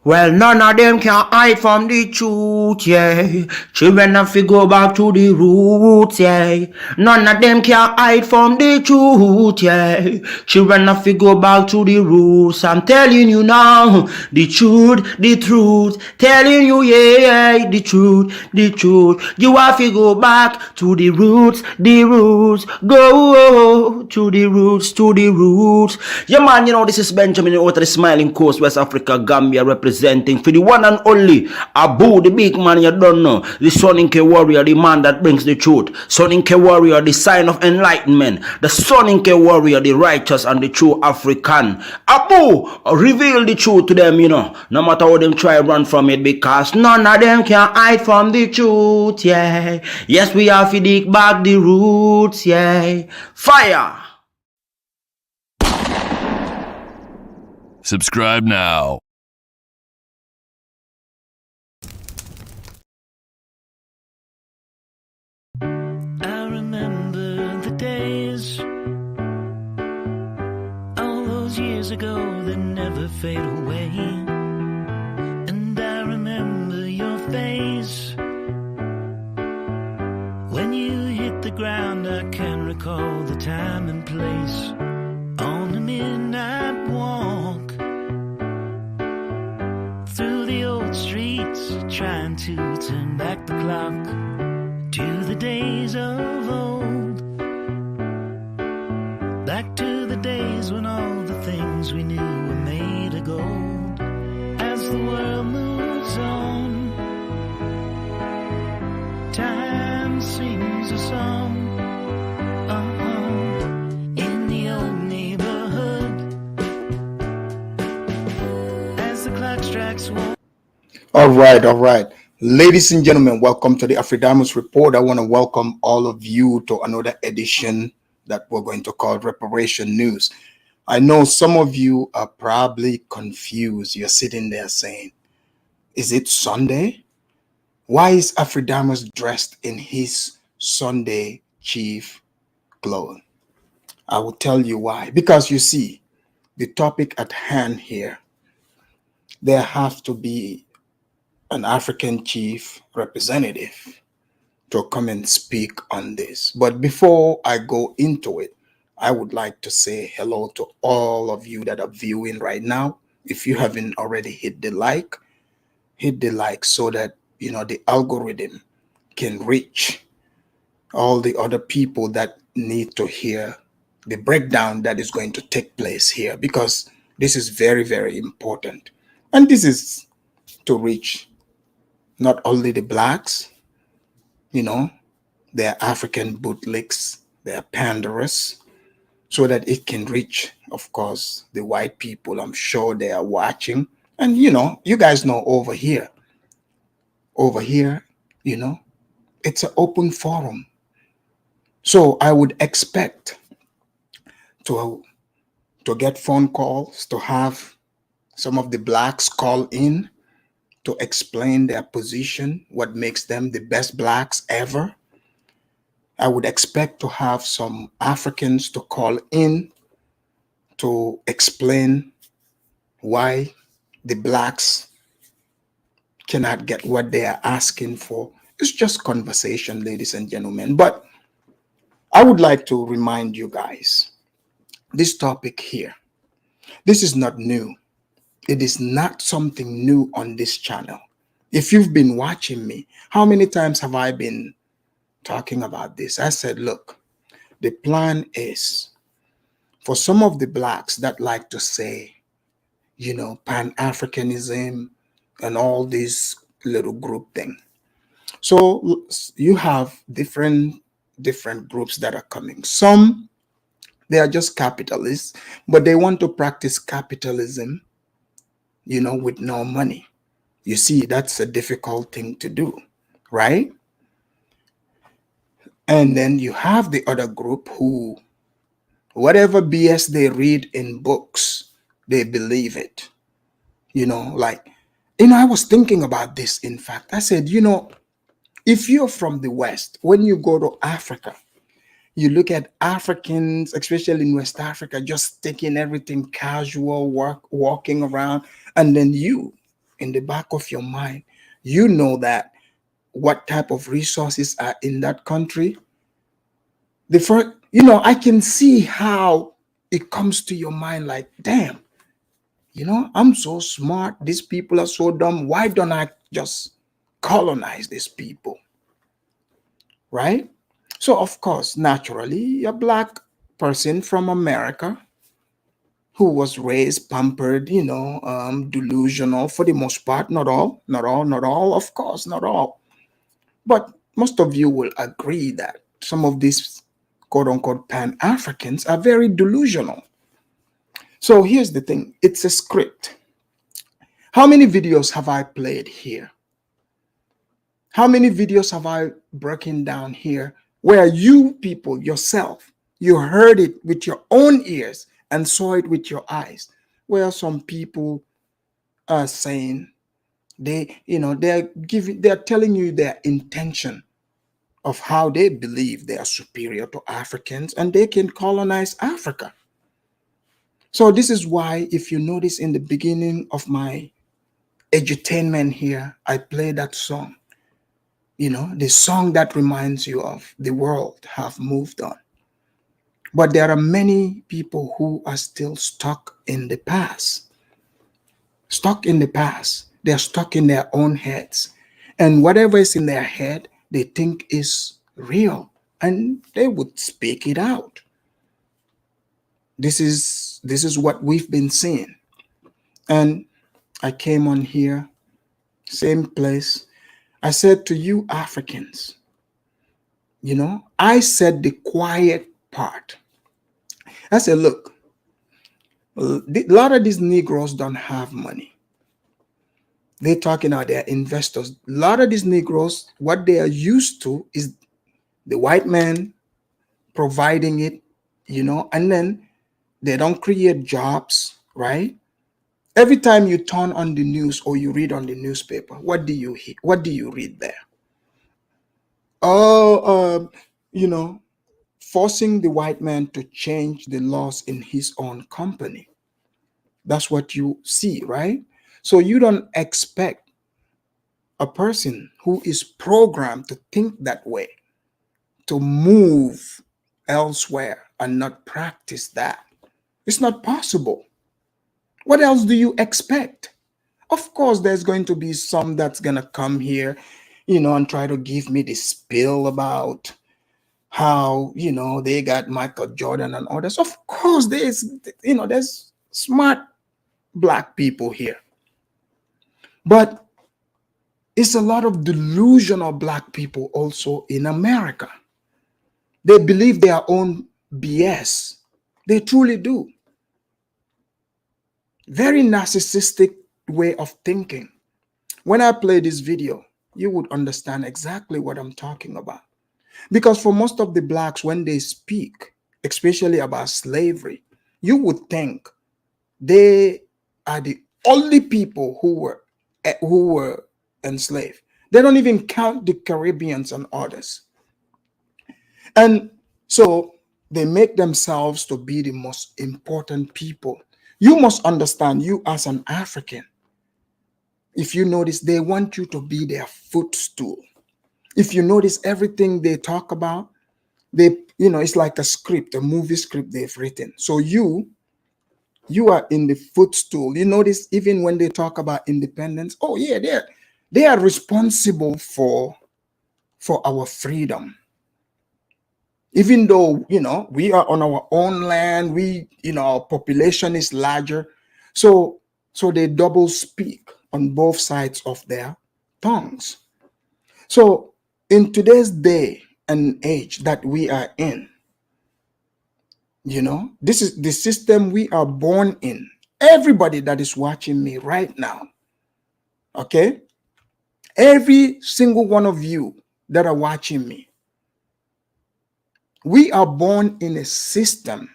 Well, none of them can hide from the truth, yeah. Children have to go back to the roots, yeah. None of them can hide from the truth, yeah. Children have to go back to the roots. I'm telling you now, the truth. Telling you, yeah, the truth. You have to go back to the roots. Go to the roots. Yeah, man, you know, this is Benjamin out of the Smiling Coast, West Africa, Gambia, representing for the one and only Abu, the big man you don't know, the Soninke warrior, the man that brings the truth, Soninke warrior, the sign of enlightenment, the Soninke warrior, the righteous and the true African. Abu, reveal the truth to them, you know, no matter how them try run from it, because none of them can hide from the truth, yeah. Yes, we have to dig back the roots, yeah. Fire! Subscribe now. I remember the days, all those years ago that never fade away. And I remember your face when you hit the ground. I can recall the time and place on the midnight walk through the old streets, trying to turn back the clock to the days of old, back to the days when all the things we knew were made of gold. As the world moves on, time sings a song. In the old neighborhood, as the clock strikes one. All right. Ladies and gentlemen, welcome to the Afridamus Report. I want to welcome all of you to another edition that we're going to call Reparation News. I know some of you are probably confused. You're sitting there saying, is it Sunday? Why is Afridamus dressed in his Sunday chief clothes? I will tell you why. Because you see, the topic at hand here, there has to be an African chief representative to come and speak on this. But before I go into it, I would like to say hello to all of you that are viewing right now. If you haven't already hit the like so that, you know, the algorithm can reach all the other people that need to hear the breakdown that is going to take place here, because this is very, very important. And this is to reach not only the blacks, you know, they're African bootlicks, they're panderers, so that it can reach, of course, the white people. I'm sure they are watching. And, you know, you guys know over here, you know, it's an open forum. So I would expect to get phone calls, to have some of the blacks call in to explain their position, what makes them the best blacks ever. I would expect to have some Africans to call in to explain why the blacks cannot get what they are asking for. It's just conversation, ladies and gentlemen. But I would like to remind you guys, this topic here, this is not new. It is not something new on this channel. If you've been watching me, how many times have I been talking about this? I said, look, the plan is for some of the blacks that like to say, you know, pan-africanism and all this little group thing. So you have different groups that are coming. Some, they are just capitalists, but they want to practice capitalism, you know, with no money. You see, that's a difficult thing to do, right? And then you have the other group who, whatever BS they read in books, they believe it. You know, like, you know, I was thinking about this, in fact. I said, you know, if you're from the West, when you go to Africa, you look at Africans, especially in West Africa, just taking everything casual, walking around, and then you in the back of your mind, you know that what type of resources are in that country. The first, I can see how it comes to your mind like, damn, I'm so smart. These people are so dumb. Why don't I just colonize these people? Right? So, of course, naturally, a black person from America who was raised, pampered, delusional for the most part, not all, of course, not all. But most of you will agree that some of these quote unquote pan Africans are very delusional. So here's the thing, it's a script. How many videos have I played here? How many videos have I broken down here where you people yourself, you heard it with your own ears and saw it with your eyes, where some people are saying they're telling you their intention of how they believe they are superior to Africans and they can colonize Africa. So this is why, if you notice in the beginning of my edutainment here, I play that song. The song that reminds you of the world have moved on. But there are many people who are still stuck in the past. Stuck in the past. They're stuck in their own heads. And whatever is in their head, they think is real. And they would speak it out. This is what we've been seeing. And I came on here, same place. I said to you Africans, I said the quiet part. I said, look, a lot of these Negroes don't have money. They're talking about their investors. A lot of these Negroes, what they are used to is the white man providing it, and then they don't create jobs, right? Every time you turn on the news or you read on the newspaper, what do you read there? Oh, forcing the white man to change the laws in his own company. That's what you see, right? So you don't expect a person who is programmed to think that way to move elsewhere and not practice that. It's not possible. What else do you expect? Of course, there's going to be some that's going to come here, and try to give me the spill about how, they got Michael Jordan and others. Of course, there's smart black people here. But it's a lot of delusional black people also in America. They believe their own BS. They truly do. Very narcissistic way of thinking. When I play this video, you would understand exactly what I'm talking about. Because for most of the blacks, when they speak, especially about slavery, you would think they are the only people who were enslaved. They don't even count the Caribbeans and others. And so they make themselves to be the most important people. You must understand, you as an African, if you notice, they want you to be their footstool. If you notice everything they talk about, it's like a script, a movie script they've written. So you are in the footstool. You notice even when they talk about independence, oh yeah, they are responsible for our freedom. Even though, we are on our own land, our population is larger. So they double speak on both sides of their tongues. So in today's day and age that we are in, this is the system we are born in. Everybody that is watching me right now, okay? Every single one of you that are watching me, we are born in a system,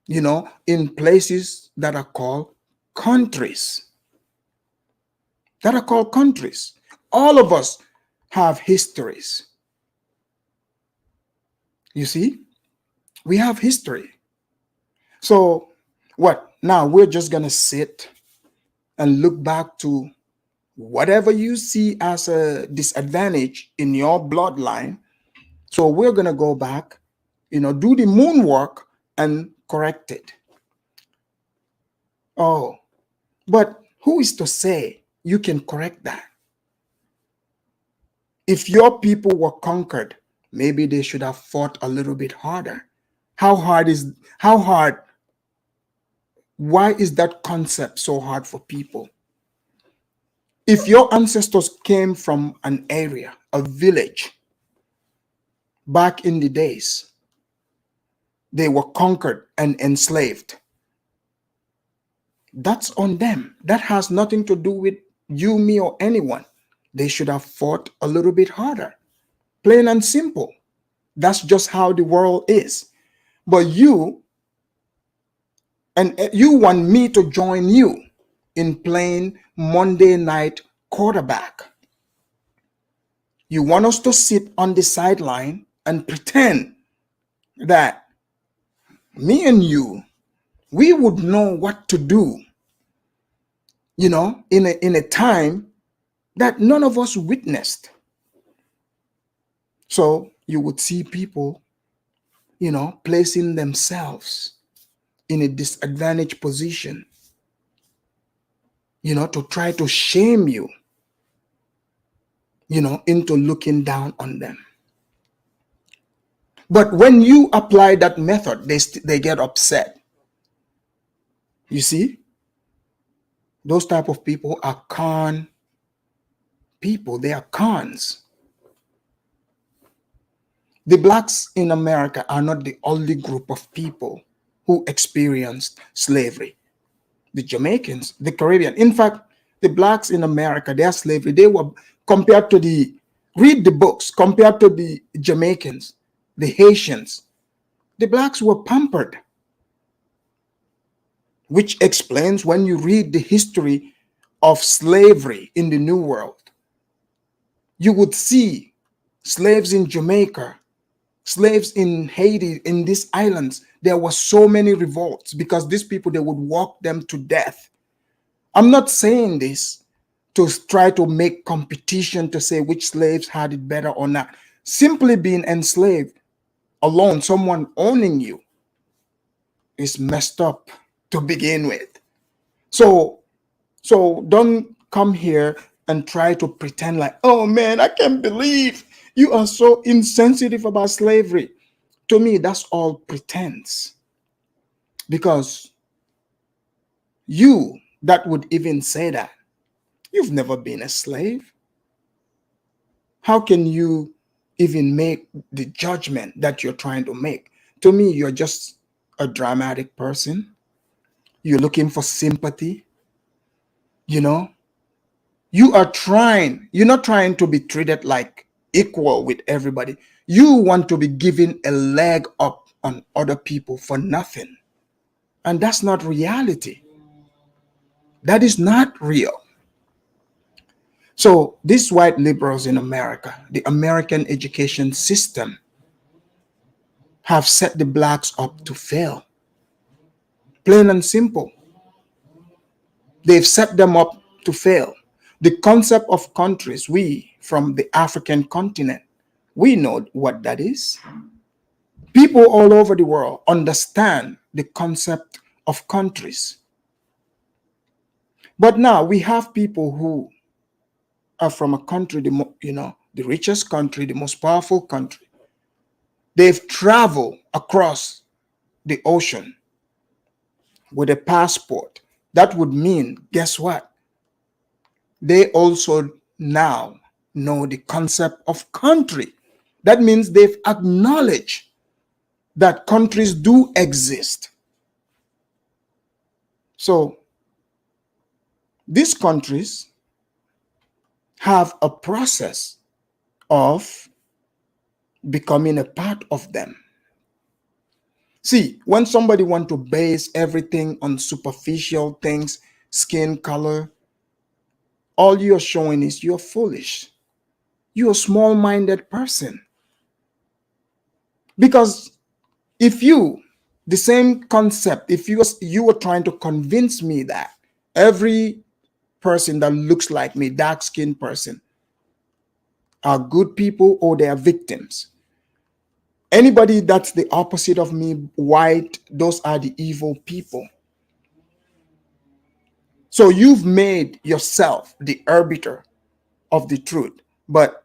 in places that are called countries. That are called countries. All of us have histories. You see? We have history. So what? Now we're just going to sit and look back to whatever you see as a disadvantage in your bloodline. So we're going to go back, do the moonwalk and correct it. Oh, but who is to say you can correct that? If your people were conquered, maybe they should have fought a little bit harder. How hard? Why is that concept so hard for people? If your ancestors came from an area, a village, back in the days, they were conquered and enslaved. That's on them. That has nothing to do with you, me, or anyone. They should have fought a little bit harder. Plain and simple. That's just how the world is. But you want me to join you in playing Monday night quarterback. You want us to sit on the sideline and pretend that me and you, we would know what to do, in a time that none of us witnessed. So you would see people, placing themselves in a disadvantaged position, to try to shame you, into looking down on them. But when you apply that method, they get upset. You see, those type of people are con people. They are cons. The blacks in America are not the only group of people who experienced slavery. The Jamaicans, the Caribbean. In fact, the blacks in America, their slavery, they were compared to read the books, compared to the Jamaicans, the Haitians, the blacks were pampered, which explains when you read the history of slavery in the New World, you would see slaves in Jamaica, slaves in Haiti, in these islands. There were so many revolts because these people, they would walk them to death. I'm not saying this to try to make competition to say which slaves had it better or not. Simply being enslaved alone, someone owning you, is messed up to begin with. So don't come here and try to pretend like, oh man, I can't believe you are so insensitive about slavery. To me, that's all pretense. Because you that would even say that, you've never been a slave. How can you even make the judgment that you're trying to make? To me, you're just a dramatic person. You're looking for sympathy. You're not trying to be treated like equal with everybody. You want to be given a leg up on other people for nothing. And that's not reality. That is not real. So these white liberals in America, the American education system, have set the blacks up to fail. Plain and simple. They've set them up to fail. The concept of countries, we from the African continent, we know what that is. People all over the world understand the concept of countries. But now we have people who are from a country, the richest country, the most powerful country. They've traveled across the ocean with a passport. That would mean, guess what? They also now know the concept of country. That means they've acknowledged that countries do exist. So these countries have a process of becoming a part of them. See, when somebody wants to base everything on superficial things, skin color, all you're showing is you're foolish. You're a small-minded person. Because the same concept, if you were trying to convince me that every person that looks like me, dark-skinned person, are good people or they are victims. Anybody that's the opposite of me, white, those are the evil people. So you've made yourself the arbiter of the truth. But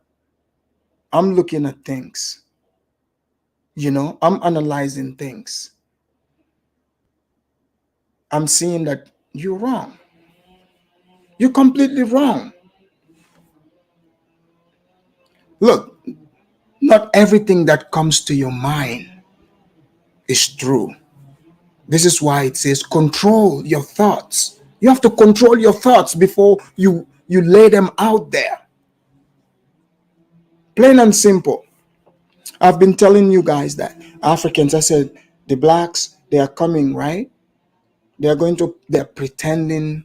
I'm looking at things, I'm analyzing things. I'm seeing that you're wrong. You're completely wrong. Look, not everything that comes to your mind is true. This is why it says control your thoughts. You have to control your thoughts before you lay them out there. Plain and simple. I've been telling you guys that Africans, I said, the blacks, they are coming, right? They're pretending,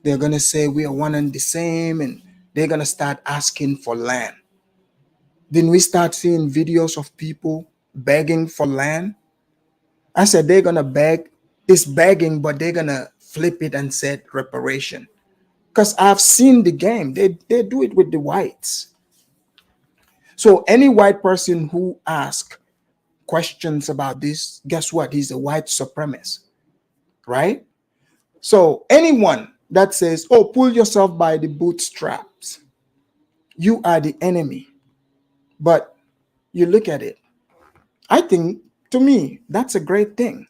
they're going to say we are one and the same, and they're going to start asking for land. Then we start seeing videos of people begging for land. I said, they're going to beg. It's begging, but they're going to flip it and say reparation. Because I've seen the game. They do it with the whites. So any white person who asks questions about this, guess what? He's a white supremacist, right? So anyone that says, oh, pull yourself by the bootstraps, you are the enemy. But you look at it. I think, to me, that's a great thing.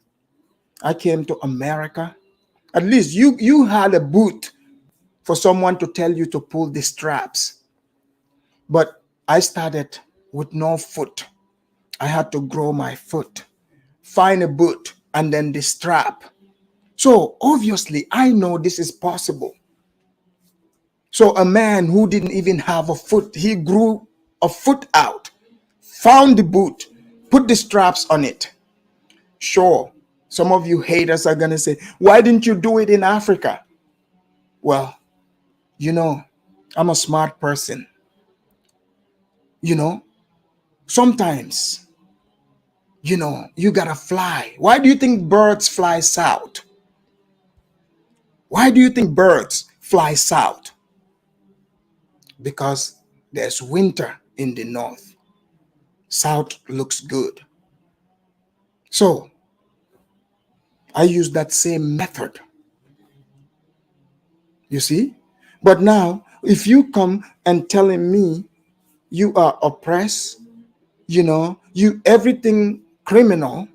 I came to America. At least you had a boot for someone to tell you to pull the straps. But I started with no foot. I had to grow my foot, find a boot, and then the strap. So obviously, I know this is possible. So a man who didn't even have a foot, he grew a foot out, found the boot, put the straps on it. Sure, some of you haters are going to say, why didn't you do it in Africa? Well, I'm a smart person. Sometimes, you got to fly. Why do you think birds fly south? Why do you think birds fly south? Because there's winter in the north. South looks good. So I use that same method. You see? But now, if you come and telling me you are oppressed, you everything criminal,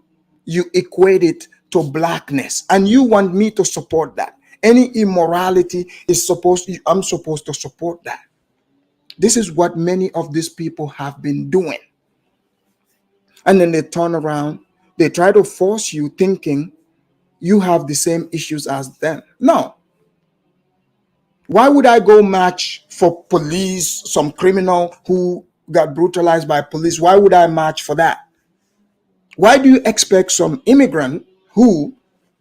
you equate it to blackness, and you want me to support that. Any immorality I'm supposed to support that. This is what many of these people have been doing. And then they turn around, they try to force you thinking you have the same issues as them. No. Why would I go march for police, some criminal who got brutalized by police? Why would I march for that? Why do you expect some immigrant who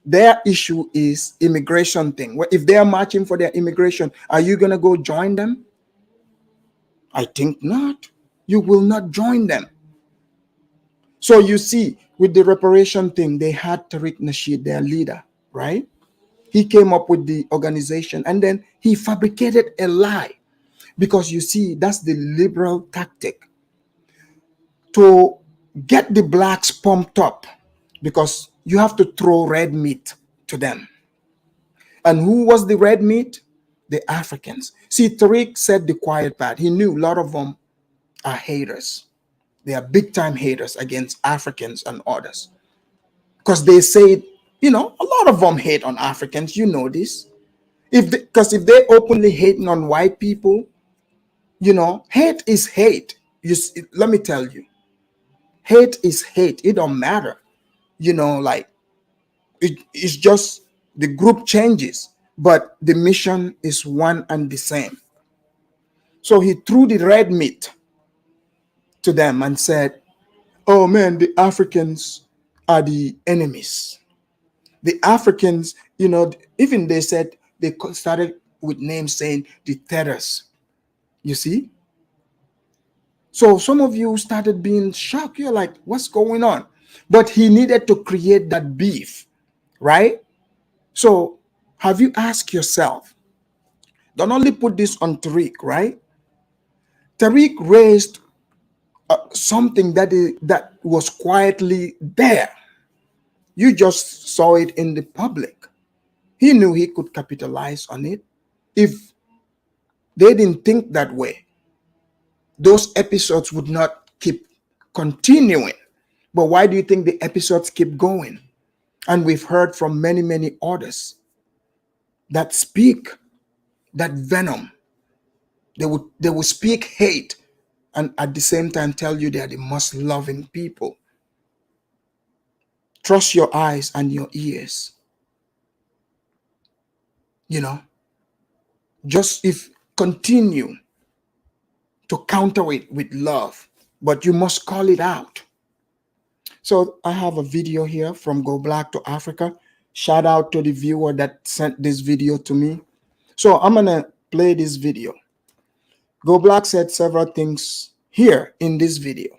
their issue is immigration thing? If they are marching for their immigration, are you going to go join them? I think not. You will not join them. So you see, with the reparation thing, they had Tariq Nasheed, their leader, right? He came up with the organization and then he fabricated a lie. Because you see, that's the liberal tactic to get the blacks pumped up, because you have to throw red meat to them. And who was the red meat? The Africans. See, Tariq said the quiet part. He knew a lot of them are haters. They are big time haters against Africans and others. Because they say, a lot of them hate on Africans. You know this. Because if they openly hating on white people, hate is hate. Let me tell you, hate is hate. It don't matter. It's just the group changes, but the mission is one and the same. So he threw the red meat to them and said, oh man, the Africans are the enemies. The Africans, even they said, they started with names saying the terrorists. You see? So some of you started being shocked. You're like, what's going on? But he needed to create that beef, right? So have you asked yourself, Don't only put this on Tariq, right? Tariq raised something that was quietly there. You just saw it in the public. He knew he could capitalize on it. If they didn't think that way, those episodes would not keep continuing. But why do you think the episodes keep going? And we've heard from many, many others that speak that venom. They will speak hate and at the same time tell you they are the most loving people. Trust your eyes and your ears. You know, just if continue to counter it with love, but you must call it out. So I have a video here from Go Black to Africa. Shout out to the viewer that sent this video to me. So I'm gonna play this video. Go Black said several things here in this video.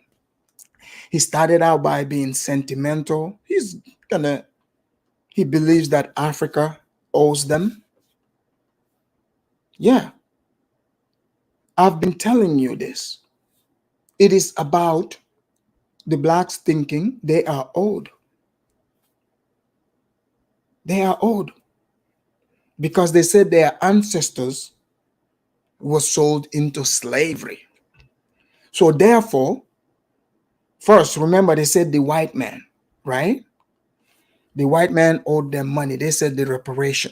He started out by being sentimental. He believes that Africa owes them. Yeah, I've been telling you this. It is about the blacks thinking they are owed. They are owed because they said their ancestors were sold into slavery. So therefore, first, remember they said the white man, right? The white man owed them money. They said the reparation.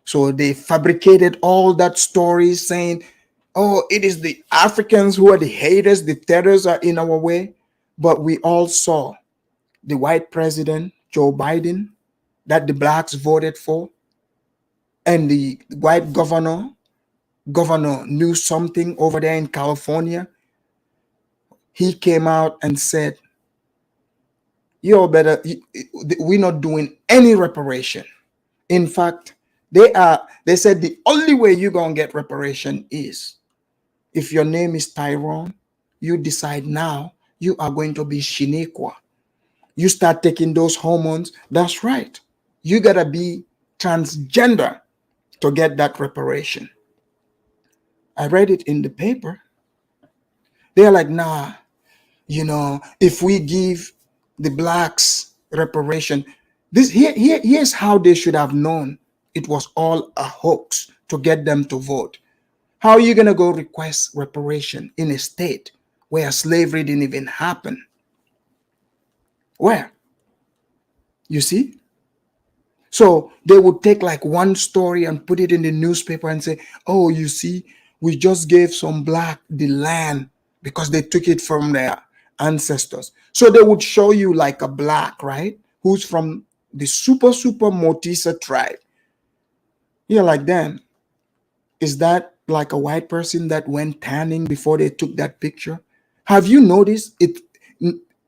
So they fabricated all that story saying, oh, it is the Africans who are the haters, the terrorists are in our way. But we all saw the white president, Joe Biden, that the blacks voted for, and the white governor knew something over there in California. He came out and said, you better, we're not doing any reparation. In fact, they said the only way you're gonna get reparation is if your name is Tyrone, you decide now you are going to be Shiniqua. You start taking those hormones. That's right. You gotta be transgender to get that reparation. I read it in the paper. They're like, nah, if we give the blacks reparation, here's how they should have known it was all a hoax to get them to vote. How are you gonna go request reparation in a state where slavery didn't even happen? Where? You see? So they would take like one story and put it in the newspaper and say, oh, you see, we just gave some black the land because they took it from their ancestors. So they would show you like a black, right? Who's from the super Motisa tribe. You're like, damn, is that like a white person that went tanning before they took that picture? Have you noticed it?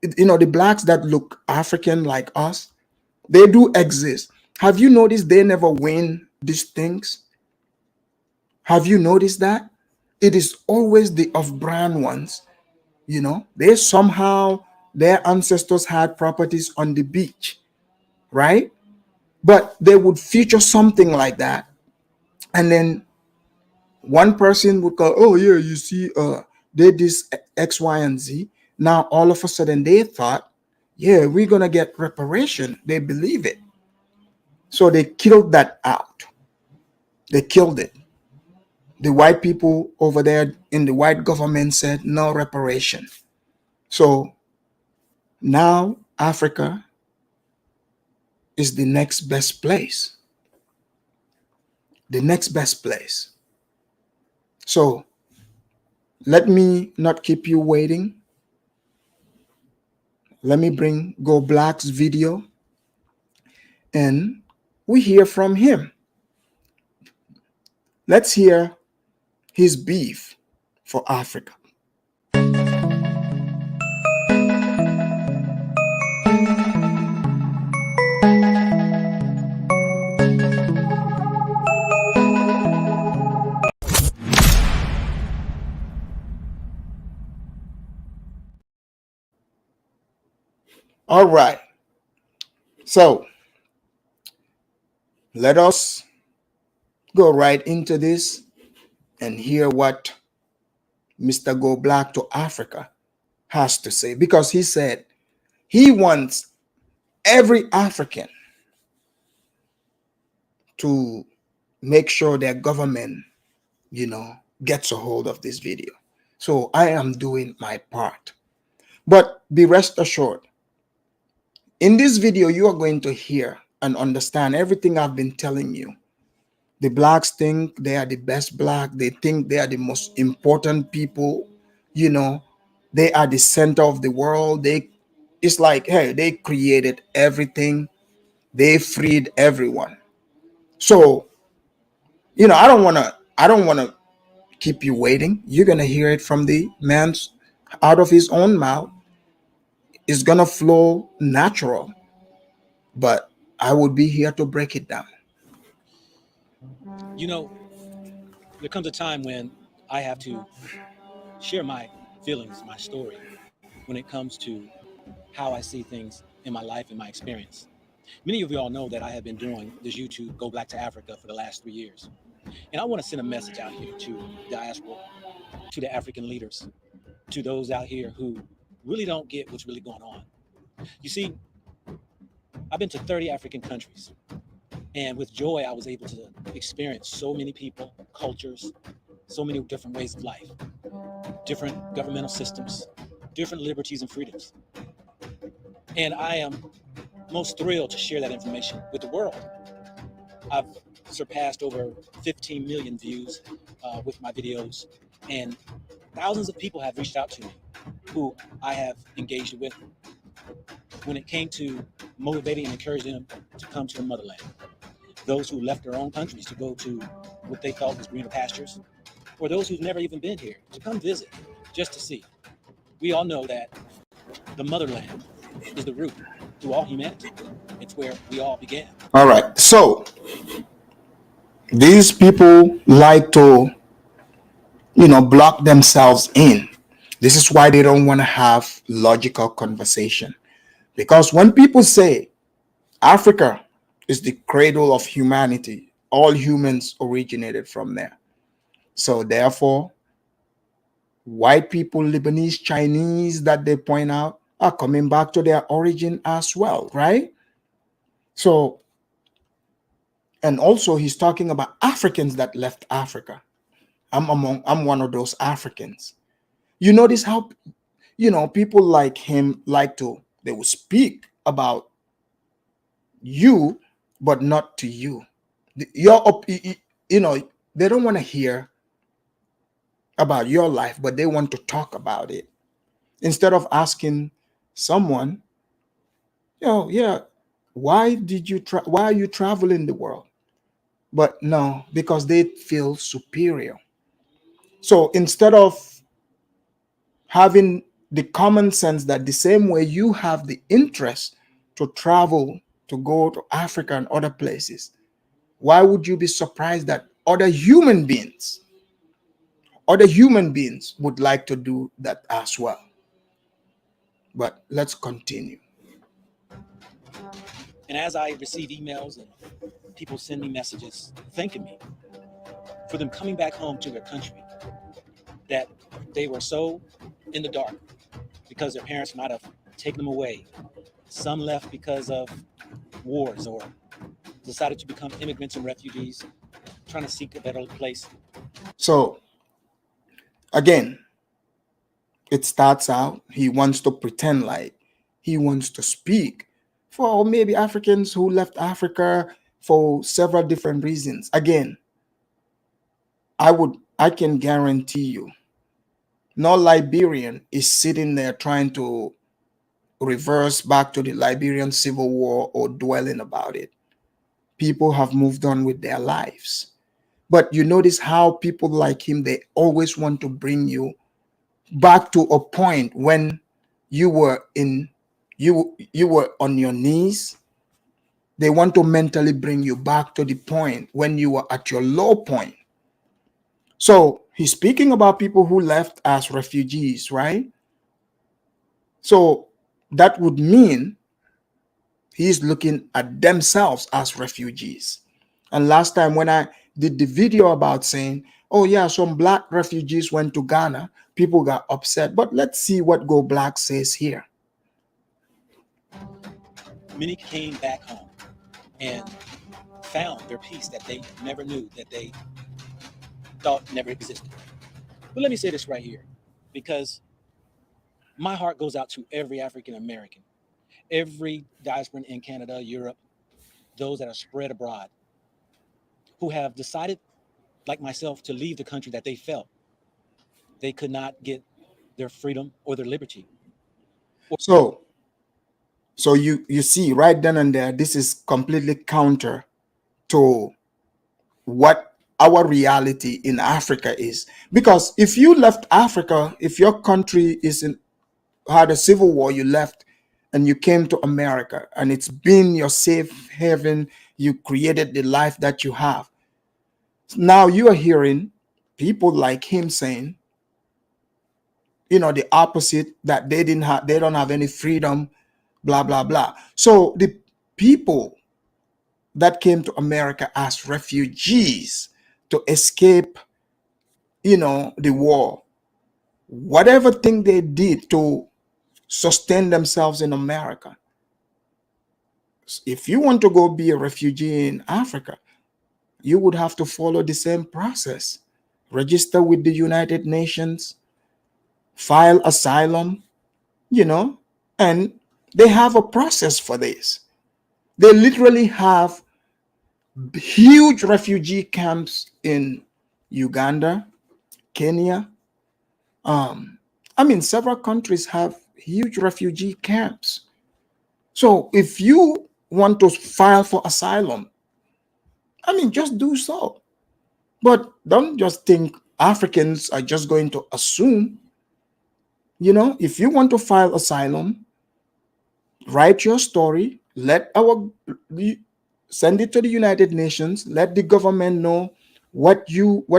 The blacks that look African like us, they do exist. Have you noticed they never win these things? Have you noticed that? It is always the off-brand ones. They somehow, their ancestors had properties on the beach, right? But they would feature something like that. And then one person would go, oh yeah, you see, they this X, Y, and Z. Now all of a sudden they thought, yeah, we're gonna get reparation. They believe it. So they killed that out. They killed it. The white people over there in the white government said no reparation. So now Africa is the next best place. The next best place. So let me not keep you waiting. Let me bring Go Black's video and we hear from him. Let's hear his beef for Africa. All right. So let us go right into this and hear what Mr. Go Black to Africa has to say, because he said he wants every African to make sure their government, gets a hold of this video. So I am doing my part. But be rest assured, in this video, you are going to hear and understand everything I've been telling you. The blacks think they are the best black. They think they are the most important people. They are the center of the world. It's like, hey, they created everything. They freed everyone. So, I don't wanna keep you waiting. You're gonna hear it from the man's out of his own mouth. It's gonna flow natural, but I would be here to break it down. You know, there comes a time when I have to share my feelings, my story, when it comes to how I see things in my life and my experience. Many of you all know that I have been doing this YouTube Go Black to Africa for the last 3 years. And I want to send a message out here to the diaspora, to the African leaders, to those out here who really don't get what's really going on. You see, I've been to 30 African countries. And with joy, I was able to experience so many people, cultures, so many different ways of life, different governmental systems, different liberties and freedoms. And I am most thrilled to share that information with the world. I've surpassed over 15 million views with my videos, and thousands of people have reached out to me who I have engaged with when it came to motivating and encouraging them to come to the motherland. Those who left their own countries to go to what they felt was greener pastures, or those who've never even been here to come visit just to see. We all know that the motherland is the root to all humanity. It's where we all began. All right. So these people like to, block themselves in. This is why they don't want to have logical conversation. Because when people say Africa is the cradle of humanity, all humans originated from there. So therefore, white people, Lebanese, Chinese that they point out are coming back to their origin as well, right? So, and also he's talking about Africans that left Africa. I'm one of those Africans. You notice how, people like him they will speak about you, but not to you. They don't want to hear about your life, but they want to talk about it. Instead of asking someone, why are you traveling the world? But no, because they feel superior. So instead of having the common sense that the same way you have the interest to travel, to go to Africa and other places, why would you be surprised that other human beings would like to do that as well? But let's continue. And as I receive emails and people send me messages thanking me for them coming back home to their country, that they were so in the dark because their parents might have taken them away. Some left because of wars or decided to become immigrants and refugees, trying to seek a better place. So again, it starts out, he wants to pretend like he wants to speak for maybe Africans who left Africa for several different reasons. Again, I can guarantee you, no Liberian is sitting there trying to reverse back to the Liberian Civil War or dwelling about it. People have moved on with their lives. But you notice how people like him, they always want to bring you back to a point when you were on your knees. They want to mentally bring you back to the point when you were at your low point. So he's speaking about people who left as refugees, right? So that would mean he's looking at themselves as refugees. And last time when I did the video about saying, oh yeah, some black refugees went to Ghana. People got upset. But let's see what Go Black says here. Many came back home and found their peace that they never knew, that they thought never existed. But let me say this right here, because my heart goes out to every African American, every diasporan in Canada, Europe, those that are spread abroad, who have decided, like myself, to leave the country that they felt they could not get their freedom or their liberty. So you see right then and there, this is completely counter to what our reality in Africa is. Because if you left Africa, if your country had a civil war, you left and you came to America, and it's been your safe haven, you created the life that you have. Now you are hearing people like him saying, the opposite, that they don't have any freedom, blah blah blah. So the people that came to America as refugees to escape, the war, whatever thing they did to sustain themselves in America. If you want to go be a refugee in Africa, you would have to follow the same process. Register with the United Nations, file asylum, and they have a process for this. They literally have huge refugee camps in Uganda, Kenya. Several countries have huge refugee camps. So if you want to file for asylum, just do so. But don't just think Africans are just going to assume. If you want to file asylum, write your story, send it to the United Nations, let the government know what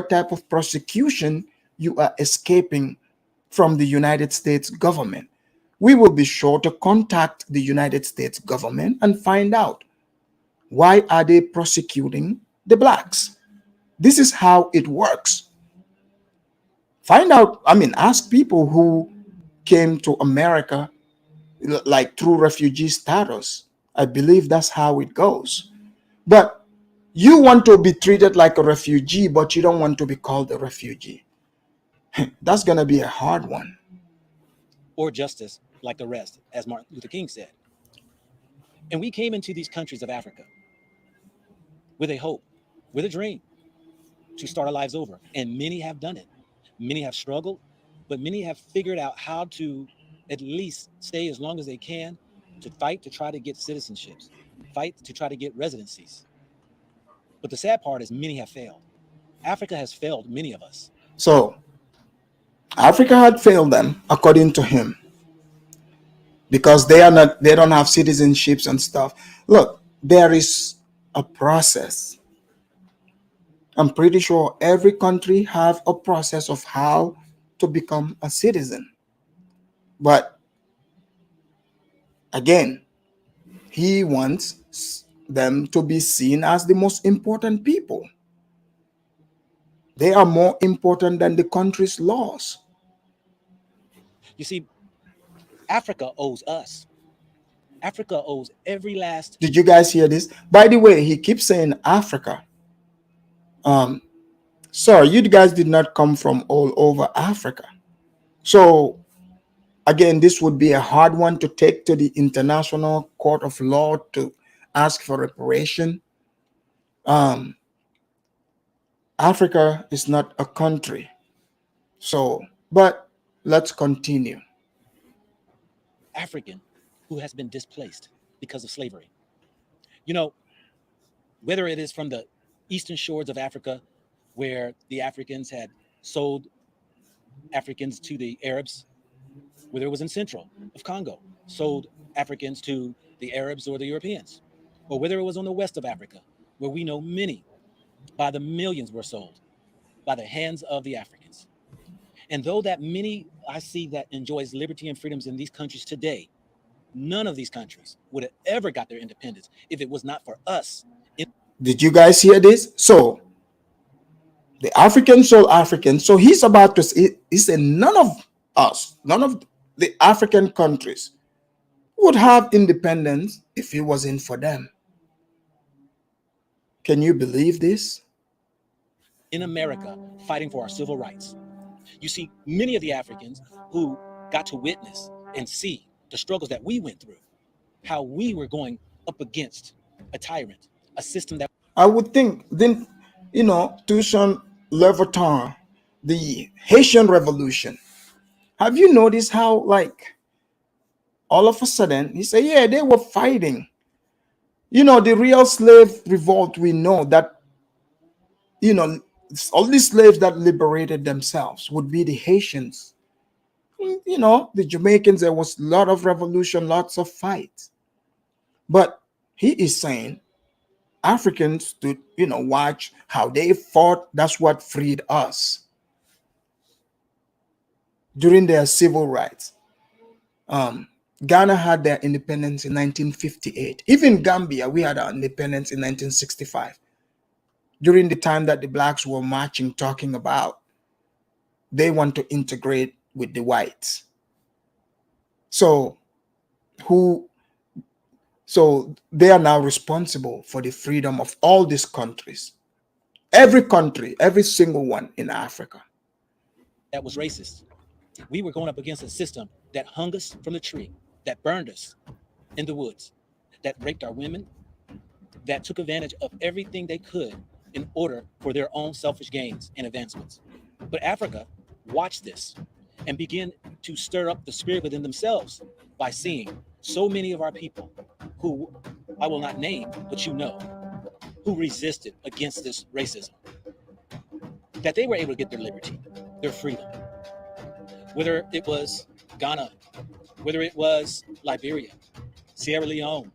type of prosecution you are escaping from the United States government. We will be sure to contact the United States government and find out, why are they prosecuting the blacks? This is how it works. Find out, ask people who came to America like through refugee status. I believe that's how it goes. But you want to be treated like a refugee, but you don't want to be called a refugee. That's going to be a hard one. Or justice like the rest, as Martin Luther King said. And we came into these countries of Africa with a hope, with a dream to start our lives over. And many have done it. Many have struggled, but many have figured out how to at least stay as long as they can, to fight to try to get citizenships, fight to try to get residencies. But the sad part is many have failed. Africa has failed many of us. So Africa had failed them, according to him, because they don't have citizenships and stuff. Look, there is a process. I'm pretty sure every country have a process of how to become a citizen. But again, he wants them to be seen as the most important people. They are more important than the country's laws. You see, Africa owes us. Africa owes every last... Did you guys hear this? By the way, he keeps saying Africa. Sir, you guys did not come from all over Africa. So again, this would be a hard one to take to the International Court of Law to ask for reparation. Africa is not a country. So, but let's continue. African who has been displaced because of slavery. Whether it is from the eastern shores of Africa, where the Africans had sold Africans to the Arabs, whether it was in central of Congo, sold Africans to the Arabs or the Europeans, or whether it was on the west of Africa, where we know many, by the millions, were sold by the hands of the Africans. And though that many I see that enjoys liberty and freedoms in these countries today, none of these countries would have ever got their independence if it was not for us. Did you guys hear this? So The African soul African. So he's about to say, he said, none of us, none of the African countries would have independence if it wasn't for them. Can you believe this? In America fighting for our civil rights. You see, many of the Africans who got to witness and see the struggles that we went through, how we were going up against a tyrant, a system that I would think, then, Toussaint Louverture, the Haitian Revolution. Have you noticed how, like, all of a sudden, he said, yeah, they were fighting. The real slave revolt, we know that, all these slaves that liberated themselves would be the Haitians. The Jamaicans, there was a lot of revolution, lots of fights. But he is saying Africans to, watch how they fought. That's what freed us during their civil rights. Ghana had their independence in 1958. Even Gambia, we had our independence in 1965. During the time that the blacks were marching, talking about they want to integrate with the whites. So they are now responsible for the freedom of all these countries. Every country, every single one in Africa. That was racist. We were going up against a system that hung us from the tree, that burned us in the woods, that raped our women, that took advantage of everything they could in order for their own selfish gains and advancements. But Africa watched this and began to stir up the spirit within themselves by seeing so many of our people who I will not name, but who resisted against this racism, that they were able to get their liberty, their freedom. Whether it was Ghana, whether it was Liberia, Sierra Leone,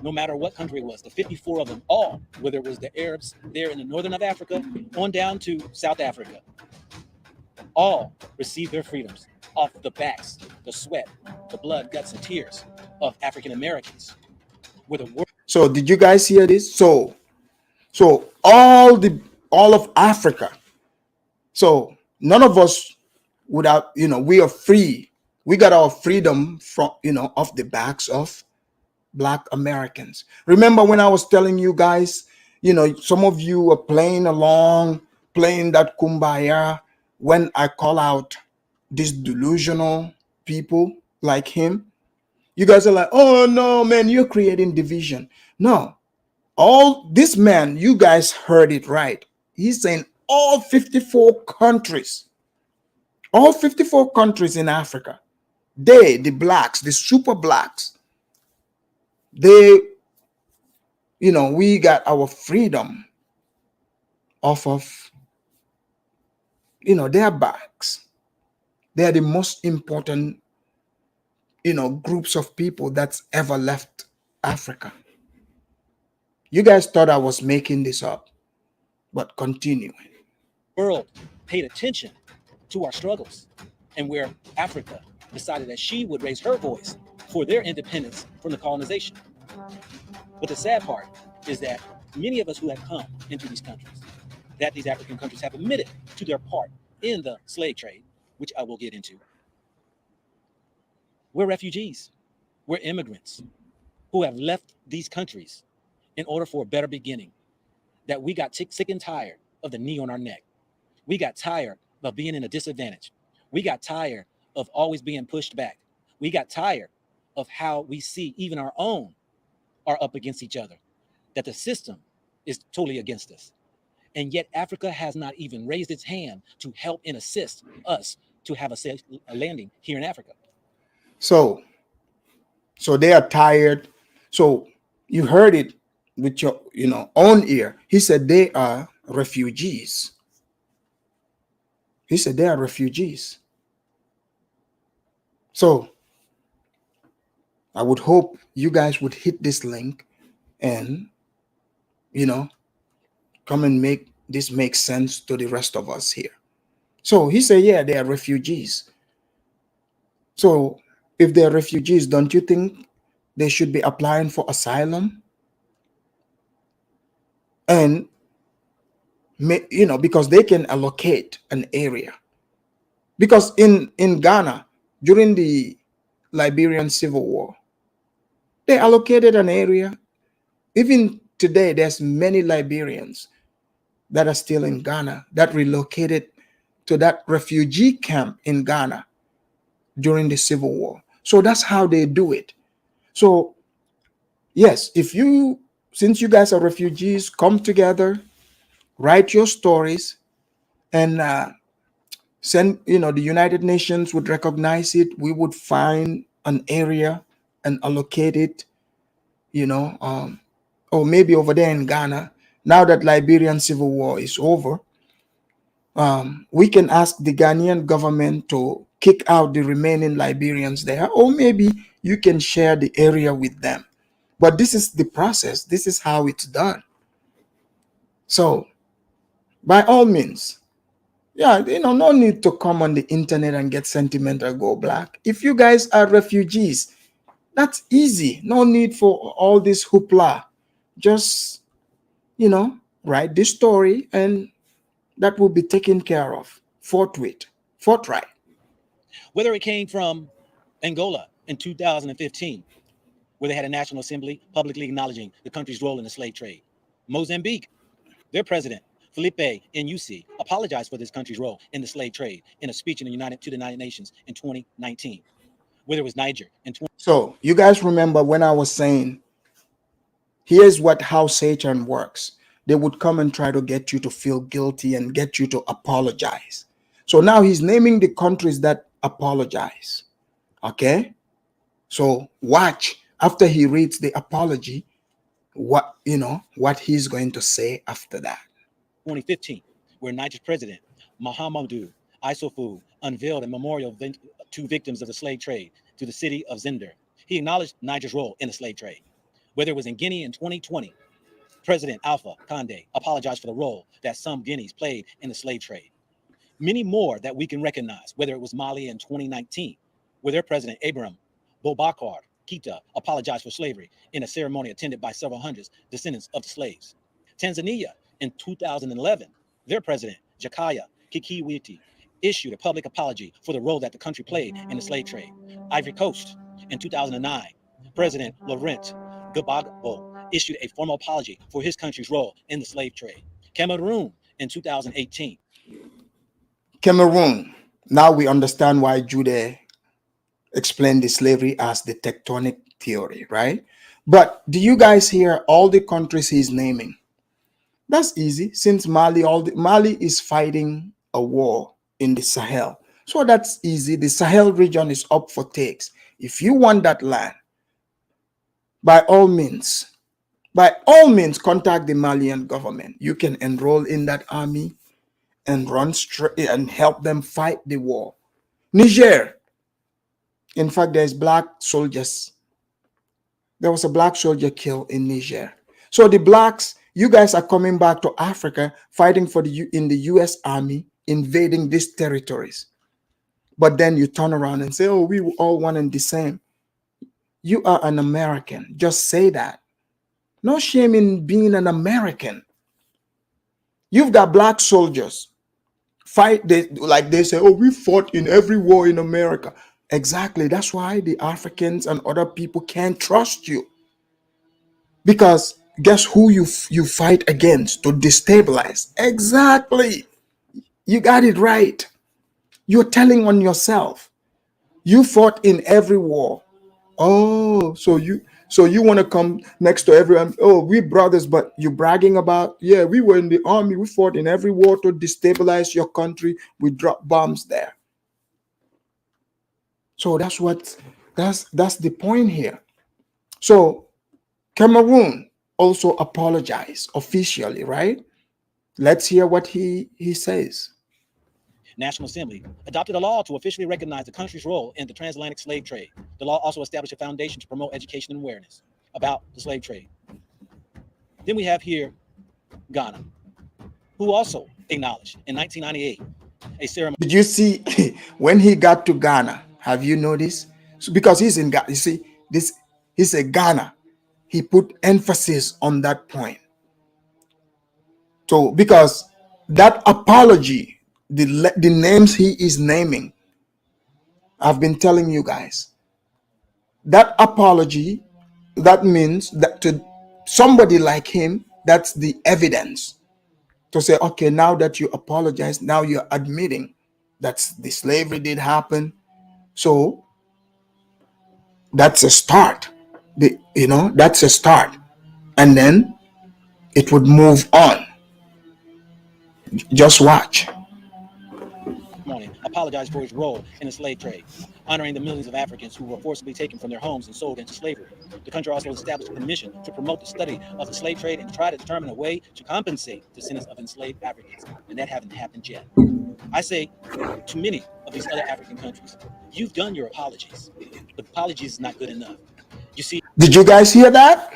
no matter what country it was, the 54 of them all, whether it was the Arabs there in the northern of Africa, on down to South Africa, all received their freedoms off the backs, the sweat, the blood, guts, and tears of African Americans. So did you guys hear this? So all of Africa. So none of us would have, we are free. We got our freedom from, off the backs of Black Americans. Remember when I was telling you guys, some of you were playing along, playing that kumbaya when I call out these delusional people like him. You guys are like, oh no, man, you're creating division. No, all this man, you guys heard it right. He's saying all 54 countries in Africa, the blacks, the super blacks, they, we got our freedom off of, their backs. They are the most important, groups of people that's ever left Africa. You guys thought I was making this up, but continue. World paid attention to our struggles, and where Africa decided that she would raise her voice for their independence from the colonization. But the sad part is that many of us who have come into these countries, that these African countries have admitted to their part in the slave trade, which I will get into, we're refugees, we're immigrants who have left these countries in order for a better beginning, that we got sick and tired of the knee on our neck. We got tired of being in a disadvantage. We got tired of always being pushed back. We got tired of how we see even our own are up against each other, that the system is totally against us. And yet Africa has not even raised its hand to help and assist us to have a safe landing here in Africa. So they are tired. So you heard it with your, own ear. He said they are refugees. He said they are refugees. So I would hope you guys would hit this link and, come and make this make sense to the rest of us here. So he said, yeah, they are refugees. So if they're refugees, don't you think they should be applying for asylum? And because they can allocate an area. Because in Ghana, during the Liberian Civil War, they allocated an area. Even today, there's many Liberians that are still in Ghana that relocated to that refugee camp in Ghana during the Civil War. So that's how they do it. So yes, since you guys are refugees, come together, write your stories, and send, the United Nations would recognize it. We would find an area and allocate it, or maybe over there in Ghana. Now that Liberian Civil War is over, we can ask the Ghanaian government to kick out the remaining Liberians there, or maybe you can share the area with them. But this is the process. This is how it's done. So, by all means, yeah, no need to come on the internet and get sentimental, go black. If you guys are refugees, that's easy. No need for all this hoopla. Just, write this story and that will be taken care of forthright. Whether it came from Angola in 2015, where they had a national assembly publicly acknowledging the country's role in the slave trade. Mozambique, their president, Felipe Nyusi, apologized for this country's role in the slave trade in a speech to the United Nations in 2019. Whether it was Niger in So you guys remember when I was saying, here's how Satan works. They would come and try to get you to feel guilty and get you to apologize. So now he's naming the countries that apologize. Okay? So watch after he reads the apology, what he's going to say after that. 2015, where Niger's president, Mahamadou Issoufou, unveiled a memorial to victims of the slave trade to the city of Zinder. He acknowledged Niger's role in the slave trade. Whether it was in Guinea in 2020, President Alpha Conde apologized for the role that some Guineas played in the slave trade. Many more that we can recognize, whether it was Mali in 2019, where their president, Ibrahim Boubacar Keita, apologized for slavery in a ceremony attended by several hundred descendants of the slaves. Tanzania in 2011, their president, Jakaya Kikwete, issued a public apology for the role that the country played in the slave trade. Ivory Coast in 2009, President Laurent Gbagbo issued a formal apology for his country's role in the slave trade. Cameroon in 2018. Cameroon. Now we understand why Jude explained the slavery as the tectonic theory, right? But do you guys hear all the countries he's naming? That's easy, since Mali is fighting a war in the Sahel. So that's easy. The Sahel region is up for takes. If you want that land, by all means, contact the Malian government. You can enroll in that army and run straight and help them fight the war. Niger. In fact, there's black soldiers. There was a black soldier killed in Niger. So the blacks, you guys are coming back to Africa, fighting in the U.S. Army, invading these territories. But then you turn around and say, oh, we all one and the same. You are an American. Just say that. No shame in being an American. You've got black soldiers. They say, oh, we fought in every war in America. Exactly. That's why the Africans and other people can't trust you. Because guess who you fight against to destabilize? Exactly. You got it right. You're telling on yourself. You fought in every war. Oh, so you want to come next to everyone? Oh, we brothers, but you bragging about, yeah, we were in the army. We fought in every war to destabilize your country. We dropped bombs there. So that's the point here. So Cameroon also apologized officially, right? Let's hear what he says. National Assembly adopted a law to officially recognize the country's role in the transatlantic slave trade. The law also established a foundation to promote education and awareness about the slave trade. Then we have here Ghana, who also acknowledged in 1998 a ceremony. Did you see when he got to Ghana? Have you noticed? So because he's in Ghana, you see, he's a Ghana. He put emphasis on that point. So because That apology, the names he is naming, I've been telling you guys, that apology, that means that to somebody like him, that's the evidence to say, okay, now that you apologize, now you're admitting that the slavery did happen. So that's a start. That's a start. And then it would move on. Just watch. morning apologized for his role in the slave trade, honoring the millions of Africans who were forcibly taken from their homes and sold into slavery. The country also established a commission to promote the study of the slave trade and try to determine a way to compensate descendants of enslaved Africans, and that hasn't happened yet. I say to many of these other African countries, you've done your apologies, but apologies is not good enough. You see, Did you guys hear that?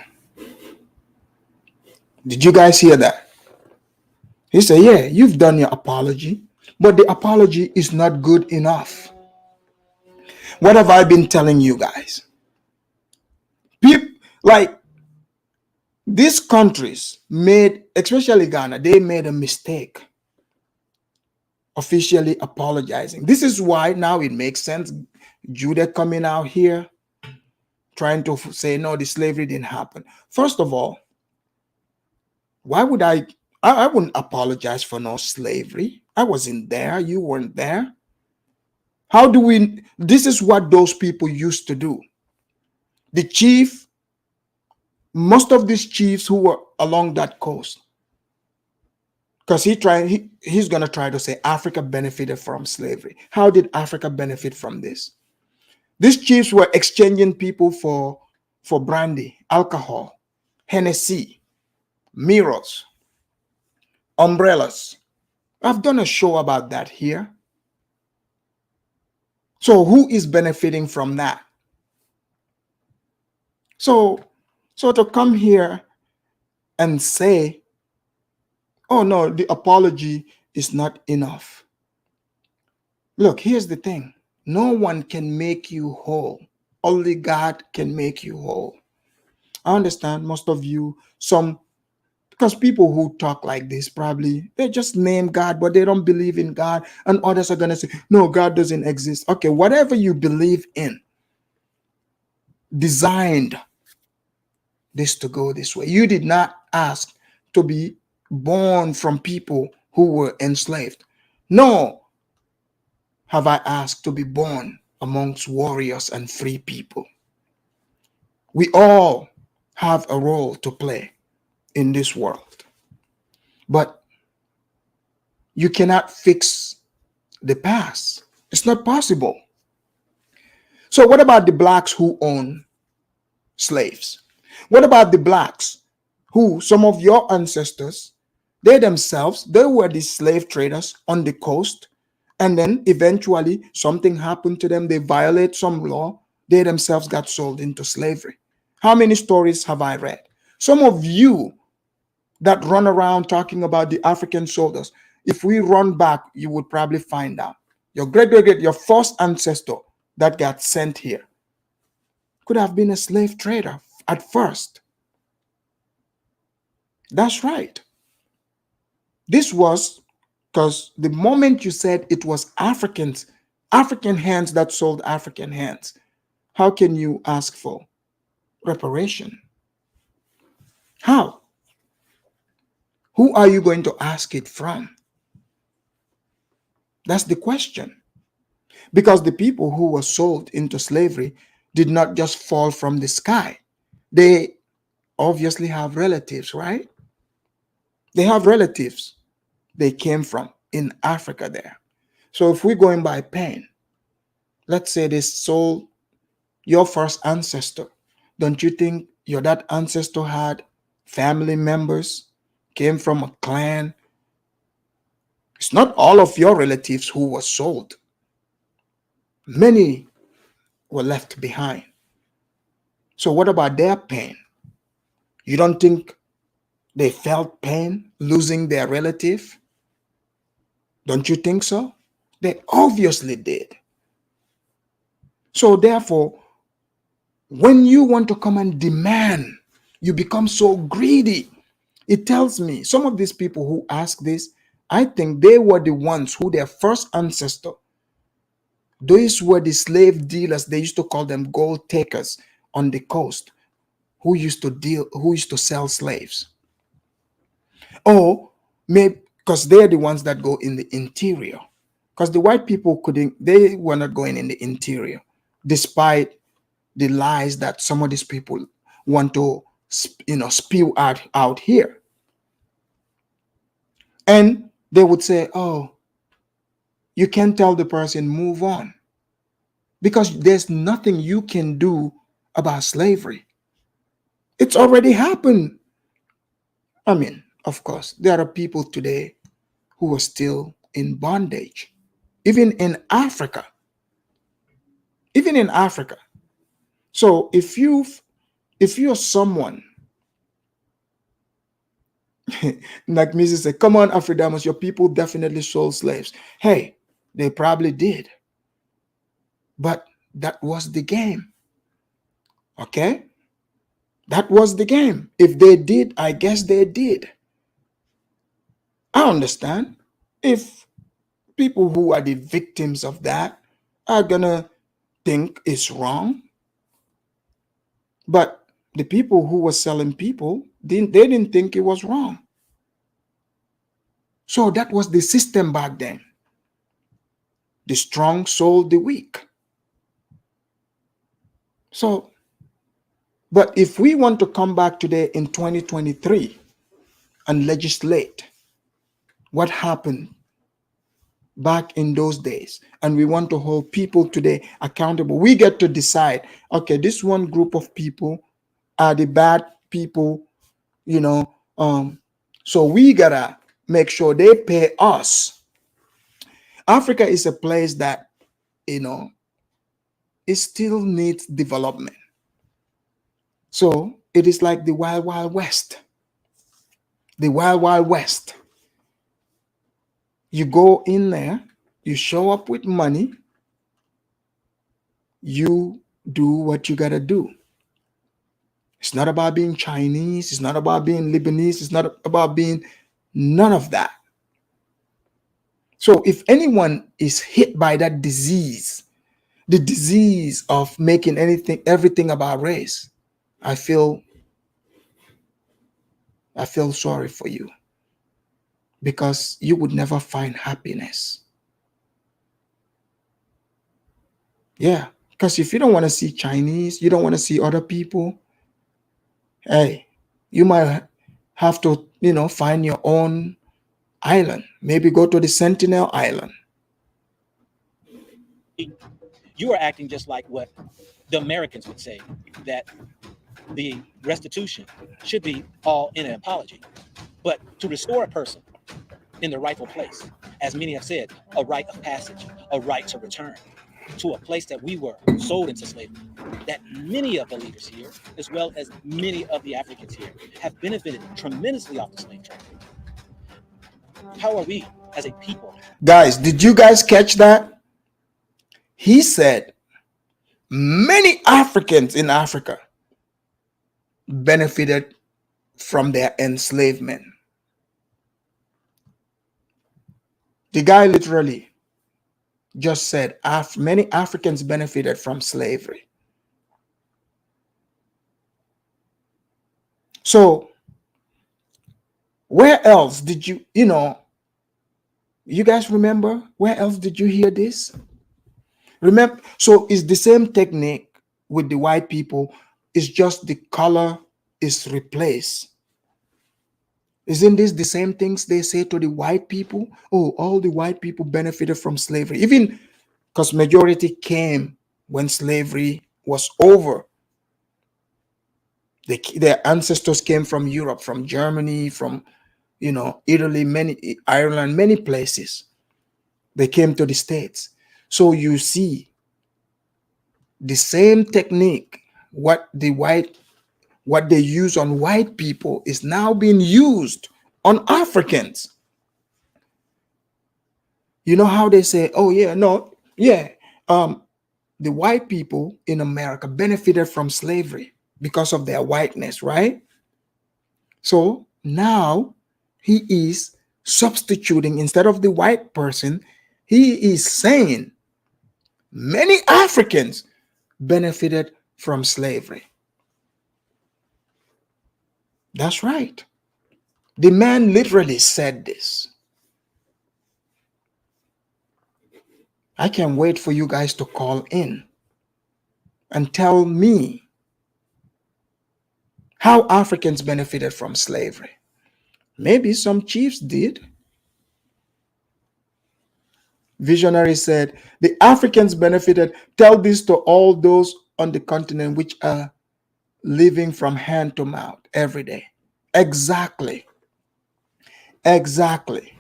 Did you guys hear that? He said, yeah, you've done your apology, but the apology is not good enough. What have I been telling you guys? People like these countries made, especially Ghana, they made a mistake officially apologizing. This is why now it makes sense. Judah coming out here trying to say, no, the slavery didn't happen. First of all, why would I wouldn't apologize for no slavery. I wasn't there. You weren't there. How do we? This is what those people used to do. The chief, most of these chiefs who were along that coast, because he's going to try to say Africa benefited from slavery. How did Africa benefit from this? These chiefs were exchanging people for brandy, alcohol, Hennessy, mirrors, umbrellas. I've done a show about that here. So who is benefiting from that? So to come here and say, oh no, the apology is not enough. Look, here's the thing. No one can make you whole. Only God can make you whole. I understand most of you, because people who talk like this, probably they just name God, but they don't believe in God. And others are going to say, no, God doesn't exist. Okay, whatever you believe in, designed this to go this way. You did not ask to be born from people who were enslaved. No, have I asked to be born amongst warriors and free people. We all have a role to play in this world. But you cannot fix the past. It's not possible. So what about the blacks who own slaves? What about the blacks who, some of your ancestors, they were the slave traders on the coast, and then eventually something happened to them. They violate some law. They themselves got sold into slavery. How many stories have I read? Some of you that run around talking about the African soldiers, if we run back, you would probably find out. Your your first ancestor that got sent here could have been a slave trader at first. That's right. This was because the moment you said it was African hands that sold African hands, how can you ask for reparation? How? Who are you going to ask it from? That's the question. Because the people who were sold into slavery did not just fall from the sky. They obviously have relatives, right? They have relatives they came from in Africa there. So if we're going by pain, let's say they sold your first ancestor. Don't you think that ancestor had family members, came from a clan? It's not all of your relatives who were sold. Many were left behind. So what about their pain? You don't think they felt pain losing their relative? Don't you think so? They obviously did. So therefore, when you want to come and demand, you become so greedy. It tells me some of these people who ask this, I think they were the ones who their first ancestor, those were the slave dealers. They used to call them gold takers on the coast, who used to sell slaves. Or maybe because they're the ones that go in the interior. Because the white people they were not going in the interior, despite the lies that some of these people want to, spew out here. And they would say, oh, you can't tell the person move on because there's nothing you can do about slavery. It's already happened. I mean, of course, there are people today who are still in bondage, even in Africa. Even in Africa. So if you're someone like Mrs. said, come on, Afridamus, your people definitely sold slaves. Hey, they probably did. But that was the game. Okay? That was the game. If they did, I guess they did. I understand. If people who are the victims of that are gonna think it's wrong, but the people who were selling people, they didn't think it was wrong. So that was the system back then. The strong sold the weak. So, but if we want to come back today in 2023 and legislate what happened back in those days, and we want to hold people today accountable, we get to decide, okay, this one group of people are the bad people, so we gotta make sure they pay us. Africa is a place that, it still needs development. So it is like the wild, wild west. The wild, wild west. You go in there, you show up with money, you do what you gotta do. It's not about being Chinese, it's not about being Lebanese, it's not about being none of that. So if anyone is hit by that disease, the disease of making everything about race, I feel sorry for you, because you would never find happiness. Yeah, because if you don't want to see Chinese, you don't want to see other people, hey, you might have to, find your own island. Maybe go to the Sentinel Island. You are acting just like what the Americans would say, that the restitution should be all in an apology. But to restore a person in the rightful place, as many have said, a rite of passage, a right to return to a place that we were sold into slavery, that many of the leaders here, as well as many of the Africans here, have benefited tremendously off the slave trade. How are we as a people? Guys, did you guys catch that? He said many Africans in Africa benefited from their enslavement. The guy literally just said many Africans benefited from slavery. So where else did you guys remember? Where else did you hear this? Remember, so it's the same technique with the white people. It's just the color is replaced. Isn't this the same things they say to the white people? Oh, all the white people benefited from slavery. Even because majority came when slavery was over. Their ancestors came from Europe, from Germany, from Italy, Ireland, many places. They came to the States. So you see, the same technique, what they use on white people is now being used on Africans. You know how they say, oh yeah, no, yeah, the white people in America benefited from slavery because of their whiteness, right? So now he is substituting instead of the white person. He is saying many Africans benefited from slavery. That's right. The man literally said this. I can't wait for you guys to call in and tell me how Africans benefited from slavery. Maybe some chiefs did. Visionary said, the Africans benefited. Tell this to all those on the continent which are living from hand to mouth every day. Exactly. Exactly.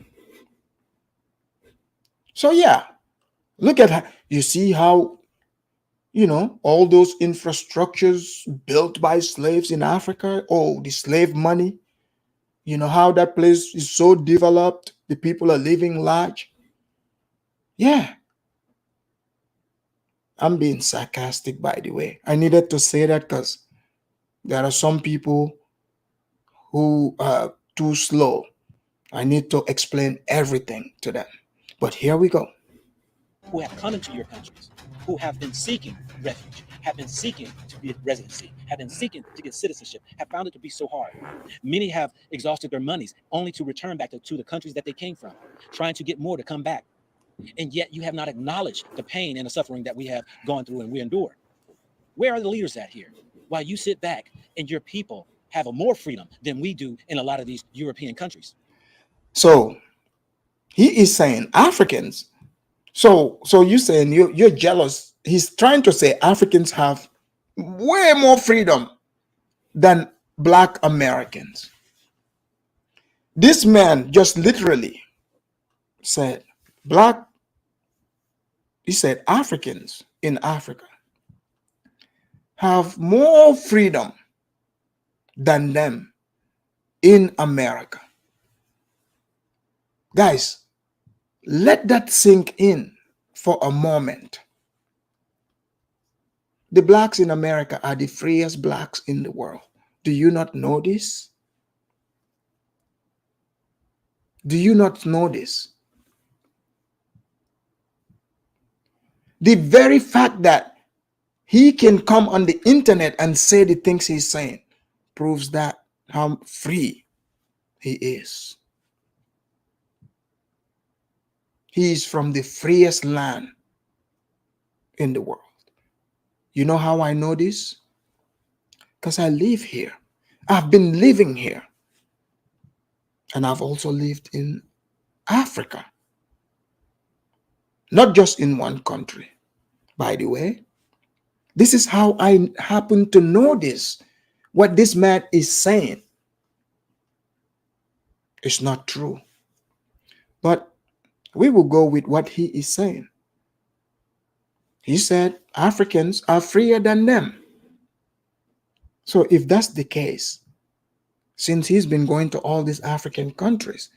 So yeah, look at how, you see how, all those infrastructures built by slaves in Africa. Oh, the slave money. How that place is so developed. The people are living large. Yeah. I'm being sarcastic, by the way. I needed to say that because there are some people who are too slow. I need to explain everything to them. But here we go. Who have come into your countries, who have been seeking refuge, have been seeking to get residency, have been seeking to get citizenship, have found it to be so hard. Many have exhausted their monies only to return back to the countries that they came from, trying to get more to come back. And yet you have not acknowledged the pain and the suffering that we have gone through and we endure. Where are the leaders at here? While you sit back and your people have a more freedom than we do in a lot of these European countries. So he is saying Africans. So you're saying you're jealous. He's trying to say Africans have way more freedom than Black Americans. This man just literally said he said Africans in Africa have more freedom than them in America. Guys, let that sink in for a moment. The blacks in America are the freest blacks in the world. Do you not know this? Do you not know this? The very fact that he can come on the internet and say the things he's saying proves that how free he is. He is from the freest land in the world. You know how I know this? Because I live here. I've been living here. And I've also lived in Africa. Not just in one country. By the way, this is how I happen to know this. What this man is saying is not true. But we will go with what he is saying. He said Africans are freer than them. So if that's the case, since he's been going to all these African countries,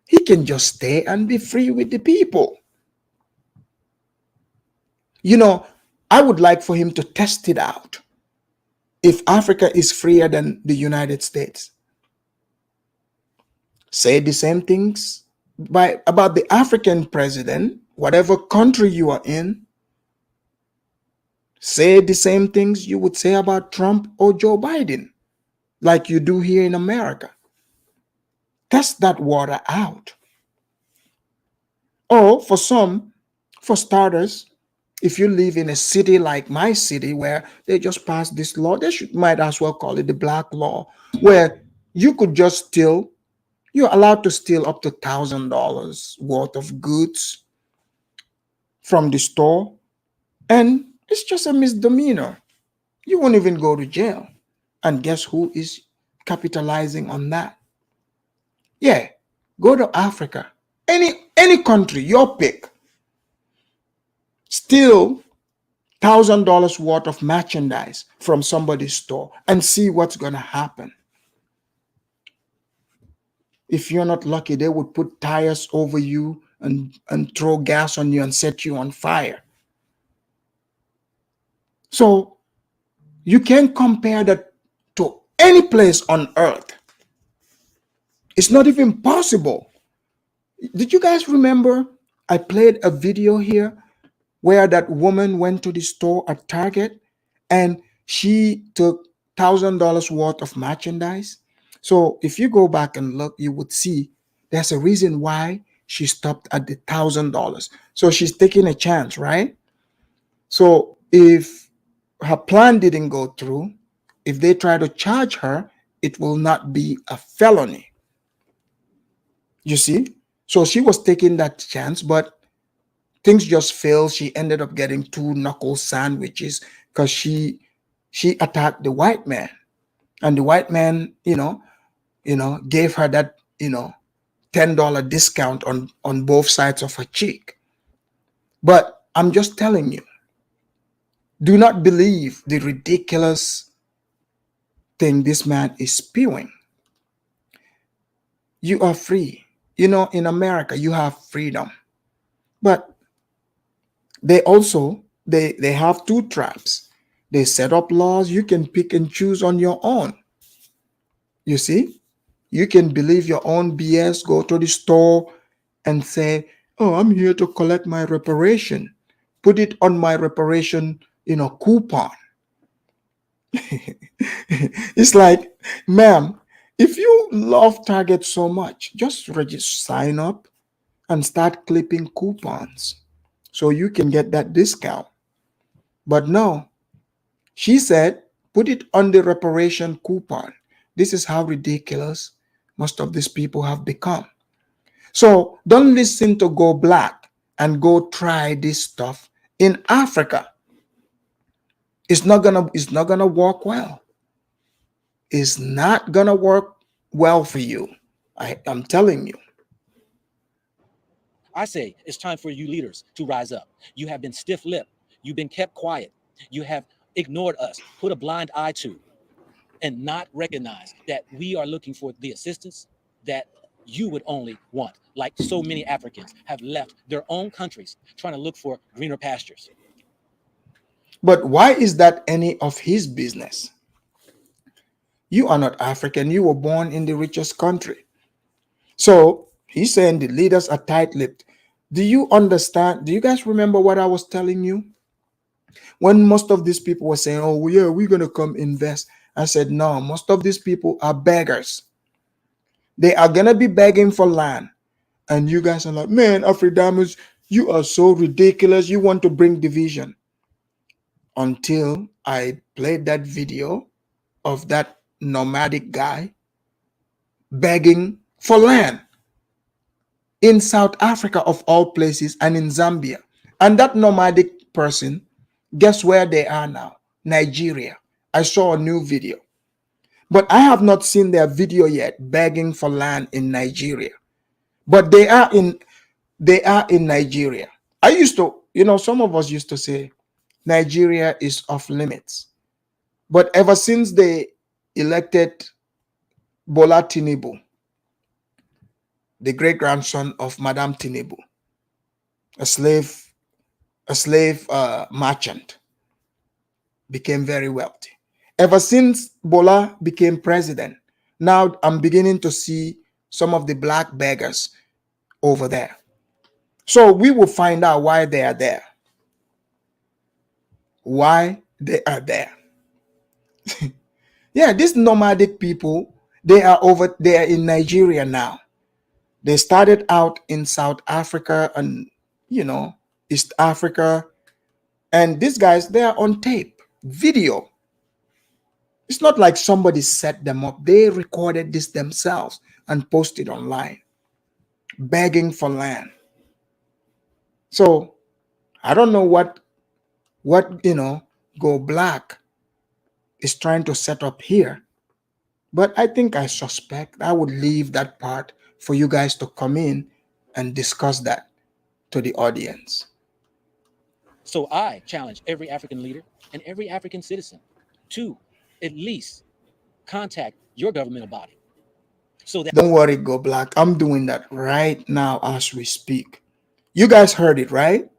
he can just stay and be free with the people. I would like for him to test it out. If Africa is freer than the United States, say the same things about the African president, whatever country you are in. Say the same things you would say about Trump or Joe Biden, like you do here in America. Test that water out. Or for starters, if you live in a city like my city where they just passed this law, might as well call it the black law, where you could just steal, you're allowed to steal up to $1,000 worth of goods from the store, and it's just a misdemeanor. You won't even go to jail. And guess who is capitalizing on that? Yeah, go to Africa. Any country, your pick. Steal $1,000 worth of merchandise from somebody's store and see what's going to happen. If you're not lucky, they would put tires over you and throw gas on you and set you on fire. So you can't compare that to any place on earth. It's not even possible Did you guys remember I played a video here where that woman went to the store at Target and she took $1,000 worth of merchandise? So if you go back and look, you would see there's a reason why she stopped at the $1,000. So she's taking a chance, right? So if her plan didn't go through, if they try to charge her, it will not be a felony. You see? So she was taking that chance, but things just failed. She ended up getting two knuckle sandwiches because she attacked the white man. And the white man, gave her that, $10 discount on both sides of her cheek. But I'm just telling you, do not believe the ridiculous thing this man is spewing. You are free. In America, you have freedom. But they have two traps. They set up laws you can pick and choose on your own. You see? You can believe your own BS, go to the store and say, "Oh, I'm here to collect my reparation." Put it on my reparation, coupon. It's like, ma'am, if you love Target so much, just sign up and start clipping coupons so you can get that discount. But no, she said, put it on the reparation coupon. This is how ridiculous most of these people have become. So don't listen to Go Black and go try this stuff in Africa. It's not gonna work well. It's not gonna work well for you. I'm telling you. I say it's time for you leaders to rise up. You have been stiff-lipped. You've been kept quiet. You have ignored us, put a blind eye to, and not recognize that we are looking for the assistance that you would only want. Like so many Africans have left their own countries trying to look for greener pastures. But why is that any of his business? You are not African. You were born in the richest country. So he's saying the leaders are tight-lipped. Do you understand? Do you guys remember what I was telling you? When most of these people were saying, "Oh, yeah, we're going to come invest." I said, no, most of these people are beggars. They are going to be begging for land. And you guys are like, "Man, Afridamus, you are so ridiculous. You want to bring division." Until I played that video of that nomadic guy begging for land in South Africa, of all places, and in Zambia. And that nomadic person, guess where they are now? Nigeria. I saw a new video. But I have not seen their video yet begging for land in Nigeria. But they are in Nigeria. I used to, some of us used to say Nigeria is off limits. But ever since they elected Bola Tinubu, the great grandson of Madame Tinubu, a slave merchant, became very wealthy. Ever since Bola became president, now I'm beginning to see some of the black beggars over there. So we will find out why they are there. Why they are there. Yeah, these nomadic people, they are over there in Nigeria now. They started out in South Africa and, East Africa. And these guys, they are on tape, video. It's not like somebody set them up. They recorded this themselves and posted online, begging for land. So I don't know what Go Black is trying to set up here. But I think I suspect I would leave that part for you guys to come in and discuss that to the audience. So I challenge every African leader and every African citizen to at least contact your governmental body. So that Don't worry, Go Black. I'm doing that right now as we speak. You guys heard it, right?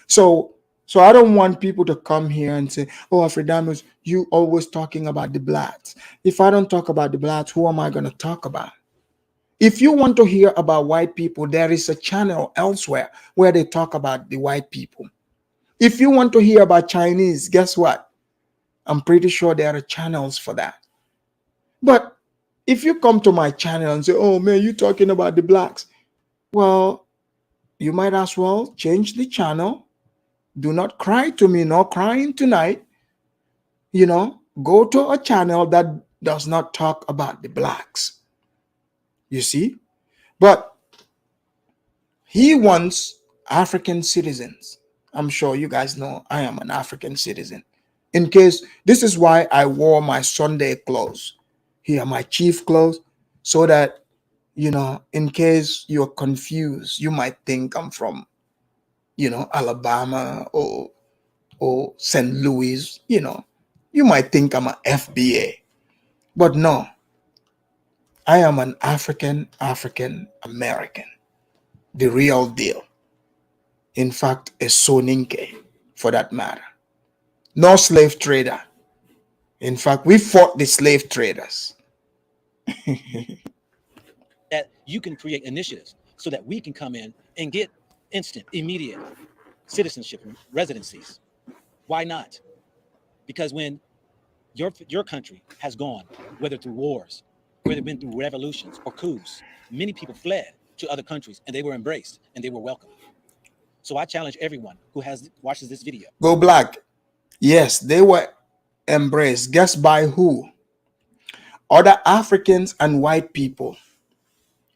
So I don't want people to come here and say, "Oh, Afridamus, you always talking about the Blatts." If I don't talk about the Blatts, who am I going to talk about? If you want to hear about white people, there is a channel elsewhere where they talk about the white people. If you want to hear about Chinese, guess what? I'm pretty sure there are channels for that. But if you come to my channel and say, oh man, you're talking about the blacks, well, you might as well change the channel. Do not cry to me, no crying tonight. Go to a channel that does not talk about the blacks. You see? But he wants African citizens. I'm sure you guys know I am an African citizen. In case, this is why I wore my Sunday clothes. Here, my chief clothes, so that, in case you're confused, you might think I'm from, Alabama or St. Louis, you might think I'm an FBA. But no, I am an African American, the real deal. In fact, a Soninke, for that matter. No slave trader. In fact, we fought the slave traders. that you can create initiatives so that we can come in and get instant, immediate citizenship and residencies. Why not? Because when your country has gone, whether through wars, whether been through revolutions or coups, many people fled to other countries and they were embraced and they were welcome. So I challenge everyone who watches this video. Go black. Yes, they were embraced. Guess by who? Other Africans and white people.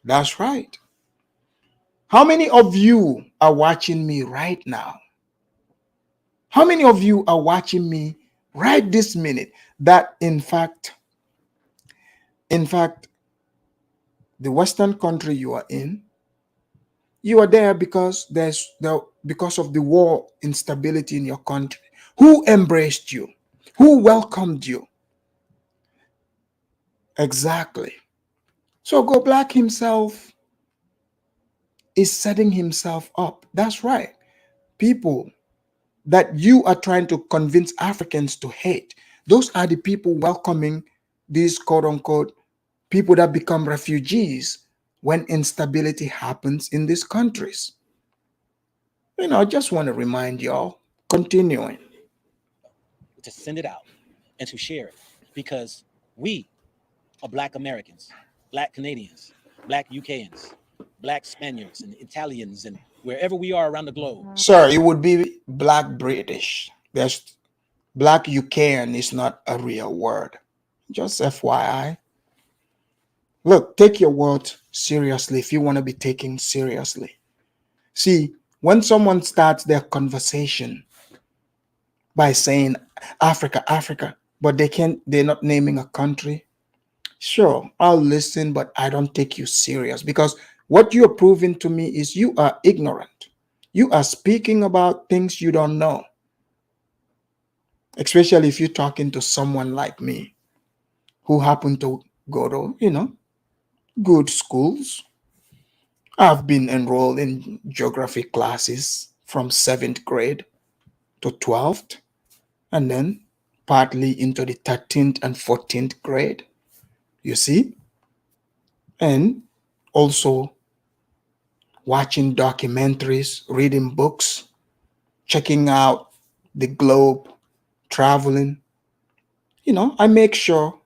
That's right. How many of you are watching me right now? How many of you are watching me right this minute that in fact, the Western country you are in, you are there because because of the war instability in your country. Who embraced you? Who welcomed you? Exactly. So Go Black himself is setting himself up. That's right. People that you are trying to convince Africans to hate, those are the people welcoming these quote unquote people that become refugees when instability happens in these countries. I just want to remind y'all, continuing. To send it out and to share it, because we are Black Americans, Black Canadians, Black UKans, Black Spaniards and Italians, and wherever we are around the globe. Sir, it would be Black British. There's Black UKan is not a real word. Just FYI. Look, take your word seriously if you want to be taken seriously. See, when someone starts their conversation by saying Africa, Africa, but they're not naming a country, sure, I'll listen, but I don't take you serious, because what you're proving to me is you are ignorant. You are speaking about things you don't know. Especially if you're talking to someone like me who happen to go to, good schools. I've been enrolled in geography classes from 7th grade to 12th, and then partly into the 13th and 14th grade. You see? And also watching documentaries, reading books, checking out the globe, traveling. I make sure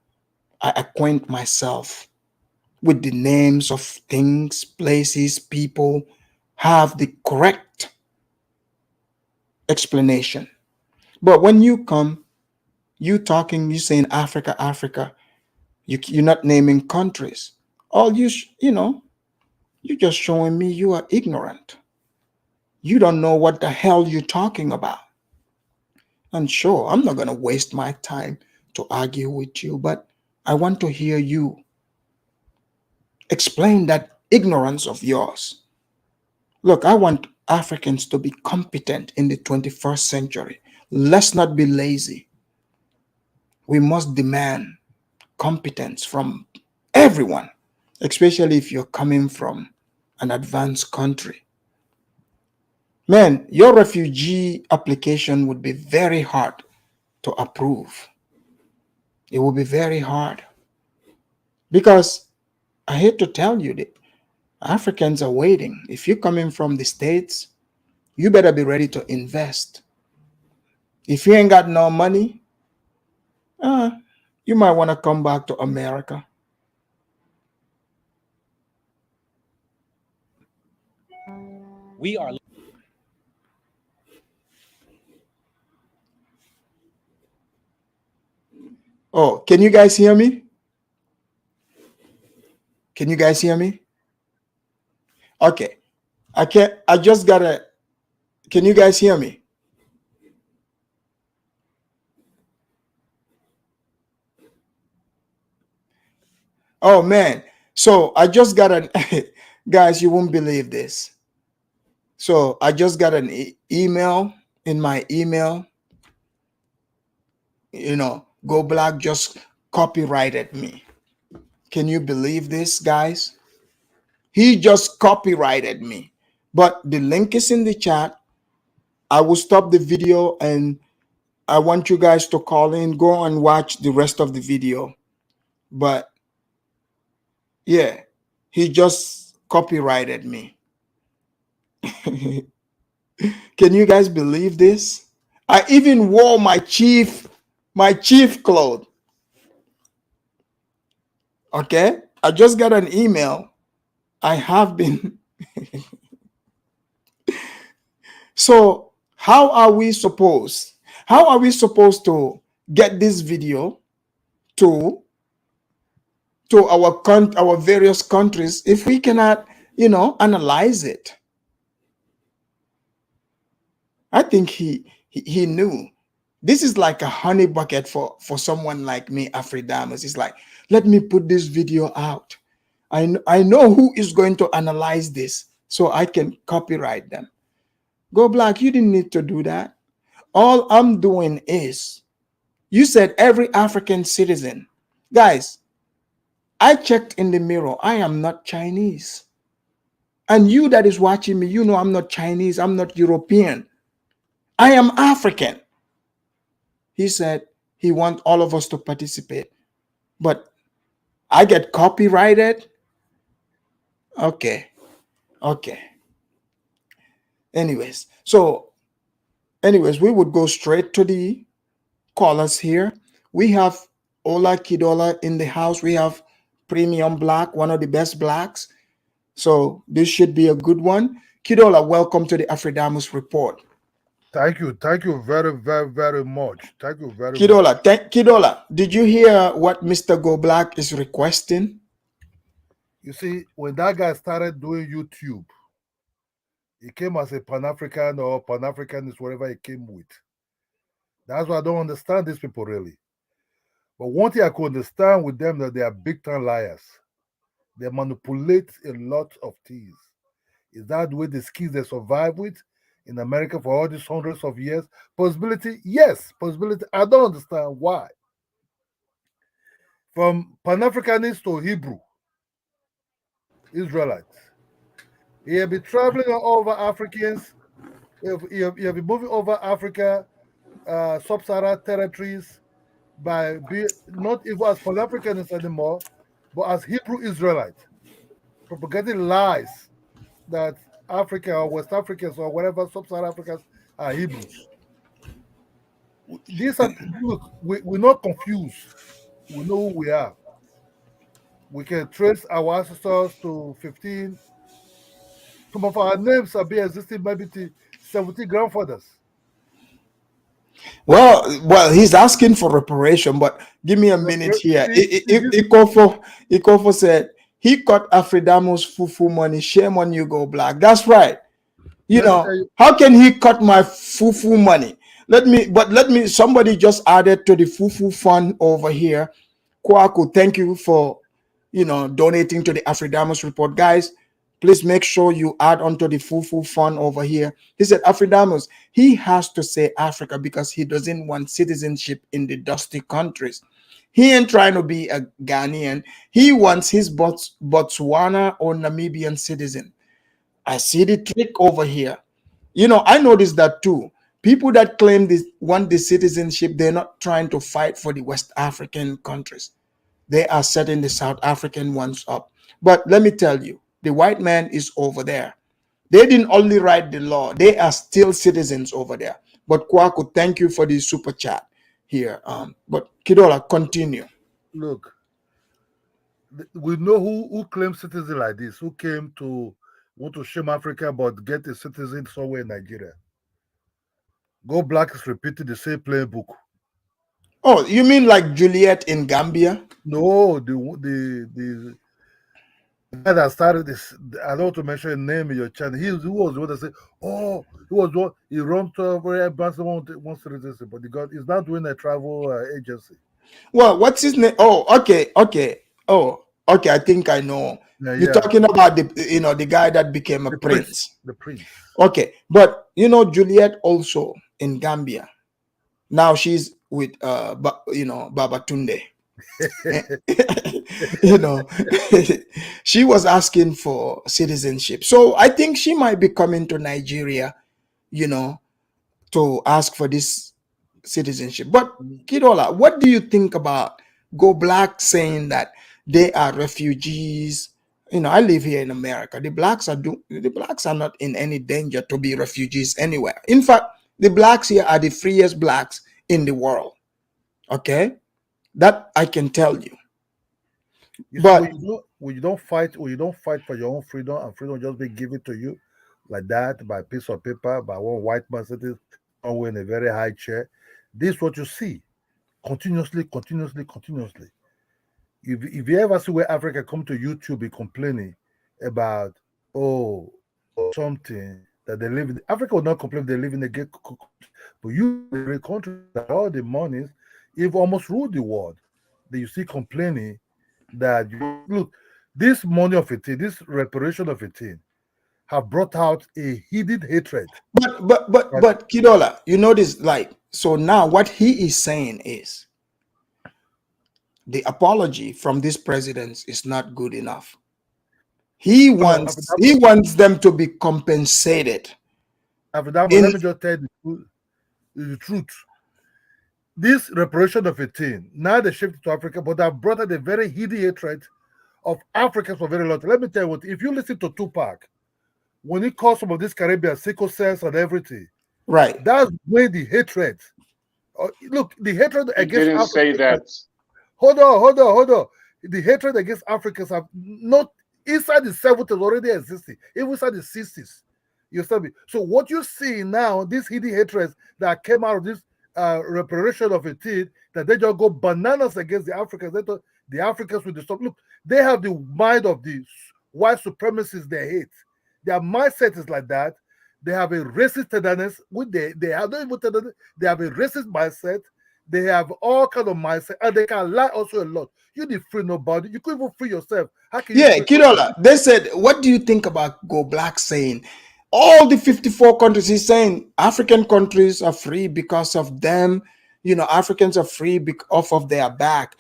I acquaint myself with the names of things, places, people, have the correct explanation. But when you come, you saying Africa, Africa, you're not naming countries. All you're just showing me you are ignorant. You don't know what the hell you're talking about. And sure, I'm not going to waste my time to argue with you, but I want to hear you explain that ignorance of yours. Look, I want Africans to be competent in the 21st century. Let's not be lazy. We must demand competence from everyone, especially if you're coming from an advanced country. Man, your refugee application would be very hard to approve. It will be very hard, because I hate to tell you that Africans are waiting. If you're coming from the States, you better be ready to invest. If you ain't got no money, uh, you might want to come back to America. We are Oh, can you guys hear me? Can you guys hear me? Okay. I can't, I just gotta, can you guys hear me? Oh man. So I just got an, guys, you won't believe this. So I just got an email in my email. Go Black just copyrighted me. Can you believe this, guys? He just copyrighted me. But the link is in the chat. I will stop the video and I want you guys to call in, go and watch the rest of the video. But yeah, he just copyrighted me. Can you guys believe this? I even wore my chief clothes. Okay? I just got an email. I have been. So, how are we supposed to get this video to our various countries if we cannot, analyze it? I think he knew. This is like a honey bucket for someone like me, Afridamus. It's like, let me put this video out. I know who is going to analyze this, so I can copyright them. Go Black, you didn't need to do that. All I'm doing is, you said every African citizen. Guys, I checked in the mirror. I am not Chinese. And you that is watching me, you know I'm not Chinese. I'm not European. I am African. He said he wants all of us to participate. But I get copyrighted? Okay. Anyways, we would go straight to the callers here. We have Ola Kidola in the house. We have Premium Black, one of the best blacks. So this should be a good one. Kidola, welcome to the Afridamus Report. Thank you very, very, very much. Thank you very Kidola, much. Kidola, did you hear what Mr. Go Black is requesting? You see, when that guy started doing YouTube, he came as a Pan-African or Pan-Africanist, whatever he came with. That's why I don't understand these people really. But one thing I could understand with them, that they are big-time liars. They manipulate a lot of things. Is that the way the skills they survive with in America for all these hundreds of years? Possibility? Yes, possibility. I don't understand why. From Pan-Africanist to Hebrew, Israelites. He have been traveling all over Africans. He have been moving over Africa, sub-Saharan territories, by not even as Pan-Africanists anymore, but as Hebrew Israelites, propagating lies that Africa or West Africans or whatever sub-Saharan Africans are Hebrews. These are, look, we're not confused. We know who we are. We can trace our ancestors to 15. Some of our names are being existing maybe to 70 grandfathers. Well, he's asking for reparation, but give me a minute here. Ikofo said he cut Afridamus fufu money. Shame on you, Go Black. That's right. How can he cut my fufu money? Let me, somebody just added to the fufu fund over here. Kwaku, thank you for, donating to the Afridamus Report. Guys, please make sure you add onto the fufu fund over here. He said, Afridamus, he has to say Africa because he doesn't want citizenship in the dusty countries. He ain't trying to be a Ghanaian. He wants his Botswana or Namibian citizen. I see the trick over here. I noticed that too. People that claim they want the citizenship, they're not trying to fight for the West African countries. They are setting the South African ones up. But let me tell you, the white man is over there. They didn't only write the law, they are still citizens over there. But Kwaku, thank you for the super chat here. But Kidola, continue. Look, we know who claims citizen like this, who came to want to shame Africa but get a citizen somewhere in Nigeria. Go Black is repeating the same playbook. Oh, you mean like Juliet in Gambia? No, the guy that started this, I don't want to mention a name in your channel. He was the one that said, "Oh, he was one. He runs to where Branson wants citizenship, but he's not doing a travel agency." Well, what's his name? Oh, okay. Oh, okay. I think I know. You're talking about the guy that became a prince. The prince. Okay, but Juliet also in Gambia. Now she's with Baba Tunde. She was asking for citizenship, so I think she might be coming to Nigeria, to ask for this citizenship. But Kidola, what do you think about Go Black saying that they are refugees? I live here in America. The blacks are not in any danger to be refugees anywhere. In fact, the blacks here are the freest blacks in the world. Okay, that I can tell you. But when you don't fight for your own freedom, and freedom just be given to you like that by a piece of paper, by one white man sitting somewhere in a very high chair. This is what you see continuously. If you ever see where Africa come to YouTube be complaining about something that they live in, Africa will not complain they live in a gay country, but you in a country that all the monies, you've almost ruled the world, that you see complaining that look, this money of 18, this reparation of 18 have brought out a hidden hatred. But Kidola, this, like, so now what he is saying is the apology from these presidents is not good enough. He wants them to be compensated. Let me just tell you the truth. This reparation of 18, now they shifted to Africa, but they brought out a very hidden hatred of Africans for very long time. Let me tell you what, if you listen to Tupac, when he calls some of these Caribbean sickle cells and everything, right? That's where the hatred. Look, the hatred against didn't Africans. Say that. Hold on. The hatred against Africans have not inside the 70s already existing, even inside the 60s. You understand me? So what you see now, this hidden hatred that came out of this reparation of 18, that they just go bananas against the Africans. They thought the Africans will stop. Look, they have the mind of the white supremacists they hate. Their mindset is like that. They have a racist tenderness. They have not even tenderness. They have a racist mindset. They have all kind of mindset, and they can lie also a lot. You need free nobody. You couldn't even free yourself. How can you? Yeah, Kidola. They said, what do you think about Go Black saying all the 54 countries? He's saying African countries are free because of them. Africans are free off of their back.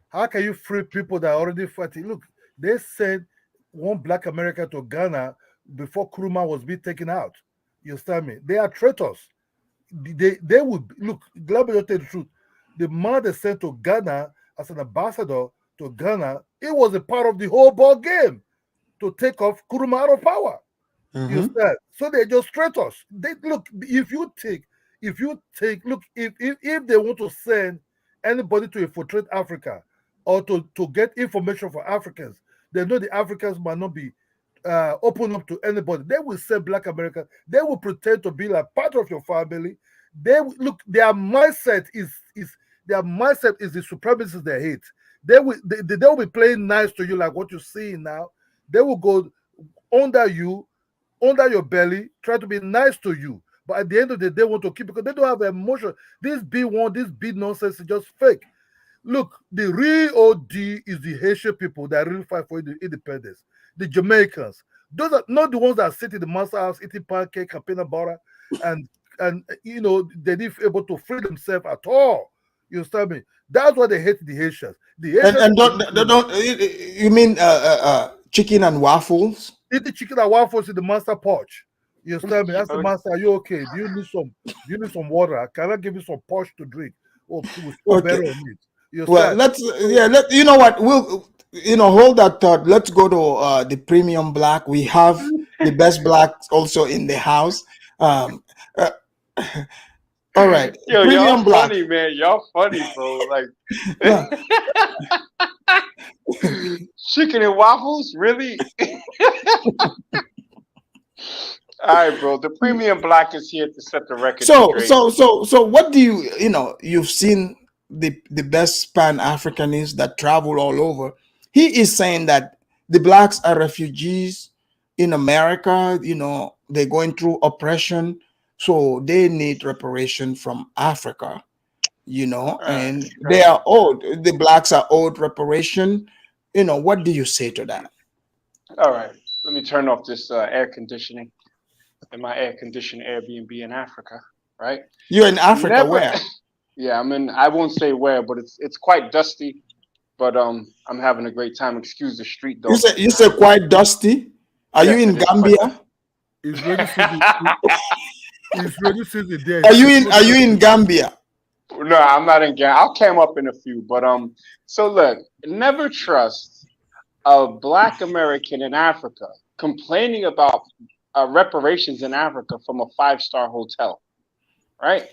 How can you free people that are already fighting? Look, they sent one black American to Ghana before Nkrumah was being taken out. You understand me? They are traitors. They would look. Let me tell you the truth. The man they sent to Ghana as an ambassador to Ghana, it was a part of the whole ball game to take off Nkrumah out of power. You understand? So they're just traitors. They look. If you take, look, if they want to send anybody to infiltrate Africa or to get information for Africans, they know the Africans might not be open up to anybody. They will send black Americans. They will pretend to be like part of your family. Their mindset is the supremacists they hate. They will be playing nice to you like what you see now. They will go under your belly, try to be nice to you. But at the end of the day, they want to keep, because they don't have emotion. This big nonsense is just fake. Look, the real OD is the Haitian people that really fight for independence. The Jamaicans. Those are not the ones that sit in the master house eating pancake and peanut butter and they didn't able to free themselves at all. You understand me? That's why they hate the Haitians. The Haitians you mean chicken and waffles? Eating chicken and waffles in the master porch. You understand me? That's the master. Are you okay? Do you need some water? Can I give you some porch to drink? Oh, we'll better on it. Well, you know what? hold that thought. Let's go to the premium black. We have the best black also in the house. Um, uh, all right, Yo, y'all premium black. funny, man. Y'all funny, bro. Like No, chicken and waffles, really? All right, bro. The premium black is here to set the record so straight. so what do you've seen the best pan-africanist that travel all over. He is saying that the blacks are refugees in America. They're going through oppression, so they need reparation from Africa. All right, And they are owed, the blacks are owed reparation. What do you say to that? all right. Let me turn off this air conditioning in my air-conditioned Airbnb in Africa. Right? You're in Africa, Never. where? Yeah, I'm in. I won't say where, but it's quite dusty. But I'm having a great time. Excuse the street You dogs. say quite dusty. Are you Yes, in it is quite dusty. Gambia? It's ready season. It's ready season there. Are you in Gambia? No, I'm not in gang. I'll came up in a few, but so look, never trust a black American in Africa complaining about reparations in Africa from a 5-star hotel, right?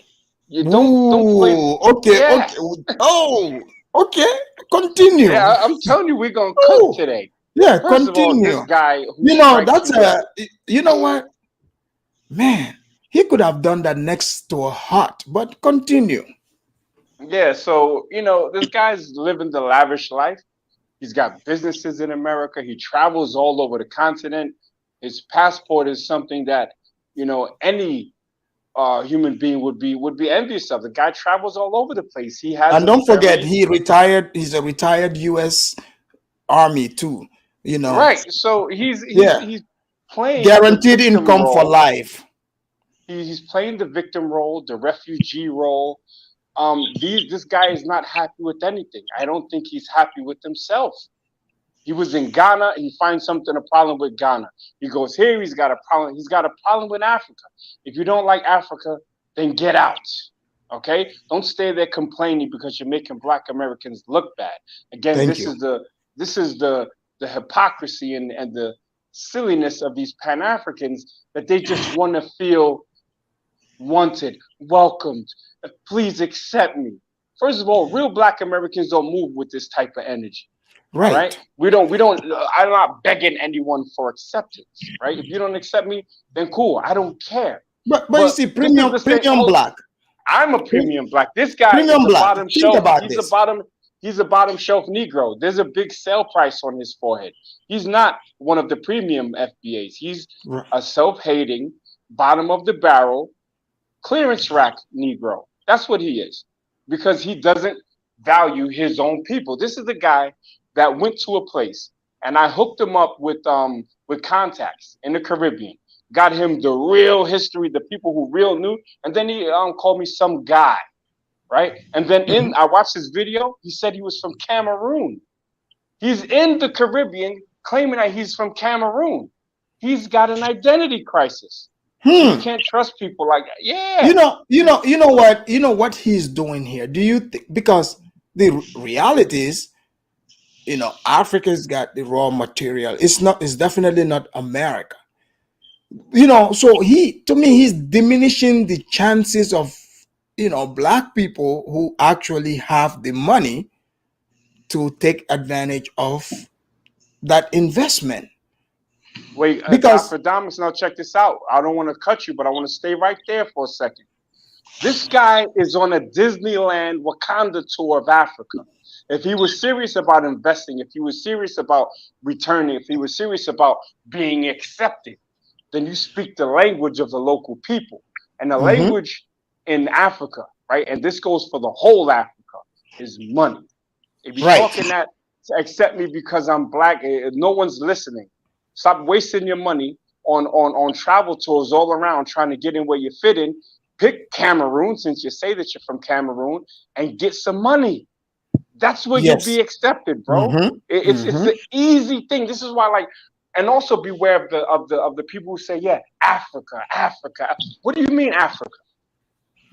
You don't play. Ooh, okay, okay. Yes, Oh, okay. Continue. yeah. I'm telling you, we're gonna cook Oh, today. yeah, First of all, this continue. guy who strikes That's me as you know what? Man, he could have done that next to a heart, but continue. yeah. So this guy's living the lavish life. He's got businesses in America. He travels all over the continent. His passport is something that any human being would be envious of. The guy travels all over the place. He has And a don't forget, very he retired. He's a retired U.S. Army too. right. So Yeah, he's playing the guaranteed victim income for role. life. He's playing the victim role, the refugee role. This guy is not happy with anything. I don't think he's happy with himself. He was in Ghana. He finds a problem with Ghana. He goes here. He's got a problem. He's got a problem with Africa. If you don't like Africa, then get out. Okay? Don't stay there complaining because you're making Black Americans look bad. Again, Thank this you. is the hypocrisy and the silliness of these Pan Africans that they just want to feel wanted, welcomed. Please accept me. First of all, real Black Americans don't move with this type of energy. All right. Right. We don't, I'm not begging anyone for acceptance. Right. If you don't accept me, then cool. I don't care. But you see, this is the same. premium black. I'm a premium Black. This guy Premium is a black. bottom Think shelf. about He's this. a bottom shelf Negro. There's a big sale price on his forehead. He's not one of the premium FBAs. He's a self-hating, bottom of the barrel, clearance rack Negro. That's what he is. Because he doesn't value his own people. This is the guy that went to a place and I hooked him up with contacts in the Caribbean. Got him the real history, the people who real knew, and then he called me some guy, right? And then I watched his video. He said he was from Cameroon. He's in the Caribbean claiming that he's from Cameroon. He's got an identity crisis. You can't trust people like that. Yeah. You know what he's doing here. Do you think, because the reality is, Africa's got the raw material. It's definitely not America. So to me, he's diminishing the chances of, black people who actually have the money to take advantage of that investment. Wait, Because Dr. Damas, now check this out. I don't want to cut you, but I want to stay right there for a second. This guy is on a Disneyland Wakanda tour of Africa. If he was serious about investing, if he was serious about returning, if he was serious about being accepted, then you speak the language of the local people. And the language in Africa, right? And this goes for the whole Africa, is money. If you're talking that to accept me because I'm Black, no one's listening. Stop wasting your money on travel tours all around trying to get in where you fit in. Pick Cameroon, since you say that you're from Cameroon, and get some money. That's where you'll be accepted, bro. It's an easy thing. This is why, and also beware of the people who say, yeah, Africa. What do you mean Africa?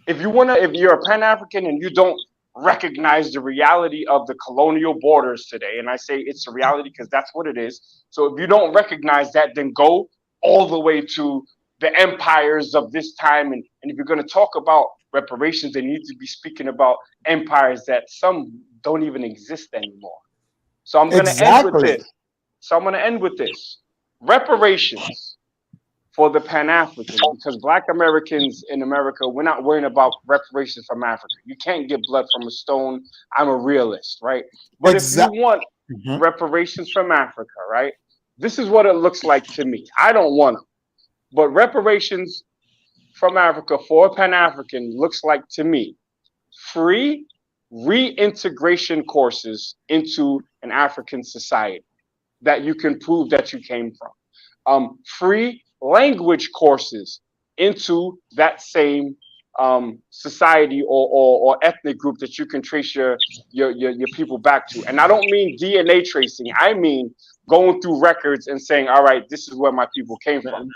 If you're a Pan-African and you don't recognize the reality of the colonial borders today. And I say it's a reality because that's what it is. So if you don't recognize that, then go all the way to the empires of this time. And if you're going to talk about reparations, they need to be speaking about empires that some don't even exist anymore. So I'm going to end with Exactly. this. So I'm going to end with this. Reparations for the Pan-African, because Black Americans in America, we're not worrying about reparations from Africa. You can't get blood from a stone. I'm a realist, right? But if you want reparations from Africa, right, this is what it looks like to me. I don't want them. But reparations from Africa for a Pan-African looks like to me free reintegration courses into an African society that you can prove that you came from. Free language courses into that same society or ethnic group that you can trace your people back to. And I don't mean DNA tracing. I mean going through records and saying, all right, this is where my people came from.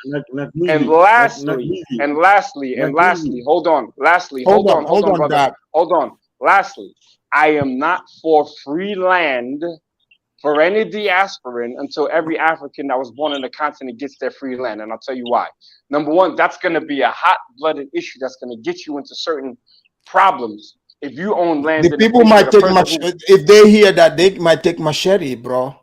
And lastly, hold on. Lastly, I am not for free land for any diasporan until every African that was born on the continent gets their free land. And I'll tell you why. Number one, that's going to be a hot-blooded issue that's going to get you into certain problems. If you own land, the people might take if they hear that, they might take machete, bro.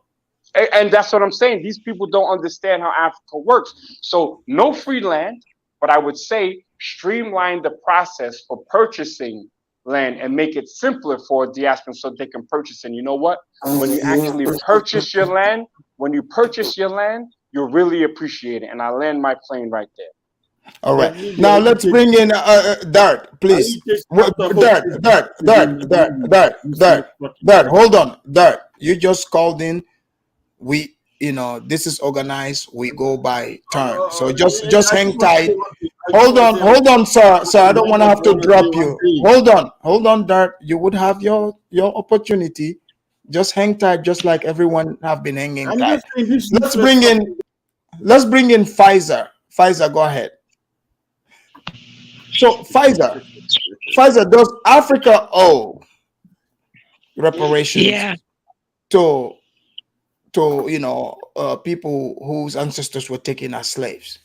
And that's what I'm saying. These people don't understand how Africa works. So no free land, but I would say streamline the process for purchasing land and make it simpler for diaspora so they can purchase. And you know what? When you actually purchase your land, you'll really appreciate it. And I land my plane right there. All right. Now let's bring in Dart, please. Dart. Hold on, Dart. You just called in. We, this is organized. We go by turn. So just hang tight. Hold on, sir. I don't want to have to drop you. Hold on, Dart. You would have your opportunity. Just hang tight, just like everyone have been hanging tight. Let's bring in Pfizer. Pfizer, go ahead. So Pfizer, does Africa owe reparations to people whose ancestors were taken as slaves?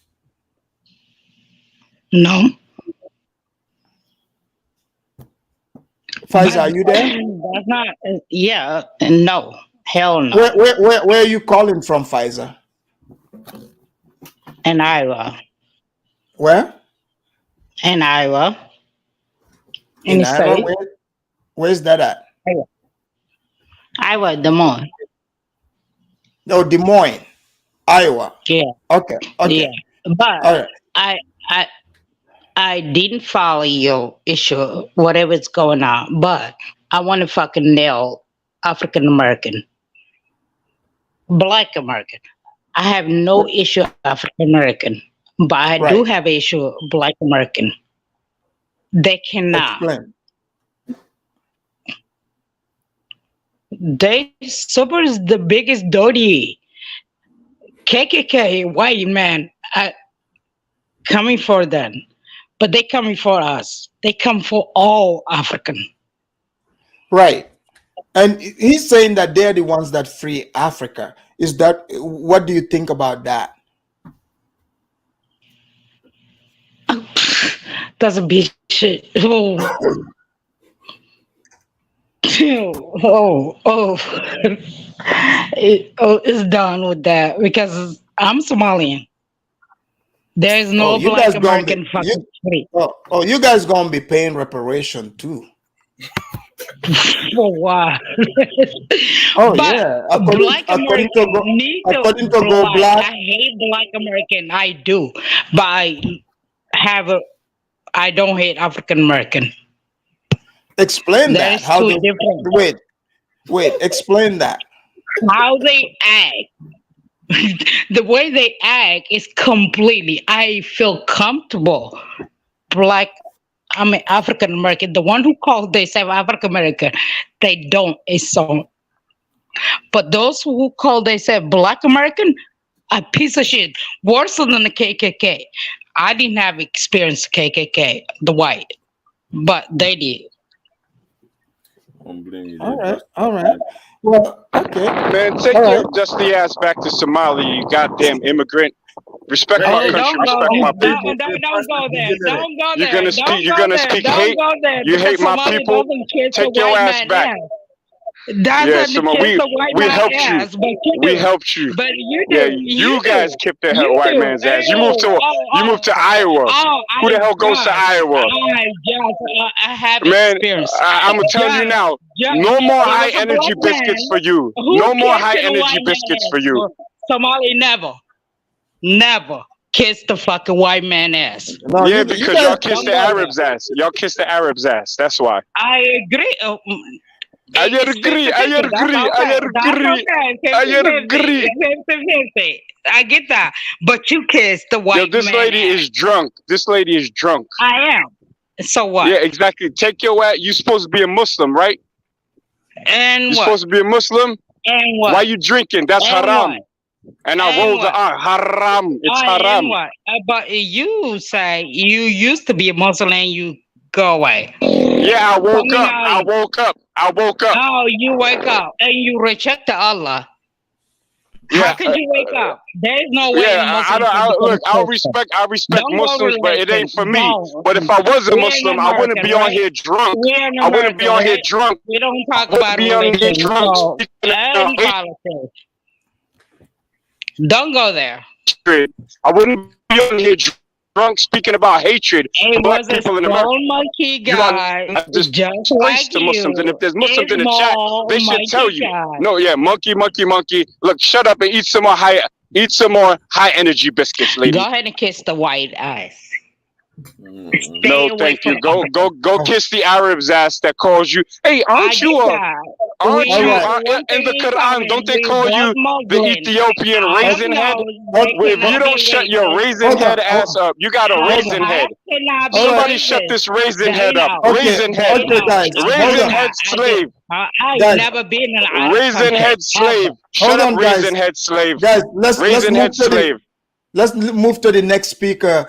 No. Pfizer, are you there? That's not. Yeah. No. Hell no. Where are you calling from, Pfizer? In Iowa. Where? In Iowa. In Iowa? Where's that at? Iowa, Des Moines. No, Des Moines, Iowa. Yeah. Okay. Yeah. But I didn't follow your issue, whatever's going on. But I want to fucking nail African American, Black American. I have no issue African American, but I do have an issue Black American. They cannot. Explain. They super is the biggest dirty KKK white man coming for them, but they coming for us. They come for all African. Right, and he's saying that they're the ones that free Africa. Is that what do you think about that? That's a big shit. It's done with that because I'm Somalian. There is no Black American fucking free. Oh, you guys gonna be paying reparation too? For what? Yeah. Black American need to go black. I hate Black American. I do, but I don't hate African American. Explain that. How they different. Wait. Explain that. How they act. The way they act is completely. I feel comfortable. African American. The one who calls themselves African American, they don't. It's so. But those who call themselves Black American, a piece of shit. Worse than the KKK. I didn't have experience KKK, the white, but they did. All right, all right. Well, okay, Man, take all your right. dusty ass back to Somalia, you goddamn immigrant. Respect my Oh, country, don't go respect there. my Don't, people. don't go there. Don't go You're there. gonna Don't speak. You're go gonna there. speak Don't hate. go there. You Because hate my Somali people. doesn't kiss the Take your white ass man back. ass. Yeah, Doesn't Soma, kiss the white we man helped you. ass, but you We do. helped you. But you Yeah, do. you guys kicked the You white do. man's ass. You moved to Iowa. Who the hell goes to Iowa? I have Man, experience. I'm gonna tell you Just, now. just, No more it high was a energy black biscuits man for you. who No more kissed high the energy white biscuits for man you. ass. Somali never kiss the fucking white man ass. No, Yeah, you because guys. y'all kissed Don't the go Arabs' ass. Y'all kissed the Arabs' ass. That's why. I agree. I It's agree. 50-50. I That's agree. I okay. That's agree. okay. I 50-50. agree. It's 50-50. I get that. But you kissed the Yo, white this man lady ass. is drunk. This lady is drunk. I am. So what? Yeah, exactly. Take your ass. You supposed to be a Muslim, right? And You're what? supposed to be a Muslim. And what? Why you drinking? That's And haram. what? And I And rolled the what? R. Haram. It's And haram. what? But you say you used to be a Muslim and you go away. Yeah, I woke Coming up. out. I woke up. I woke up. Oh, you wake up and you reject Allah. How Yeah. can you wake up? There is no way Yeah, a Muslim can become look, a Christian. I respect Don't go Muslims, but it religion. ain't for me. Don't. But if I was a We're in Muslim, I wouldn't America, be on right? here drunk. We're in I wouldn't be America, on here right? drunk. We don't I talk wouldn't about be on here religion. drunk So, speaking and about politics. Don't go there. hatred. I wouldn't be on here drunk speaking about hatred It for black was a people in America. small monkey You got guy, just just disgrace like to Muslims, and if you. there's A Muslims in the chat, small they should tell monkey you. guy. No, yeah, monkey. Look, shut up and eat some more high energy biscuits, lady. Go ahead and kiss the white ass. Stay No, away thank from you. Go Africa. kiss the Arab's ass that calls you. Hey, I aren't get you that. aren't We you have Alright. one in thing the in Quran? common. Don't they We call both you the Muslims. Ethiopian I raisin head? know Well, they if you cannot don't be shut your racist. raisin Hold head on. ass up, you got a raisin head. I cannot be Somebody racist. shut this raisin They head up. know. Okay, Raisin head. They okay, know. guys. I Hold get Raisin on, head that. I slave. I've guys. never been in an Arab Raisin country head slave. ever. Shut Hold up, on, guys. raisin head slave. Guys, let's Raisin move head to the slave. let's move to the next speaker.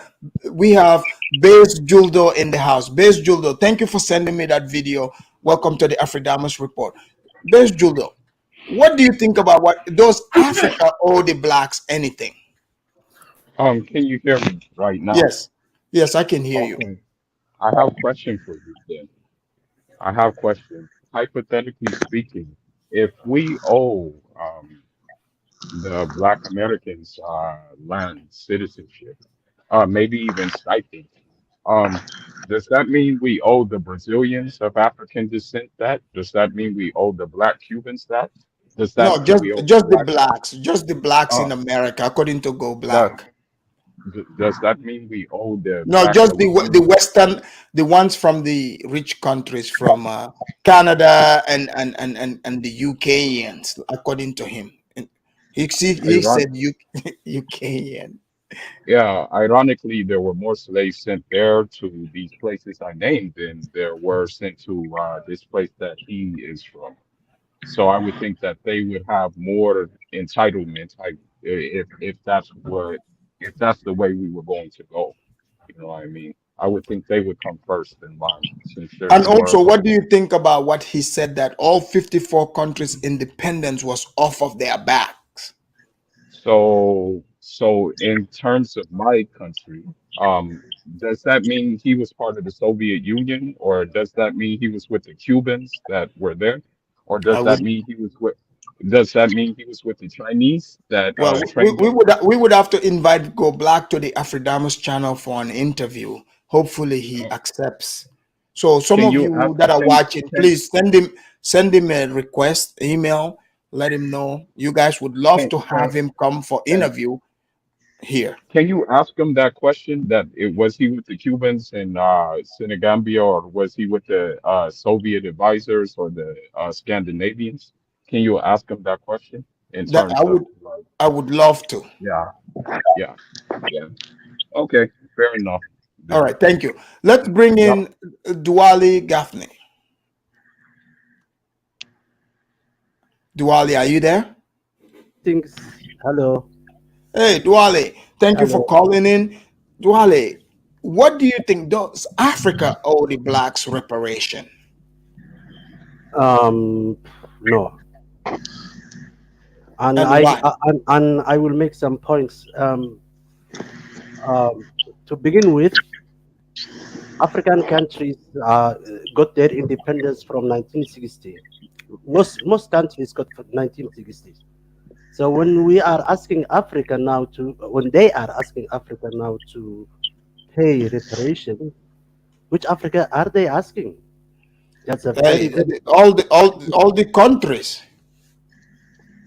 We have Base Juldo in the house. Base Juldo, thank you for sending me that video. Welcome to the Afridamus Report. Base Juldo, what do you think about what does Africa owe the blacks anything? Can you hear me right now? Yes, yes, I can hear you. Okay. I have a question for you then. I have a question. Hypothetically speaking, if we owe the Black Americans land citizenship, maybe even stipends, um, does that mean we owe the Brazilians of African descent that? Does that mean we owe the Black Cubans that? Does that No, mean we owe the just Black? the blacks in Uh, America, according to Go does, Black. does that mean we owe the No, Black just the Caribbean? Western, the ones from the rich countries, from Canada and the UKians, according to him. And he Iran. said UKian. Yeah, ironically, there were more slaves sent there to these places I named than there were sent to this place that he is from. So I would think that they would have more entitlement, if that's the way we were going to go. You know what I mean? I would think they would come first in line since there's And more also, of a. what do you think about what he said that all 54 countries' independence was off of their backs? So in terms of my country, does that mean he was part of the Soviet Union, or does that mean he was with the Cubans that were there, or I would. does that mean he was with the Chinese that Well, trained them? we would have to invite Go Black to the Afridamus channel for an interview. Hopefully, he Uh, accepts. So, some Can of you you that are watching, can please send him a request email. Let him know you guys would love can to can, have him come for can interview here. can you ask him that question? Was he with the Cubans in Senegambia, or was he with the Soviet advisors or the Scandinavians? Can you ask him that question in That terms of like, I would love to. yeah, yeah, yeah. Okay, fair enough. All Then, right, thank you. Let's bring yep. in Duali Gaffney. Duali, are you there? Things. Hello. Hey, Duale, thank you for Hello. calling in. Duale, what do you think does Africa owe the blacks reparation? No, and And why? and I will make some points. Um, to begin with, African countries got their independence from 1960. Most countries got from 1960s. So when we are asking Africa now to, when they are asking Africa now to pay reparation, which Africa are they asking? That's a very, Hey, very all the countries.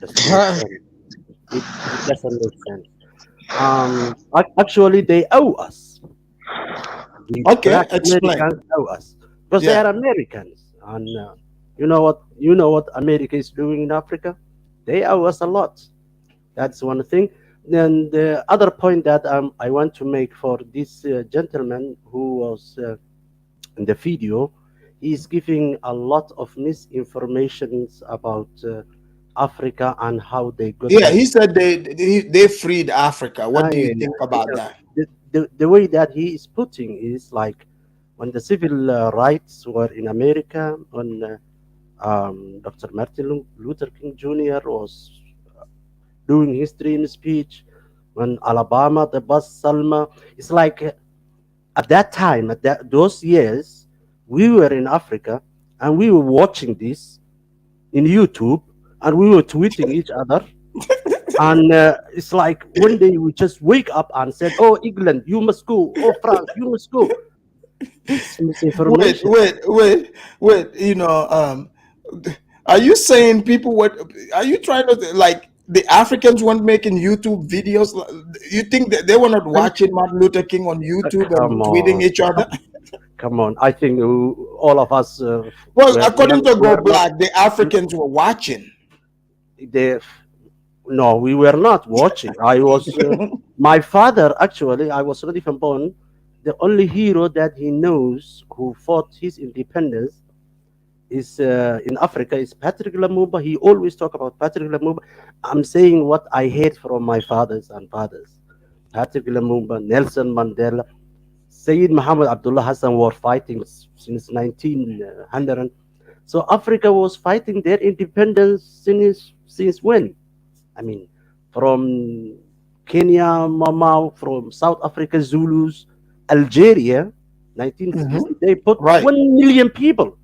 doesn't make sense. It doesn't make sense. Actually, they owe us. The Okay, black explain. Americans owe us because they Yeah. are Americans, and you know what America is doing in Africa. They owe us a lot. That's one thing. Then the other point that I want to make for this gentleman who was in the video, he's giving a lot of misinformation about Africa and how they got Yeah, their. he said they freed Africa. What do you Yeah, think about yeah. that? The way that he is putting is like when the civil rights were in America, when Dr. Martin Luther King Jr. was doing his dream speech, when Alabama, the bus Selma, it's like at that time, those years, we were in Africa and we were watching this in YouTube and we were tweeting each other. And it's like one day we just wake up and said, "Oh, England, you must go. Oh, France, you must go." This Wait, misinformation. wait, wait, wait. Are you saying people what? Are you trying to like the Africans weren't making YouTube videos? You think that they were not I, watching Martin Luther King on YouTube and come tweeting on, each other? come on. I think all of us Well, according to Go were not. Black, the Africans were watching. They, no, we were not watching. I was. My father, actually, I was not even born. The only hero that he knows who fought his independence is in Africa is Patrick Lumumba. He always talk about Patrick Lumumba. I'm saying what I heard from my fathers and fathers. Patrick Lumumba, Nelson Mandela, Sayyid Muhammad Abdullah Hassan were fighting since 1900. So Africa was fighting their independence since when? I mean, from Kenya, Mamau, from South Africa, Zulus, Algeria, 1960, they put Right, 1 million people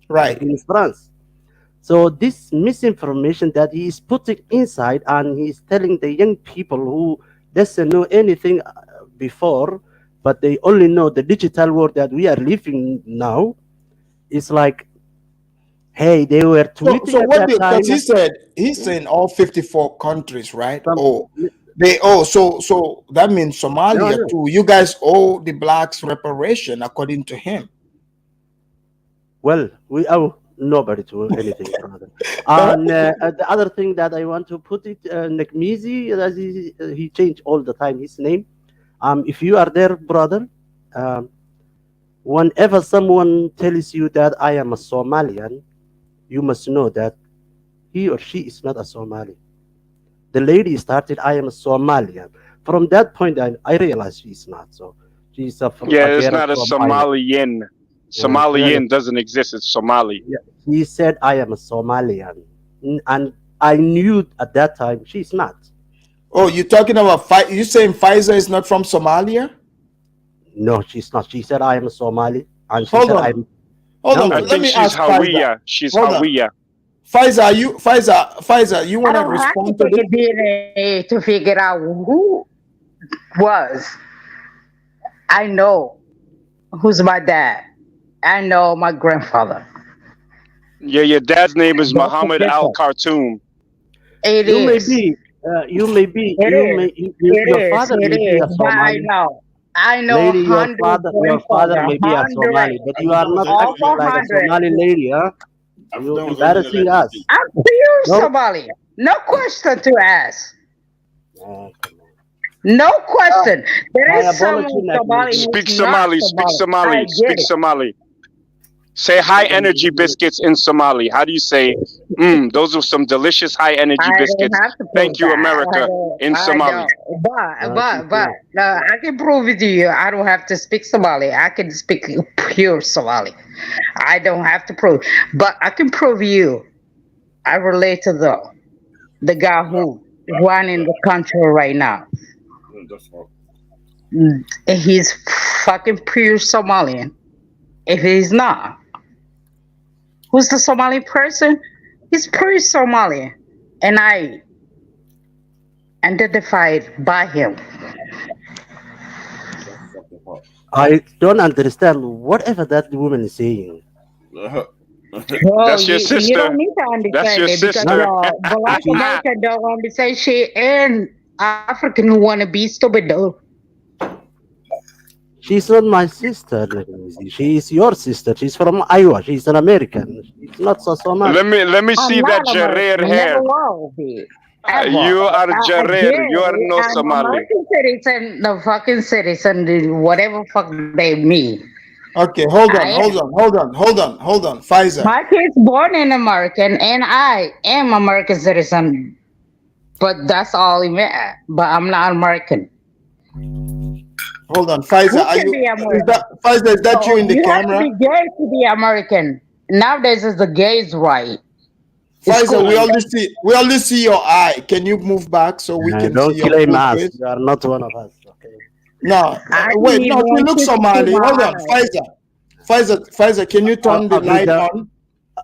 right. against France. So this misinformation that he is putting inside and he's telling the young people who doesn't know anything before, but they only know the digital world that we are living now, is like, hey, they were So tweeting at what? that Because time. he's saying all 54 countries, right? Some, Oh, they so that means no, Somalia no. too. You guys owe the blacks reparation, according to him. Well, we owe nobody to anything, brother. And the other thing that I want to put it, Nekmizi, as he changed all the time his name. If you are there, brother, um, whenever someone tells you that I am a Somalian, you must know that he or she is not a Somali. The lady started, I am a Somalian. From that point, I realized she's not. So she's a Yeah, it's girl not a from Ireland. Somalian. Yeah, Somalian doesn't exist. It's Somali. yeah. He said, I am a Somalian. And I knew at that time she's not. Oh, you're talking about you saying Pfizer is not from Somalia? No, she's not. She said, I am a Somali. And she Hold said, on, I'm. hold No, on. no, I no. Let think me she's ask Pfizer. Hawiya. She's Hold on, Hawiya. Pfizer. Pfizer. You I want to don't have to respond to take this? a DNA to figure out who was. I know who's my dad. I know my grandfather. Yeah, your dad's name is That's Muhammad Al official. Khartoum. It You may is. be, you may be, It you is. may, your It is. father It may be a is. But I Somali. know. I know Lady, 100 your father grandfather, may be a 100. Somali, but you are not Over acting like a 100. Somali lady, huh? You embarrassing us. I'm pure No, Somali. No question to ask. come on. No question. There My is some apology, Somali Nakmizi. Speak who's not Somali. Speak Somali. I Somali. get Speak it. Somali. Say high energy biscuits in Somali. How do you say? Those are some delicious high energy I don't biscuits. have to prove Thank you, that. America, in I Somali. don't. I can prove it to you. I don't have to speak Somali. I can speak pure Somali. I don't have to prove, but I can prove you. I relate to the guy who running the country right now. He's fucking pure Somalian. If he's not, who's the Somali person? He's pure Somalian, and I identified by him. I don't understand whatever that woman is saying. Well, That's your you sister. don't need to That's understand your it because sister. Black American don't understand shit, and African who want to be stupid though. She's not my sister. She is your sister. She's from Iowa. She's an American. She's not so Somali. Let me I'm see that not Jareer American. hair. Never will be. Ever. You are Jareer. You are no I'm Somali. American citizen, the fucking citizen, whatever fuck they mean. Okay, hold I am. on. Pfizer. My kid's born in American, and I am American citizen. But that's all he meant. But I'm not American. Hold on, Pfizer. Who Are can you? be American? Pfizer, is that you in the You have camera? to be gay to be American. Nowadays, it's the gays' right. It's Pfizer, cool. we only see your eye. Can you move back so we can Don't see your claim full us. face? You are not one of us. Okay. No, I wait, need no, you one look to see Somali. my Hold on, eyes. Pfizer, can you turn the light on?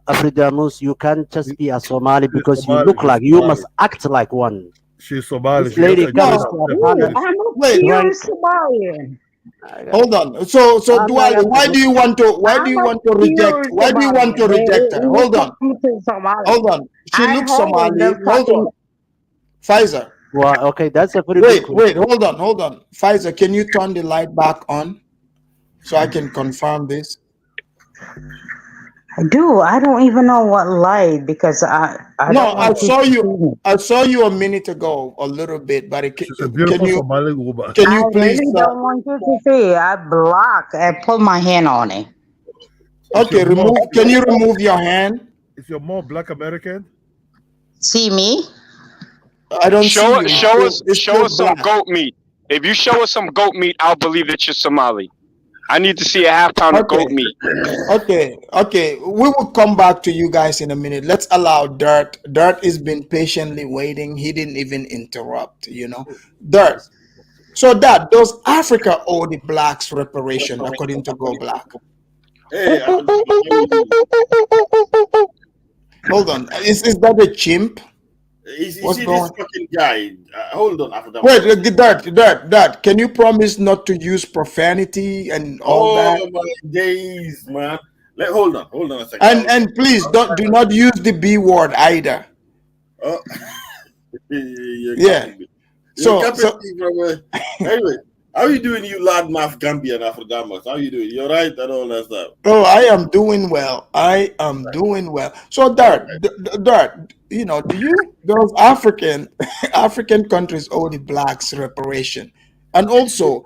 Afridamus, you can't just be a Somali because you Somali, look she's like you Somali. must act like one. She's Somali. This She lady just comes identified to herself our as father. I'm a Wait, pure Drunk. Somalian. Hold on. So I'm Duale, not why do you want to I'm a reject? pure Why do you want to Somalian. reject her? When Hold it on, comes to Somali, hold on. She I looks hold Somali. the Hold fucking. on, Pfizer. Well, okay, that's a very good Wait, question. hold on. Pfizer, can you turn the light back on so I can confirm this? I don't even know what light because I No, don't want you to see me. I saw you a minute ago, a little bit, but She's a beautiful Somali woman. can I you please? really don't want you to see. I block and put my hand on it. Okay, remove. Can you remove your hand? Is your mom Black American? See me? I don't see you. Show us It's still some black. goat meat. If you show us some goat meat, I'll believe that you're Somali. I need to see a half pound of goat meat. Okay. We will come back to you guys in a minute. Let's allow Dirt. Dirt has been patiently waiting. He didn't even interrupt, Dirt. So that those Africa owe the blacks reparation, according to Go Black. Hey, Hold on. Is that a chimp? you What's see going this fucking guy? Hold on, after that. Wait, Dirt. Can you promise not to use profanity and all that? Oh my days, man. Hold on a second. And please do not use the B word either. Oh. Yeah. So anyway, how you doing, you loudmouth Gambian Afrodamas? How you doing? You're right and all that stuff. Oh, I am doing well. So Dirt, do you those African countries owe the blacks reparation, and also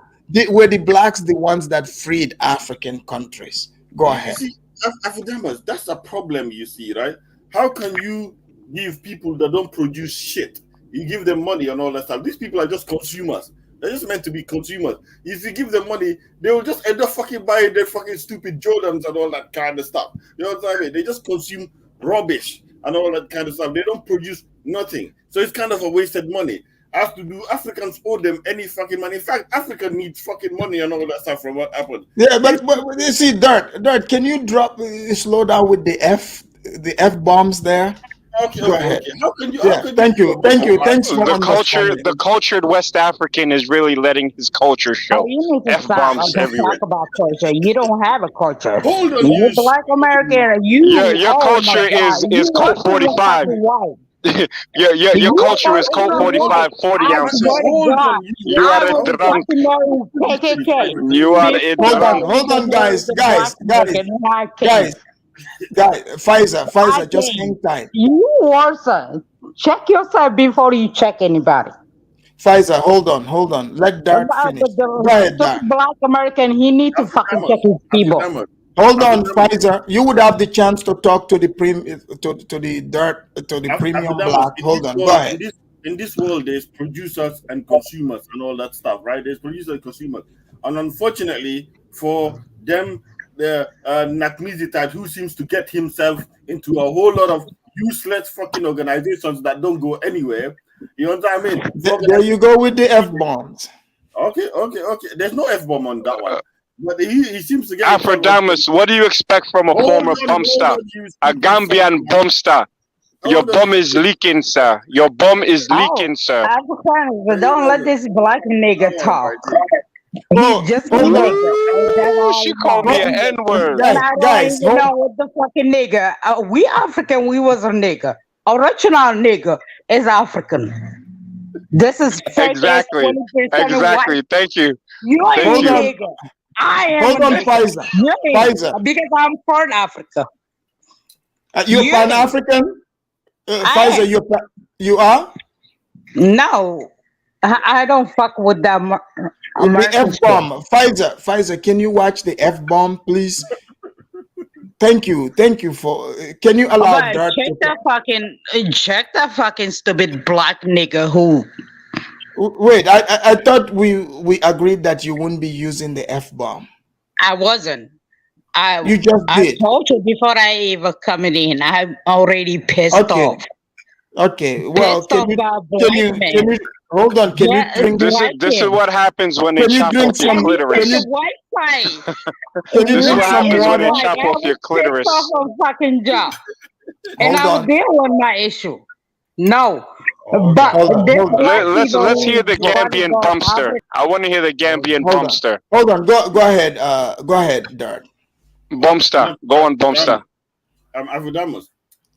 were the blacks the ones that freed African countries? Go ahead. You see, Afrodamas, that's a problem. You see, right? How can you give people that don't produce shit? You give them money and all that stuff. These people are just consumers. They're just meant to be consumers. If you give them money, they will just end up fucking buying their fucking stupid Jordans and all that kind of stuff. You know what I mean? They just consume rubbish and all that kind of stuff. They don't produce nothing. So it's kind of a wasted money. Africans owe them any fucking money. In fact, Africa needs fucking money and all that stuff from what happened. Yeah, but you see, Dirt, can you slow down with the F bombs there? Okay. How can you? Thank you. Thanks for understanding. The cultured West African is really letting his culture show. You need to F-bombs stop everywhere. Talk about culture. You don't have a culture. Hold on, you're Black American. Your culture is Colt 45. Your culture is Colt 45, 40 ounces. You are a drunk. You are a drunk. Hold on, guys. Pfizer, just hang tight. You also check yourself before you check anybody. Pfizer, hold on. Let Dart finish. Go ahead, Dart. Black American, he need to fucking check his people. Hold on, Pfizer. You would have the chance to talk to the premium black. Hold on, go ahead. In this world, there's producers and consumers and all that stuff, right? There's producers and consumers, and unfortunately for them, the Nakmizi type who seems to get himself into a whole lot of useless fucking organizations that don't go anywhere. You know what I mean? There you go with the F-bombs. Okay. There's no F-bomb on that one. But he seems to get Afrodamus, what do you expect from a former bombster? A Gambian bombster. Your bomb is leaking, sir. Your bomb is leaking, sir. Africans, don't let this black nigga talk. He's just a hold on. nigga. She called me an N-word. And I don't even know what the fucking nigga. We African, we was a nigga. Original nigga is African. This is fake Exactly. Exactly. White. Thank you. You ain't a nigga. I am Hold a on, nigga. Pfizer. Because I'm from Africa. You're Pan-African? Pfizer, you are? No. I don't fuck with that. The F-bomb. Pfizer, can you watch the F-bomb, please? Thank you for. Can you allow that? Check that fucking stupid black nigga who. Wait, I thought we agreed that you wouldn't be using the F-bomb. I wasn't. You just did. I told you before I even coming in. I'm already pissed off. Okay. Well, can you hold on? Can you drink? This is what happens when they chop off your clitoris. This is what happens when they chop off your clitoris. Fucking job. And I will deal with my issue. No. But let's hear the Gambian bumpster. I want to hear the Gambian bumpster. Hold on. Go ahead, Dart. Bumpster. Go on, bumpster. Afrodamus.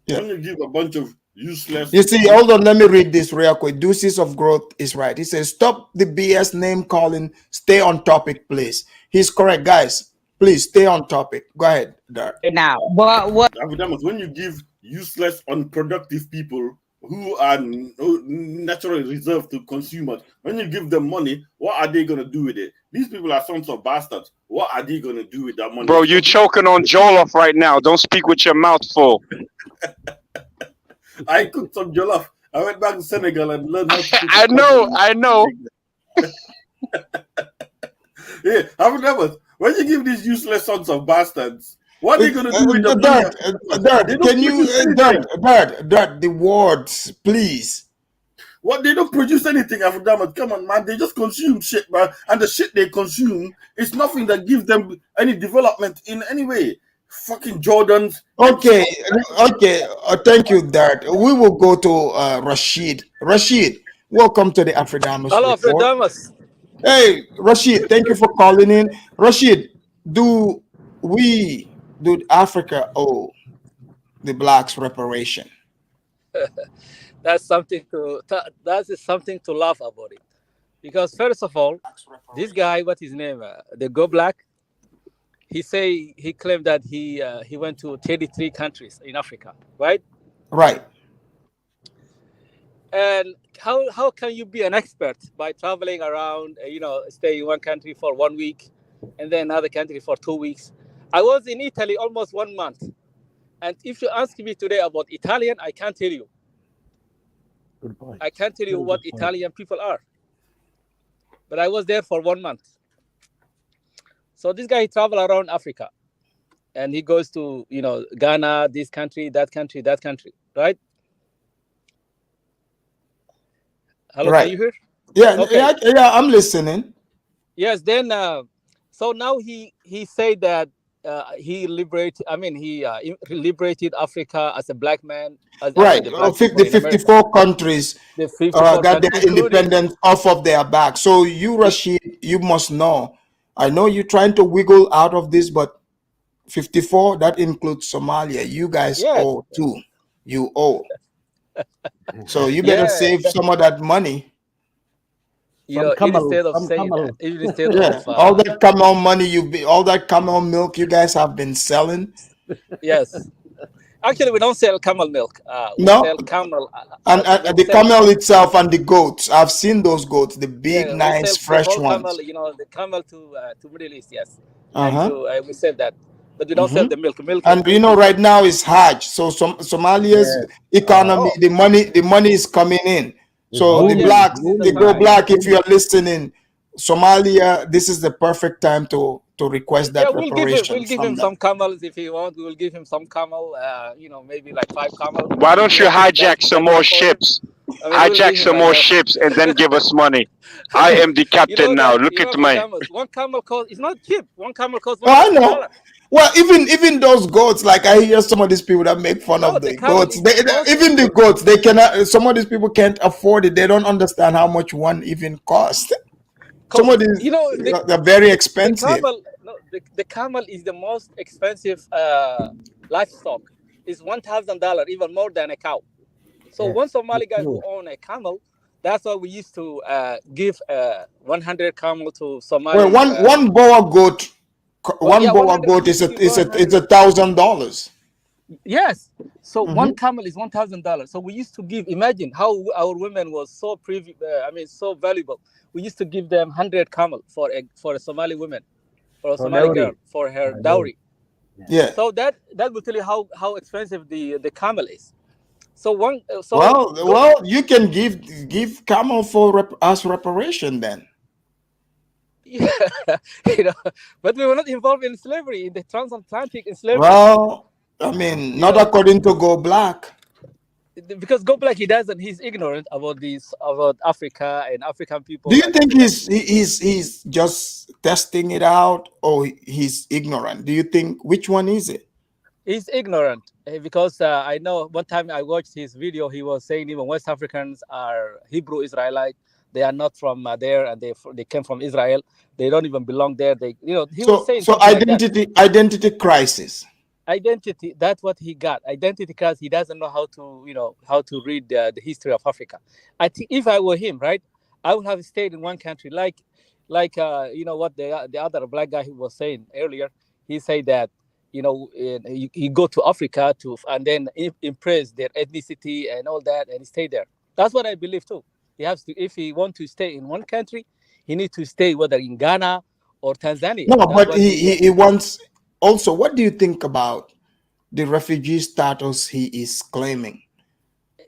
When you give a bunch of useless. You see, hold on, let me read this real quick. Deuces of Growth is right. He says, stop the BS name calling, stay on topic, please. He's correct, guys. Please stay on topic. Go ahead, Dart. Now, what? When you give useless, unproductive people who are naturally reserved to consumers, when you give them money, what are they going to do with it? These people are sons of bastards. What are they going to do with that money? Bro, you choking on jollof right now. Don't speak with your mouth full. I cooked some jollof. I went back to Senegal and learned how to cook. I know. Yeah, when you give these useless sons of bastards, what are they going to do with the money? Dart, the words, please. What, they don't produce anything, Afrodamus. Come on, man. They just consume shit, man. And the shit they consume is nothing that gives them any development in any way. Fucking Jordans. Okay. Thank you, Dart. We will go to Rashid. Rashid, welcome to the Afrodamus. Hello, Afrodamus. Hey, Rashid, thank you for calling in. Rashid, do Africa owe the blacks reparation? That is something to laugh about it, because first of all, this guy, what his name, the Go Black, he claimed that he went to 33 countries in Africa, right? Right. And how can you be an expert by traveling around, stay in one country for 1 week and then another country for 2 weeks? I was in Italy almost 1 month, and if you ask me today about Italian, I can't tell you. I can't tell you what Italian people are. But I was there for 1 month. So this guy, he travels around Africa. And he goes to, Ghana, this country, that country, right? Hello, right. Can you hear? Yeah, okay. yeah, I'm listening. Yes, then, so now he said that he liberated Africa as a black man. Right, 54 countries got their independence off of their back. So you, Rashid, you must know. I know you're trying to wiggle out of this, but 54, that includes Somalia. You guys owe too. You owe. So you better save some of that money. All that camel money all that camel milk you guys have been selling. Yes. Actually, we don't sell camel milk. We no, sell camel. And the camel itself and the goats. I've seen those goats, the big, nice, fresh ones. Camel, the camel to Middle East, yes. Uh-huh. And we sell that. but we don't sell the milk. And you know, right now is Hajj, so Somalia's economy, the money is coming in. So the blacks, they go black. If you are listening, Somalia, this is the perfect time to request that we'll reparation. give him some camels if he wants. We will give him some camel. Maybe like 5 camels. Why don't you hijack some more ships? Hijack some more ships and then give us money. I am the captain now. Look at me. One camel cost. It's not cheap. One camel costs $1. I know. Well, even those goats, like I hear some of these people that make fun of the goats. Even the goats, they cannot. Some of these people can't afford it. They don't understand how much one even costs. Some of these, they're very expensive. The camel is the most expensive livestock. It's $1,000, even more than a cow. So one Somali guy who own a camel, that's why we used to give 100 camel to Somali. Well, one Boer goat. Boer goat is $1,000. Yes. So one camel is $1,000. So we used to give. Imagine how our women was so so valuable. We used to give them 100 camel for a Somali woman, for a Somali girl, for her dowry. Yeah. So that will tell you how expensive the camel is. So you can give camel for as reparation then. Yeah, but we were not involved in slavery, in the transatlantic slavery. Well, I mean, not according to Go Black. Because Go Black, he's ignorant about Africa and African people. Do you think he's just testing it out, or he's ignorant? Do you think, which one is it? He's ignorant because I know one time I watched his video. He was saying even West Africans are Hebrew Israelite. They are not from there, and they came from Israel. They don't even belong there. He was saying so identity crisis. Identity. That's what he got. Identity crisis. He doesn't know how to read the history of Africa. I think if I were him, right, I would have stayed in one country, like what the other black guy who was saying earlier. He said that you go to Africa and then impress their ethnicity and all that, and stay there. That's what I believe too. He has to, if he wants to stay in one country, he needs to stay whether in Ghana or Tanzania. No, but he wants. Also, what do you think about the refugee status he is claiming?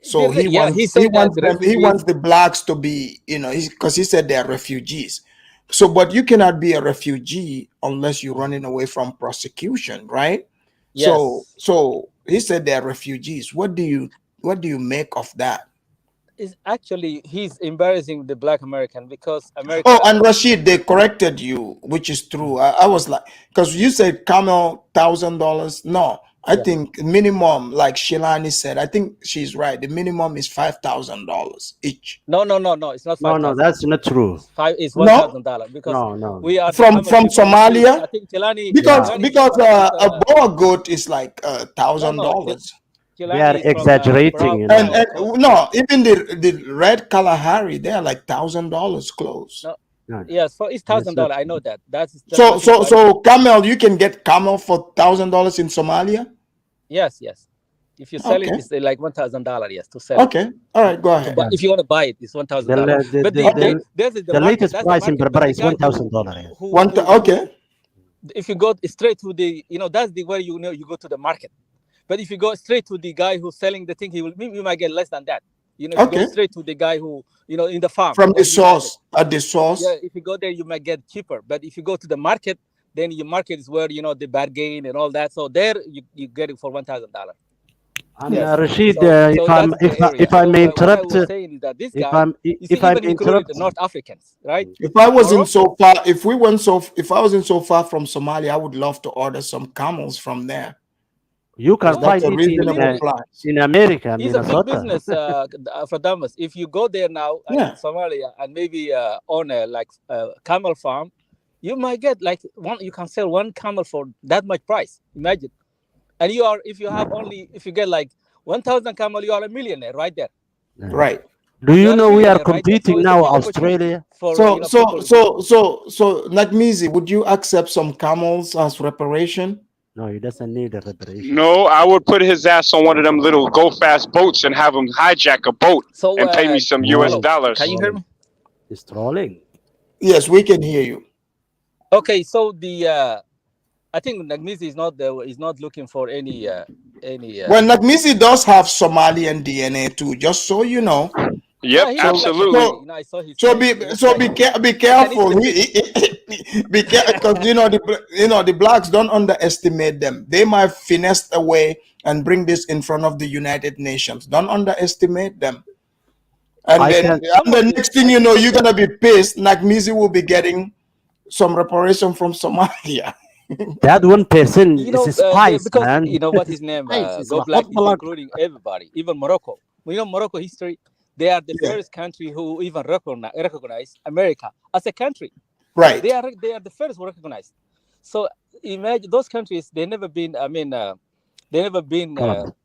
So he wants the blacks to be, because he said they are refugees. So, but you cannot be a refugee unless you're running away from prosecution, right? Yes. So he said they are refugees. What do you make of that? Is actually he's embarrassing the black American because America. Oh, and Rashid, they corrected you, which is true. I was like, because you said camel $1,000. No, I think minimum, like Shilani said, I think she's right. The minimum is $5,000 each. No, it's not. No, that's not true. It's $1,000 because we are from Somalia. I think Shilani because a Boer goat is like $1,000. They are exaggerating. And no, even the red Kalahari, they are like $1,000 close. No. Yes, for it's $1,000. I know that. That's so camel. You can get camel for $1,000 in Somalia. Yes. If you sell it, it's like $1,000. Yes, to sell. Okay, all right, go ahead. But if you want to buy it, it's $1,000. But the latest price in Berbera is $1,000. Okay. If you go straight to the, that's the way you go to the market. But if you go straight to the guy who's selling the thing, you might get less than that. If you go straight to the guy who, in the farm. From the source, at the source. Yeah, if you go there, you might get cheaper. But if you go to the market, then your market is where, the bargain and all that. So there, you get it for $1,000. Rashid, if I may interrupt, what I was saying is that this guy, if I include the North Africans, right? If I wasn't so far, if I wasn't so far from Somalia, I would love to order some camels from there. You can find it in America, It's a big business for Damas. If you go there now in Somalia and maybe own a camel farm, you might get you can sell one camel for that much price. Imagine. And if you get 1,000 camel, you are a millionaire right there. Right. Do you know we are competing now, Australia? So Nagmizi, would you accept some camels as reparation? No, he doesn't need a reparation. No, I would put his ass on one of them little go-fast boats and have him hijack a boat and pay me some US dollars. Can you hear me? He's trolling. Yes, we can hear you. Okay, so the I think Nagmisi is not looking for any Well, Nagmisi does have Somalian DNA too, just so you know. Yep, he looks like absolutely. Somali. You know, I saw his So face. He looks like be I can careful. easily Be careful, because the blacks, don't underestimate them. They might finesse a way and bring this in front of the United Nations. Don't underestimate them. And I then can. the next thing you know, you're gonna be pissed. Nagmisi will be getting some reparation from Somalia. That one person you know, is a spice, because man. you know what his name Spice is Go a Black hot is blood. including everybody, even Morocco. You know, Morocco history. They are the Yeah. first country who even recognize America as a country. Right. They are the first who recognized. So imagine those countries. They never been. I mean, they never been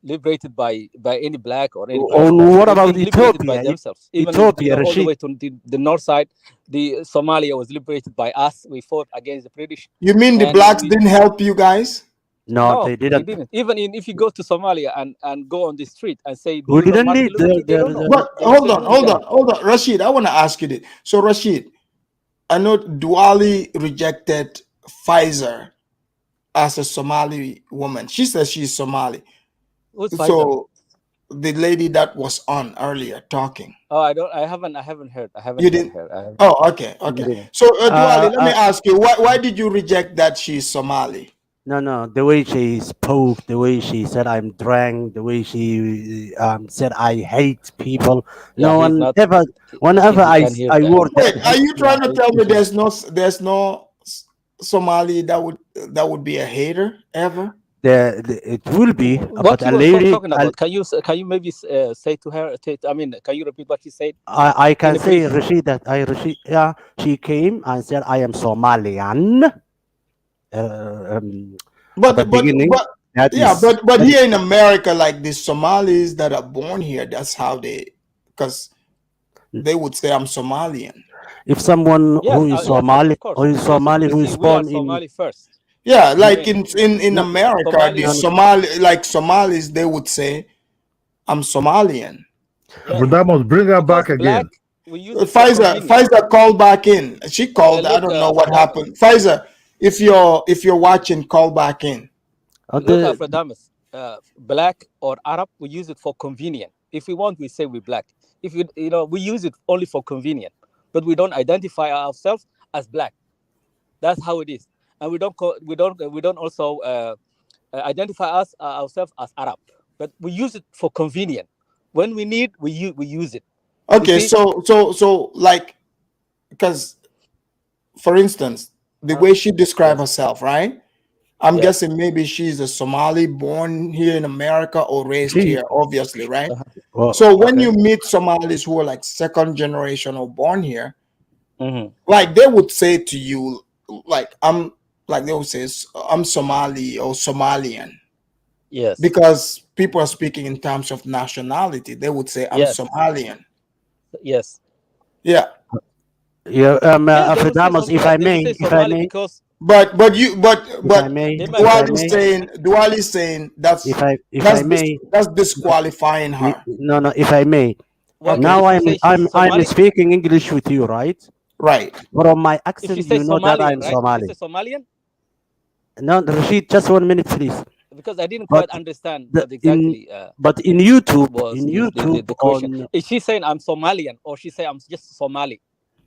liberated by any black or any Oh, person. what They've about been liberated by Ethiopia? themselves. Even Ethiopia, all the Rashid. way to the north side, the Somalia was liberated by us. We fought against the British. You mean the And blacks didn't help you guys? No, No, they they didn't. didn't. Even if you go to Somalia and go on the street and say, "Do We you know didn't Martin need Luther King?" They don't know. But They will say, hold on, Rashid. I want to ask you this. So, Rashid, I know Duali rejected Pfizer as a Somali woman. She says she's Somali. Who's Pfizer? So, the lady that was on earlier talking. Oh, I haven't heard. I haven't You heard didn't? her. Oh, okay. didn't. So, Duali, let me ask you, why did you reject that she's Somali? No, the way she spoke, the way she said I'm drunk, the way she said I hate people. Yeah, No he's one not. ever, whenever You can hear I that. word Wait, that are hate you me, trying I to hate tell me people. there's no Somali that would be a hater ever? It will be, What but you a were lady, talking about? Can you maybe say to her? I mean, can you repeat what you said? I can In a say brief. Rashid that yeah, she came and said I am Somalian. At the beginning, that yeah, is but here in America, like the Somalis that are born here, that's how because they would say I'm Somalian. if someone Yes, who is yes, Somali, of course. Because who you is see, we are born in Somali first. Yeah, I like mean, in no, America, Somali. the Somalis, they would say I'm Somalian. Yes, But that must bring her because back black again. we use it for convenience. Pfizer called back in. She called. I Look, don't know what Afradamus. happened. Pfizer, if you're watching, call back in. Look, Afradamus. Black or Arab, we use it for convenient. If we want, we say we're black. If we use it only for convenient, but we don't identify ourselves as black. That's how it is, and we don't also identify ourselves as Arab. But we use it for convenient. When we need, we use it. Okay, so like, because for instance, the way she described herself, right? I'm guessing maybe she's a Somali born here in America or raised here, obviously, right? So when you meet Somalis who are like second generation or born here, like they would say to you, like they would say I'm Somali or Somalian. Yes. Because people are speaking in terms of nationality, they would say I'm Somalian. Yes. Yeah. Yeah, Afradamus, if I may, because but Duali's saying that's that's disqualifying her. No, if I may. Okay. Now I'm I'm speaking English with you, right? Right. From my If accent, you say you know that Somalian, I'm right? Somali. You say Somalian? No, Rashid, just 1 minute, please. Because I didn't quite understand what exactly. But in YouTube, was the question. on. Is she saying I'm Somalian or she say I'm just Somali?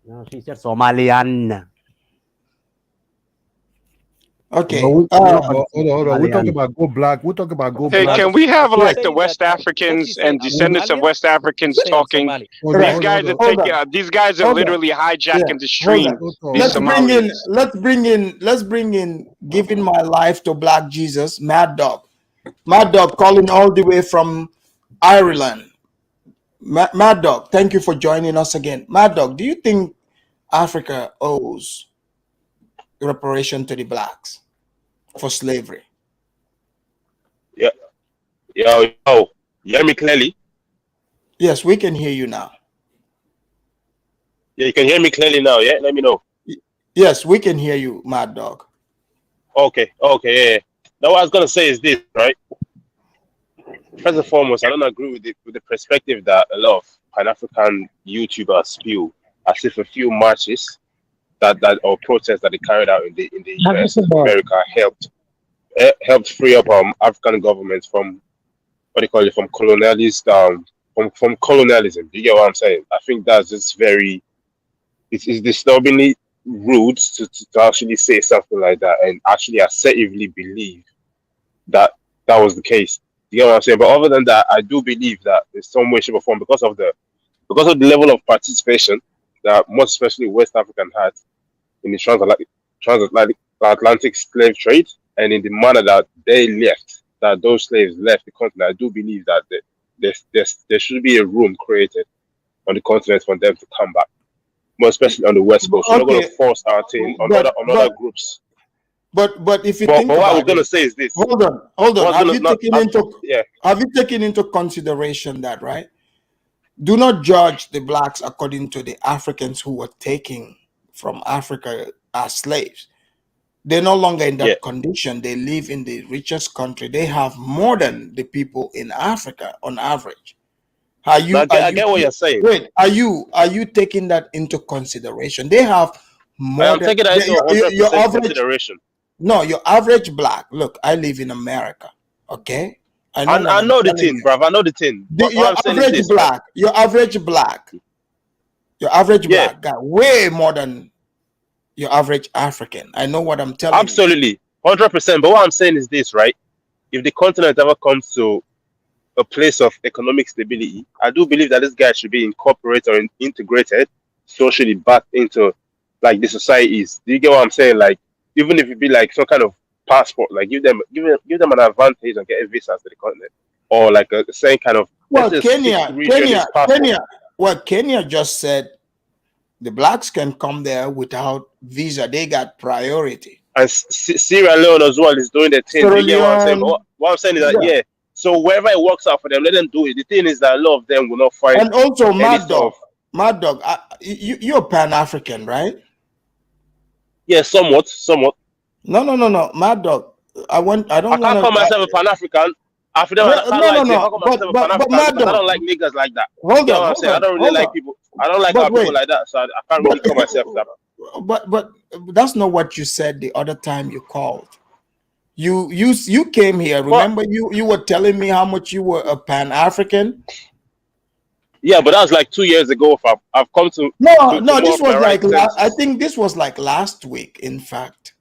No, she said Somalian. Okay. Hold on. We're talking about Go Black. We're talking about Go Hey, Black. can we have like the saying West that, Africans say, and I'm descendants of Somalian, West Africans say I'm talking? Somali. These guys are taking. These guys are literally hijacking the stream. These Somalis. Let's bring in giving my life to Black Jesus, Mad Dog. Mad Dog calling all the way from Ireland. Mad Dog, thank you for joining us again. Mad Dog, do you think Africa owes reparation to the blacks for slavery? Yeah. Yo, you hear me clearly? Yes, we can hear you now. Yeah, you can hear me clearly now, yeah? Let me know. Yes, we can hear you, Mad Dog. Okay, yeah. Now what I was gonna say is this, right? First and foremost, I don't agree with the perspective that a lot of Pan-African YouTubers spew as if a few marches that or protests that they carried out in the US of America helped free up African governments from what do you call it, from colonialist from colonialism. Do you get what I'm saying? I think that's just very it's disturbingly rude to actually say something like that and actually assertively believe that was the case. You get what I'm saying? But other than that, I do believe that in some way, shape, or form, because of the level of participation that most especially West African had in the transatlantic slave trade, and in the manner that they left, that those slaves left the continent, I do believe that there should be a room created on the continent for them to come back, more especially on the West Coast. We're not going to force our thing on other groups. But if you think what about I was going to it, say is this. Hold on. Have you taken into consideration that, right? Do not judge the blacks according to the Africans who were taken from Africa as slaves. They're no longer in that condition. They live in the richest country. They have more than the people in Africa on average. I get what you're saying. Wait, are you taking that into consideration? They have more. I'm taking that into 100% consideration. No, your average black. Look, I live in America. Okay, I know the thing, bruv. I know the thing. Your average black got way more than your average African. I know what I'm telling you. Absolutely, 100%. But what I'm saying is this, right? If the continent ever comes to a place of economic stability, I do believe that this guy should be incorporated or integrated socially back into like the societies. Do you get what I'm saying? Like, even if it be like some kind of passport, like give them an advantage and get a visa to the continent, or like the same kind of. Well, Kenya just said the blacks can come there without visa. They got priority. And Sierra Leone as well is doing the thing. You get what I'm saying? But what I'm saying is that so wherever it works out for them, let them do it. The thing is that a lot of them will not find. And also, Mad Dog, you're Pan-African, right? Yeah, somewhat. No, Mad Dog. I can't call myself a Pan-African. After them, I don't like niggas like that. Hold on. I don't really like people. I don't like people like that, so I can't really call myself that. But that's not what you said the other time you called. You came here. Remember, you were telling me how much you were a Pan-African. Yeah, but that was like 2 years ago. If I've come to this was like I think this was like last week. In fact,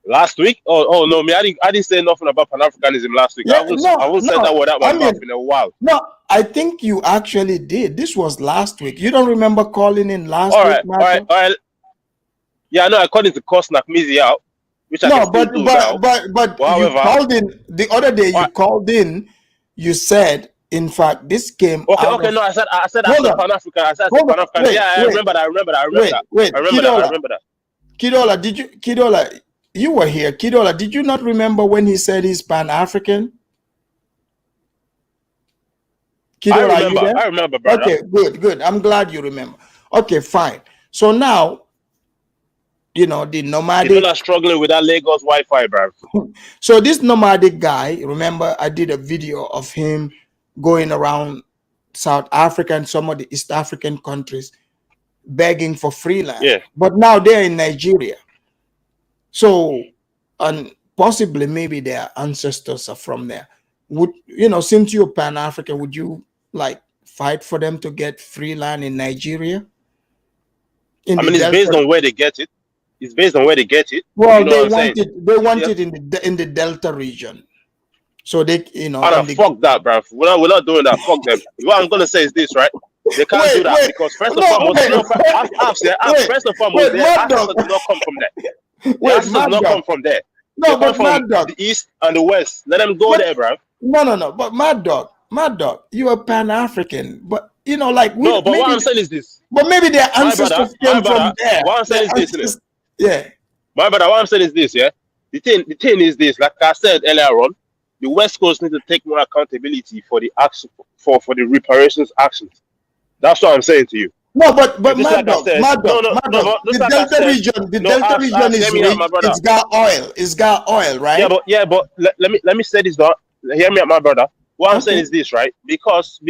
last week? Oh no, me. I didn't say nothing about Pan-Africanism last week. I won't say that word out my mouth in a while. No, I think you actually did. This was last week. You don't remember calling in last week? All right. Yeah, I know. I called in to cost Nakmizi out, which I can still do now. But you called in the other day. You called in. You said, in fact, this came. Okay. No, I said I'm a Pan-African. I said Pan-African. I remember that. I remember that. Kidola, you were here. Kidola, did you not remember when he said he's Pan-African? Kidola, I remember, brother. Okay, good. I'm glad you remember. Okay, fine. So now, the nomadic. People are struggling with that Lagos Wi-Fi, bro. So this nomadic guy, remember, I did a video of him going around South Africa and some of the East African countries begging for free land. Yeah. But now they're in Nigeria. So, and possibly maybe their ancestors are from there. Since you're Pan-African, would you like fight for them to get free land in Nigeria? It's based on where they get it. It's based on where they get it. Well, they want it in the Delta region. So they, fuck that, bro. We're not doing that. Fuck them. What I'm gonna say is this, right? They can't do that because first and foremost, first and foremost, their ancestors do not come from there. The ancestors do not come from there. No, but Mad Dog, the East and the West. Let them go there, bro. No. But Mad Dog, you are Pan-African, but what I'm saying is this. But maybe their ancestors came from there. What I'm saying is this. Yeah. My brother, what I'm saying is this, yeah. The thing is this, like I said earlier on, the West Coast need to take more accountability for the action for the reparations actions. That's what I'm saying to you. No, but Mad Dog, the Delta region is rich. It's got oil, right? But let me say this, though. Hear me out, my brother. What I'm saying is this, right? Because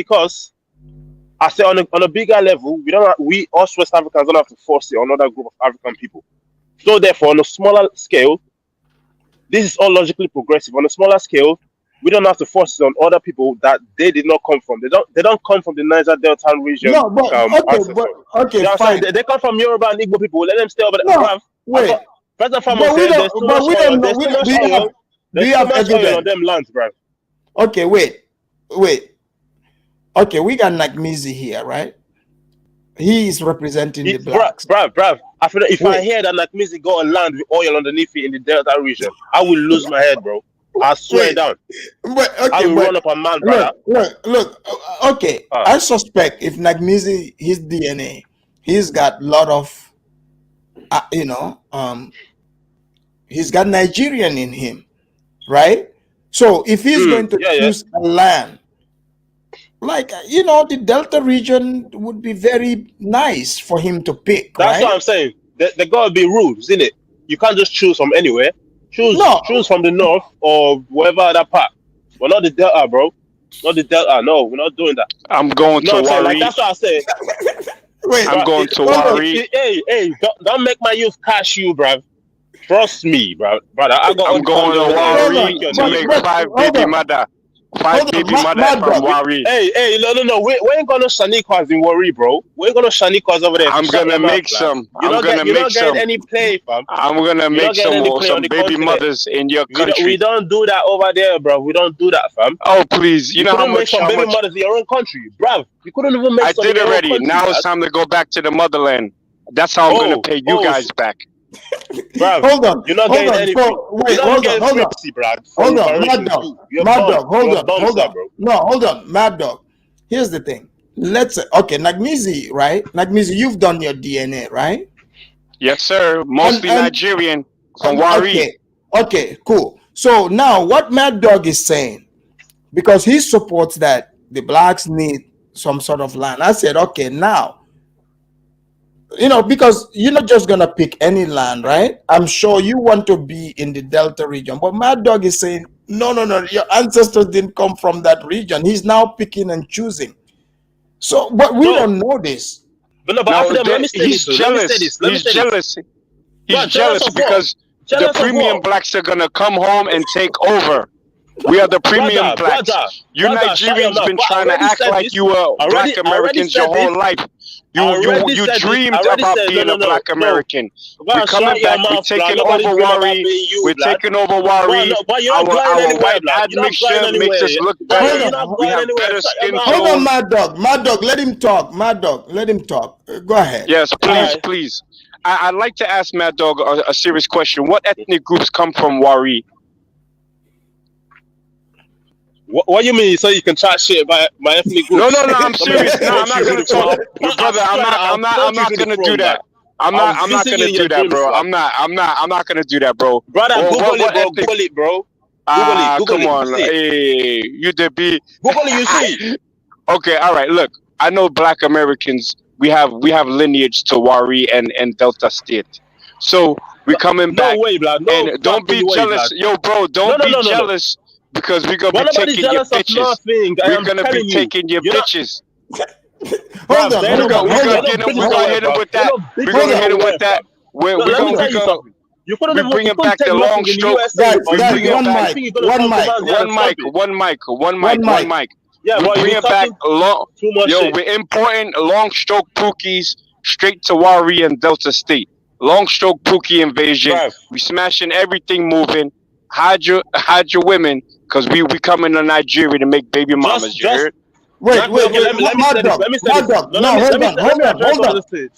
I say on a bigger level, we us West Africans don't have to force it on another group of African people. So therefore, on a smaller scale, this is all logically progressive. On a smaller scale, we don't have to force it on other people that they did not come from. They don't come from the Niger Delta region No, but ancestors. okay, You know what I'm saying? fine. They come from Yoruba and Igbo people. Let them stay over there. No, Bruv, wait. first and But foremost, we there's too don't. But much we oil. don't know. There's We too don't, much do you oil. have? Do There's you too have much oil on evidence? them lands, bruv. Okay, wait. Okay, we got Nagmizi here, right? He is representing the blacks. Bruv. If I Wait. hear that Nakmizi got a land with oil underneath it in the Delta region, I will lose my head, bro. I swear Wait. down. But I okay, will run up a man, brother. look. Okay, I suspect if Nagmizi, his DNA, he's got a lot of, he's got Nigerian in him, right? So if he's going to choose a land, like the Delta region would be very nice for him to pick. That's right? what I'm saying. There gotta be rules, isn't it? You can't just choose from anywhere. Choose from the north or wherever other part. But not the Delta, bro. Not the Delta. No, we're not doing that. I'm going to Wari. Wari. That's what I said. I'm going to Wari. Hey, don't make my youth cash you, bruv. Trust me, brother. I'm going to Wari to make 5 baby mother. 5 baby mother from Wari. Hey, no. We ain't gonna shaniquas in Wari, bro. We ain't gonna shaniquas over there. I'm gonna make some. You're not getting any play, fam. I'm gonna make some baby mothers in your country. We don't do that over there, bro. We don't do that, fam. Oh please, you know how much? Some baby mothers in your own country, bruv. You couldn't even make. I did already. Now it's time to go back to the motherland. That's how I'm gonna pay you guys back. Bruv, hold on. You're not getting anything. Hold on. Hold on, Mad Dog. Hold on. No, hold on, Mad Dog. Here's the thing. Let's say, okay, Nagmizi, right? Nagmizi, you've done your DNA, right? Yes, sir. Mostly Nigerian from Wari. Okay, cool. So now what Mad Dog is saying, because he supports that the blacks need some sort of land. I said, okay, now, because you're not just gonna pick any land, right? I'm sure you want to be in the Delta region, but Mad Dog is saying, no, your ancestors didn't come from that region. He's now picking and choosing. So, but we don't know this. But he's jealous. He's jealous. He's jealous because the premium blacks are gonna come home and take over. We are the premium blacks. You Nigerians been trying to act like you were black Americans your whole life. You dreamed about being a black American. We're coming back. We're taking over Wari. We're taking over Wari. Our white admixture makes us look better. We have better skin tone. Hold on, Mad Dog. Let him talk. Mad Dog, let him talk. Go ahead. Yes, please. I'd like to ask Mad Dog a serious question. What ethnic groups come from Wari? What you mean? So you can chat shit about my ethnic group? No, I'm serious. No, I'm not gonna talk, brother. I'm not gonna do that. I'm not gonna do that, bro. I'm not gonna do that, bro. Brother, Google it, bro. Come on, hey, you the be. Google it, you see. Okay, all right. Look, I know Black Americans. We have lineage to Wari and Delta State, so we're coming back. No way, blood. No, and don't be jealous, yo, bro. Don't be jealous. Because we're gonna be taking your bitches. We're gonna be taking your bitches. Hold on. We're gonna hit him with that. We're gonna hit him with that. We're bringing back the long stroke. One mic. Yeah, we're bringing back long. Yo, we're importing long stroke pookies straight to Wari and Delta State. Long stroke pookie invasion. We smashing everything moving. Hide your women. Because we coming to Nigeria to make baby mamas, you heard? Wait, Mad Dog.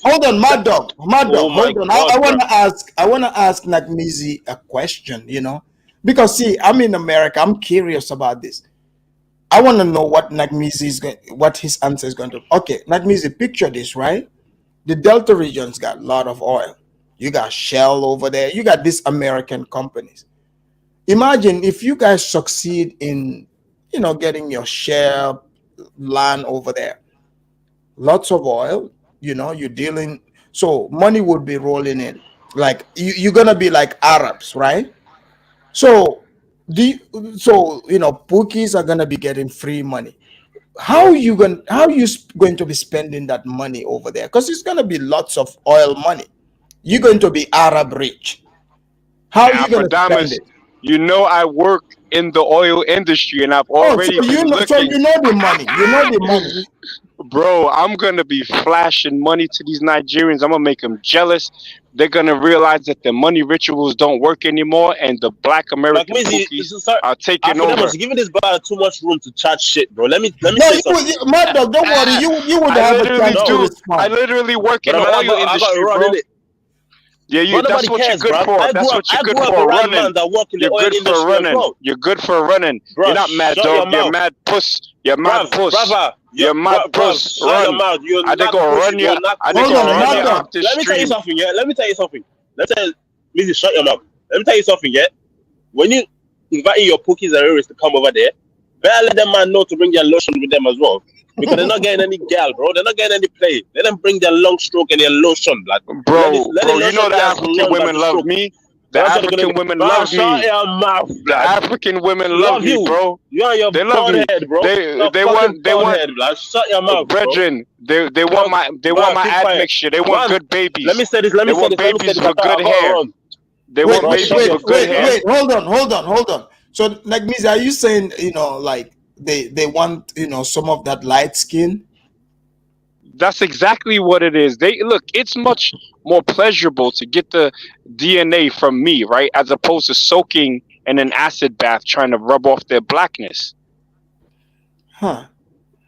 Hold on, Mad Dog. Hold on. I wanna ask Nagmizi a question, because see, I'm in America. I'm curious about this. I want to know what what his answer is going to. Okay, Nagmizi, picture this, right? The Delta region's got a lot of oil. You got Shell over there. You got these American companies. Imagine if you guys succeed in, getting your share land over there. Lots of oil, you're dealing. So money would be rolling in. Like you're gonna be like Arabs, right? So bookies are gonna be getting free money. How are you going to be spending that money over there? Because it's gonna be lots of oil money. you're going to be Arab rich. How are you going to spend Afrodamus, it? you know I work in the oil industry, and I've Oh, already so been so looking. you know the money. You know the money. Bro, I'm gonna be flashing money to these Nigerians. I'm gonna make them jealous. They're gonna realize that the money rituals don't work anymore, and the Black Like American Mizzy, pookies are taking Afrodamus, over. you're giving this brother too much room to chat shit, bro. Let me No, say something. Mad Dog, don't worry. You would I have a literally chance to do. I respond. literally work But in the man, oil I got industry, run bro. in it. Yeah, But that's nobody what you're cares, good bro. for. That's what you're good for. around Running. man that work in the You're oil good for industry as running. well. You're good for running. Bro, You're not mad shut your dog. You're mouth. mad puss. You're mad puss. Brother, You're mad bruv, puss. shut your Run. mouth. You're I they not go pussy. run you. You're not I they pussy. go Hold on, run Mad you Dog. off the Let me tell you stream. something, yeah? Let me tell you something. Mizzy, shut your mouth. Let me tell you something, yeah? When you inviting your pookies and areas to come over there, better let them man know to bring their lotion with them as well. Because they're not getting any gal, bro. They're not getting any play. Let them bring their long stroke and their lotion, blood. Bro, Let the you know lotion the be as African long as women the love stroke. me. The African women love Shut me. your mouth, The blood. African women Love love me, you. bro. You and your They love bald me. head, bro. They They want head, blood. Shut your mouth, bro. brethren. They want my Keep quiet. admixture. They want Man, good babies. let me say this. They want babies I with good gotta hair. run. They Wait, want babies with good hair. wait. Hold on. So, like, Miz, are you saying, like they want, some of that light skin? That's exactly what it is. It's much more pleasurable to get the DNA from me, right? As opposed to soaking in an acid bath trying to rub off their blackness. Huh?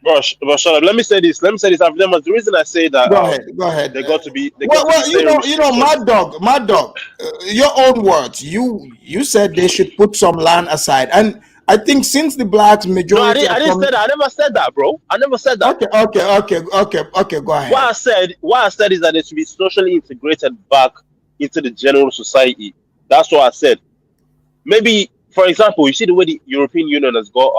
Bro, shut up. Let me say this. The reason I say that Go ahead. they got to be Well, Mad Dog. Your own words. You said they should put some land aside, and I think since the blacks majority. No, I didn't say that. I never said that, bro. I never said that. Okay. Go ahead. What I said is that they should be socially integrated back into the general society. That's what I said. Maybe, for example, you see the way the European Union has got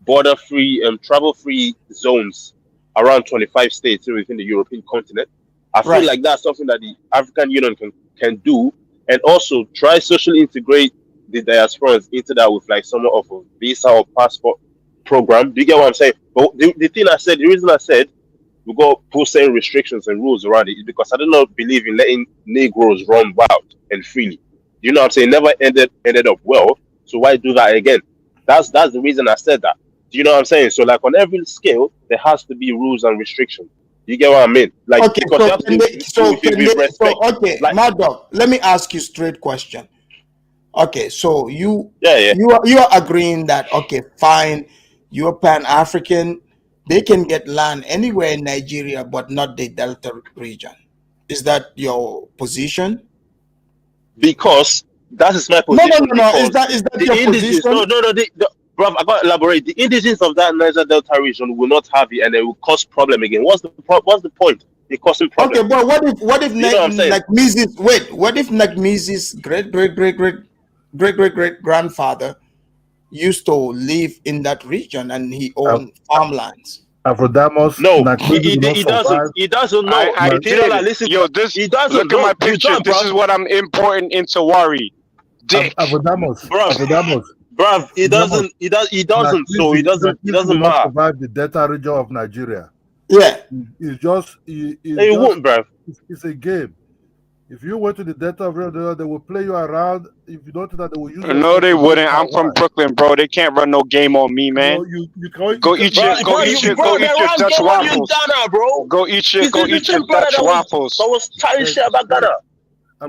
border-free, travel-free zones around 25 states within the European continent. I feel like that's something that the African Union can do, and also try socially integrate the diasporans into that with like some of a visa or passport program. Do you get what I'm saying? But the reason I said we got put certain restrictions and rules around it is because I do not believe in letting Negroes run wild and freely. You know what I'm saying? Never ended up well. So why do that again? That's the reason I said that. Do you know what I'm saying? So like on every scale, there has to be rules and restrictions. You get what I mean? Like okay, Mad Dog, let me ask you straight question. Okay, so you are agreeing that fine, you're Pan-African, they can get land anywhere in Nigeria, but not the Delta region. Is that your position? Because that is my position. No. Is that your position? No. Bro, I got to elaborate. The indigenous of that Niger Delta region will not have it, and it will cause problem again. What's the point? It causing problem. Okay, but what if Mrs. Wait, what if Mrs. great grandfather used to live in that region and he owned farmlands? Afrodamus, no, he doesn't. He doesn't know. I did. Listen, Yo, he doesn't. Look at my pictures. This is what I'm importing into Wari. Dick. Afrodamus. Bruv, he doesn't. So he doesn't matter. Survive the Delta region of Nigeria. Yeah, it's just. He won't, bruv. It's a game. If you went to the Delta region, they will play you around. If you don't do that, they will use. No, they wouldn't. I'm from Brooklyn, bro. They can't run no game on me, man. Go eat your Dutch waffles. Go eat your Dutch waffles. I was trying shit about Ghana. My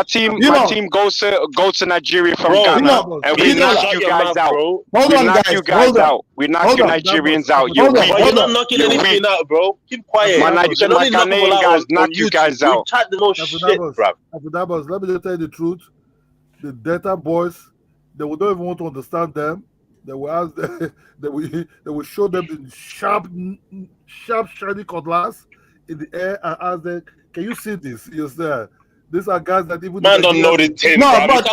team goes to Nigeria from Ghana, and we knock you guys out. We knock you guys out. We knock you Nigerians out. You're weak. You're not knocking anything out, bro. Keep quiet. My Ghanaian guys knock you guys out. Afrodamus, let me just tell you the truth. The Delta boys, they will not even want to understand them. They will ask. They will show them the sharp, shiny cutlass in the air and ask them, "Can you see this?" Yes, sir. These are guys that even man don't know the team. No, but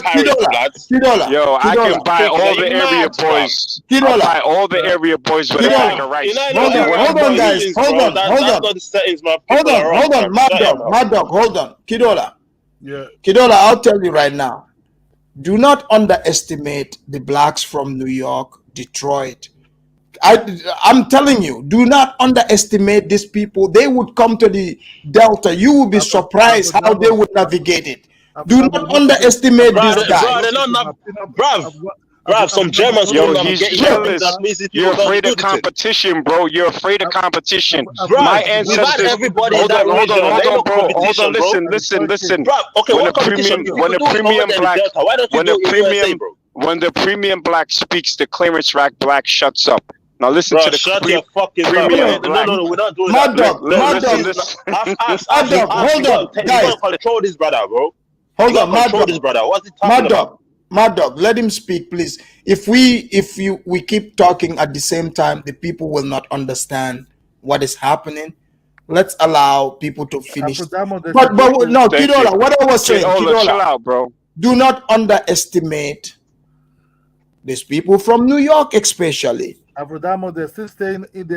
Kidola. Yo, I can buy all the area boys. I'll buy all the area boys with a bag of rice. Hold on, guys. Hold on. Mad Dog, hold on. Kidola. Yeah. Kidola, I'll tell you right now. Do not underestimate the blacks from New York, Detroit, I'm telling you, do not underestimate these people. They would come to the Delta. You will be surprised how they would navigate it. Do not underestimate these guys. They're not, bruv, some Germans Yo, couldn't he's navigate jealous. that means You're people afraid don't of do the thing. competition, bro. You're afraid of competition. Bruv, My we've had ancestors. everybody in Hold that on, region. There ain't no bro. Hold competition, on, listen. Bruv, okay, When what the competition? premium, You when could the do it over premium there in black, Delta. Why don't you when do the it in USA, premium, bro? when the premium black speaks, the clearance rack black shuts up. Now listen Bro, to the shut your fucking mouth. premium black. No, we're not doing Mad that. Dog, Mad Dog, Listen. hold on, You guys. gotta control this brother, bro. Hold You on, gotta Mad control this Dog. brother. What's he talking about? Mad Dog, let him speak, please. If we keep talking at the same time, the people will not understand what is happening. Let's allow people to finish. But no, Kidola, what I was saying, Kidola, chill out, bro. Do not underestimate these people from New York, especially. Afrodamo, they're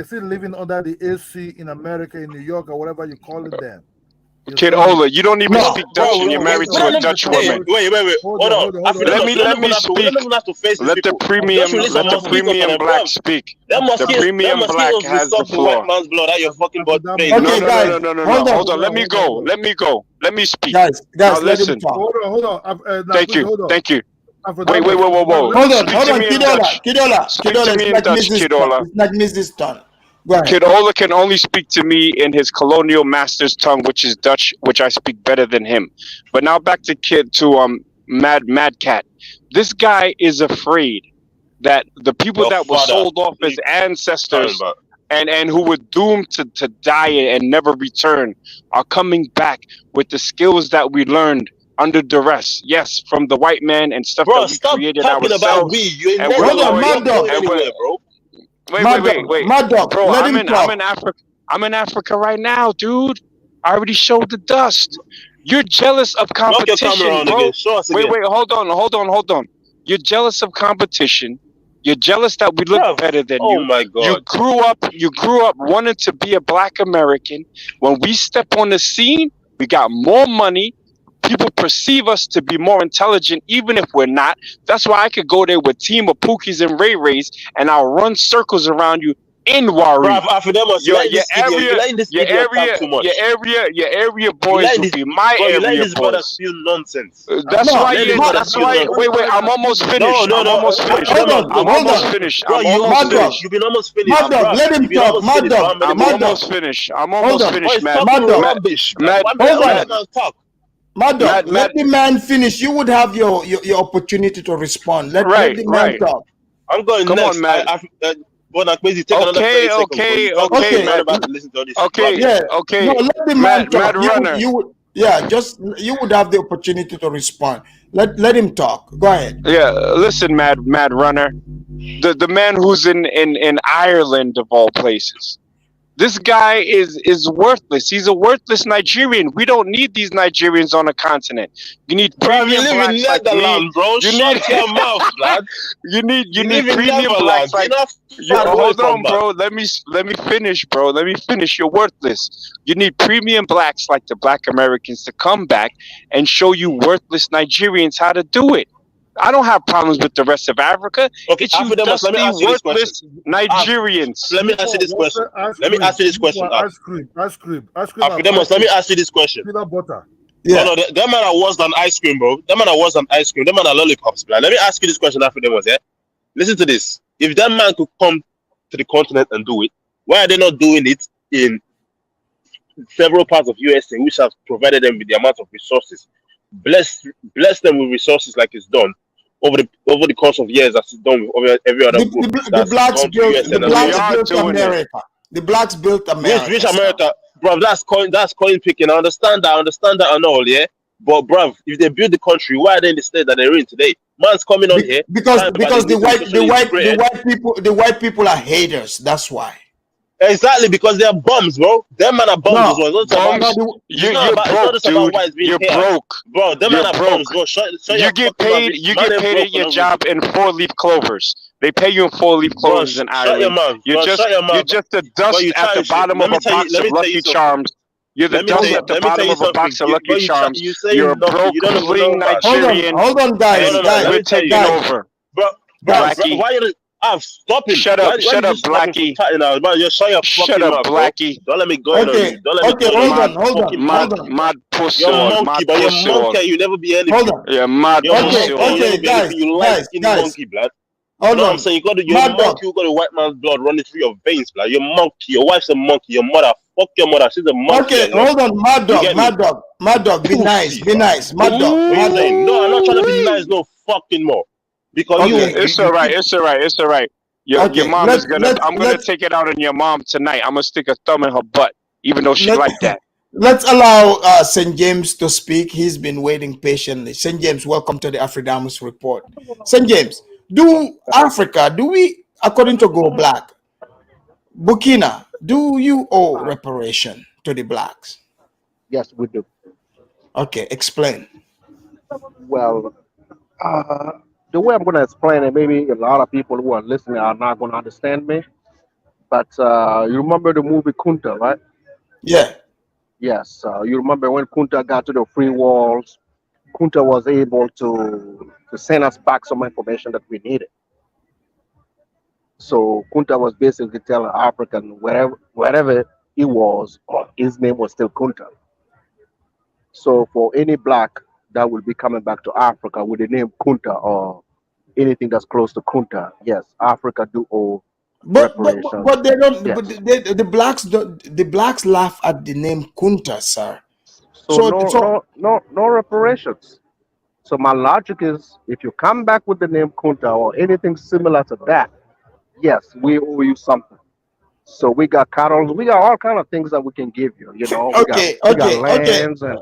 still living under the AC in America, in New York, or whatever you call it then. Kid Ola, you don't even speak Dutch and you're married to a Dutch woman. Wait. Hold on. Let me speak. Let the premium black speak. The premium black has the floor. White man's blood out your fucking butt. Okay, guys, no. Hold on. Let me go. Let me speak. Guys, now let listen. him talk. Hold on. Thank you. Whoa. Whoa. Hold on, Kidola. It's not Mrs. Ton. Kid Ola can only speak to me in his colonial master's tongue, which is Dutch, which I speak better than him. But now back to Mad Cat. This guy is afraid that the people that were sold off as ancestors and who were doomed to die and never return are coming back with the skills that we learned under duress. Yes, from the white man and stuff that we created ourselves. About we. You ain't never going anywhere, bro. Wait. Mad Dog, bro, I'm in Africa. I'm in Africa right now, dude. I already showed the dust. You're jealous of competition, bro. Wait, hold on. You're jealous of competition. You're jealous that we look better than you. Oh my God. You grew up wanting to be a black American. When we step on the scene, we got more money. People perceive us to be more intelligent, even if we're not. That's why I could go there with team of Pookies and Ray Rays, and I'll run circles around you in Wari. Your area boys will be my area boys. Nonsense. That's why. Wait. I'm almost finished. I'm almost finished. You've been almost finished. Mad Dog, let him talk. Mad Dog, I'm almost finished, man. Mad Dog, let the man finish. You would have your opportunity to respond. Let the man talk. I'm going Come next. on, man. Okay. No, let the man talk. You would have the opportunity to respond. Let him talk. Go ahead. Yeah, listen, Mad Runner. The man who's in Ireland of all places. This guy is worthless. He's a worthless Nigerian. We don't need these Nigerians on the continent. You need premium blacks like me. Bro. Shut your mouth, lad. You need premium blacks like. Hold on, bro. Let me finish, bro. Let me finish. You're worthless. You need premium blacks like the Black Americans to come back and show you worthless Nigerians how to do it. I don't have problems with the rest of Africa. Okay, it's you dusty, worthless Nigerians. Let me ask you this question. Let me ask you this question. Ice cream. Let me ask you this question. Peanut butter. Yeah. No, that man are worse than ice cream, bro. That man are worse than ice cream. That man are lollipops, bro. Let me ask you this question after them was, yeah? Listen to this. If that man could come to the continent and do it, why are they not doing it in several parts of USA, which have provided them with the amount of resources? Bless them with resources like it's done over the course of years, as it's done with every other group. The blacks built America. The blacks built America. Which America, bro? That's coin picking. I understand that and all, yeah. But bro, if they build the country, why are they in the state that they're in today? Man's coming on here because the white people are haters. That's why. Exactly, because they're bums, bro. Them man are bums as well. You're broke, dude. You're broke. Bro, them man are bums, bro. You get paid at your job in 4-leaf clovers. They pay you in 4-leaf clovers in Ireland. You're just the dust at the bottom of a box of Lucky Charms. You're the dust at the bottom of a box of Lucky Charms. You're a broke, fleeing Nigerian. Hold on, guys. We're taking over. Bro, Stop him. Shut up, shut up, Blackie. You're shut your Shut fucking up, mouth, Blackie. bro. Don't let me go in on you. Don't let me go in on you. Fucking Mad pussy you're on, monkey, mad but you're pussy monkey. on. You never be anything. Hold on. Yeah, mad You're pussy monkey. on. You never be anything. You light skinny monkey, blood. Hold You know what I'm on. saying? You're a monkey who got a white man's blood running through your veins, blood. You're monkey. Your wife's a monkey. Your mother, fuck your mother. She's a monkey. Okay, hold on, Mad Dog, be nice, Mad Dog. What are you saying? No, I'm not trying to be nice, no fucking more. Because It's all right. It's all right. It's all right. Your mom is gonna. I'm gonna take it out on your mom tonight. I'm gonna stick a thumb in her butt, even though she like that. Let's allow St. James to speak. He's been waiting patiently. St. James, welcome to the Afridamus Report. St. James, do we, according to Go Black, Burkina, do you owe reparation to the blacks? Yes, we do. Okay, explain. Well, the way I'm going to explain it, maybe a lot of people who are listening are not going to understand me. But you remember the movie Kunta, right? Yeah. Yes. You remember when Kunta got to the free walls, Kunta was able to send us back some information that we needed. So Kunta was basically telling African wherever he was, his name was still Kunta. So for any black that will be coming back to Africa with the name Kunta or anything that's close to Kunta, yes, Africa do owe reparations. But they don't. Yes. But the blacks laugh at the name Kunta, sir. So no reparations. So my logic is, if you come back with the name Kunta or anything similar to that, yes, we owe you something. So we got cattle, we got all kind of things that we can give you. You know, we got lands and.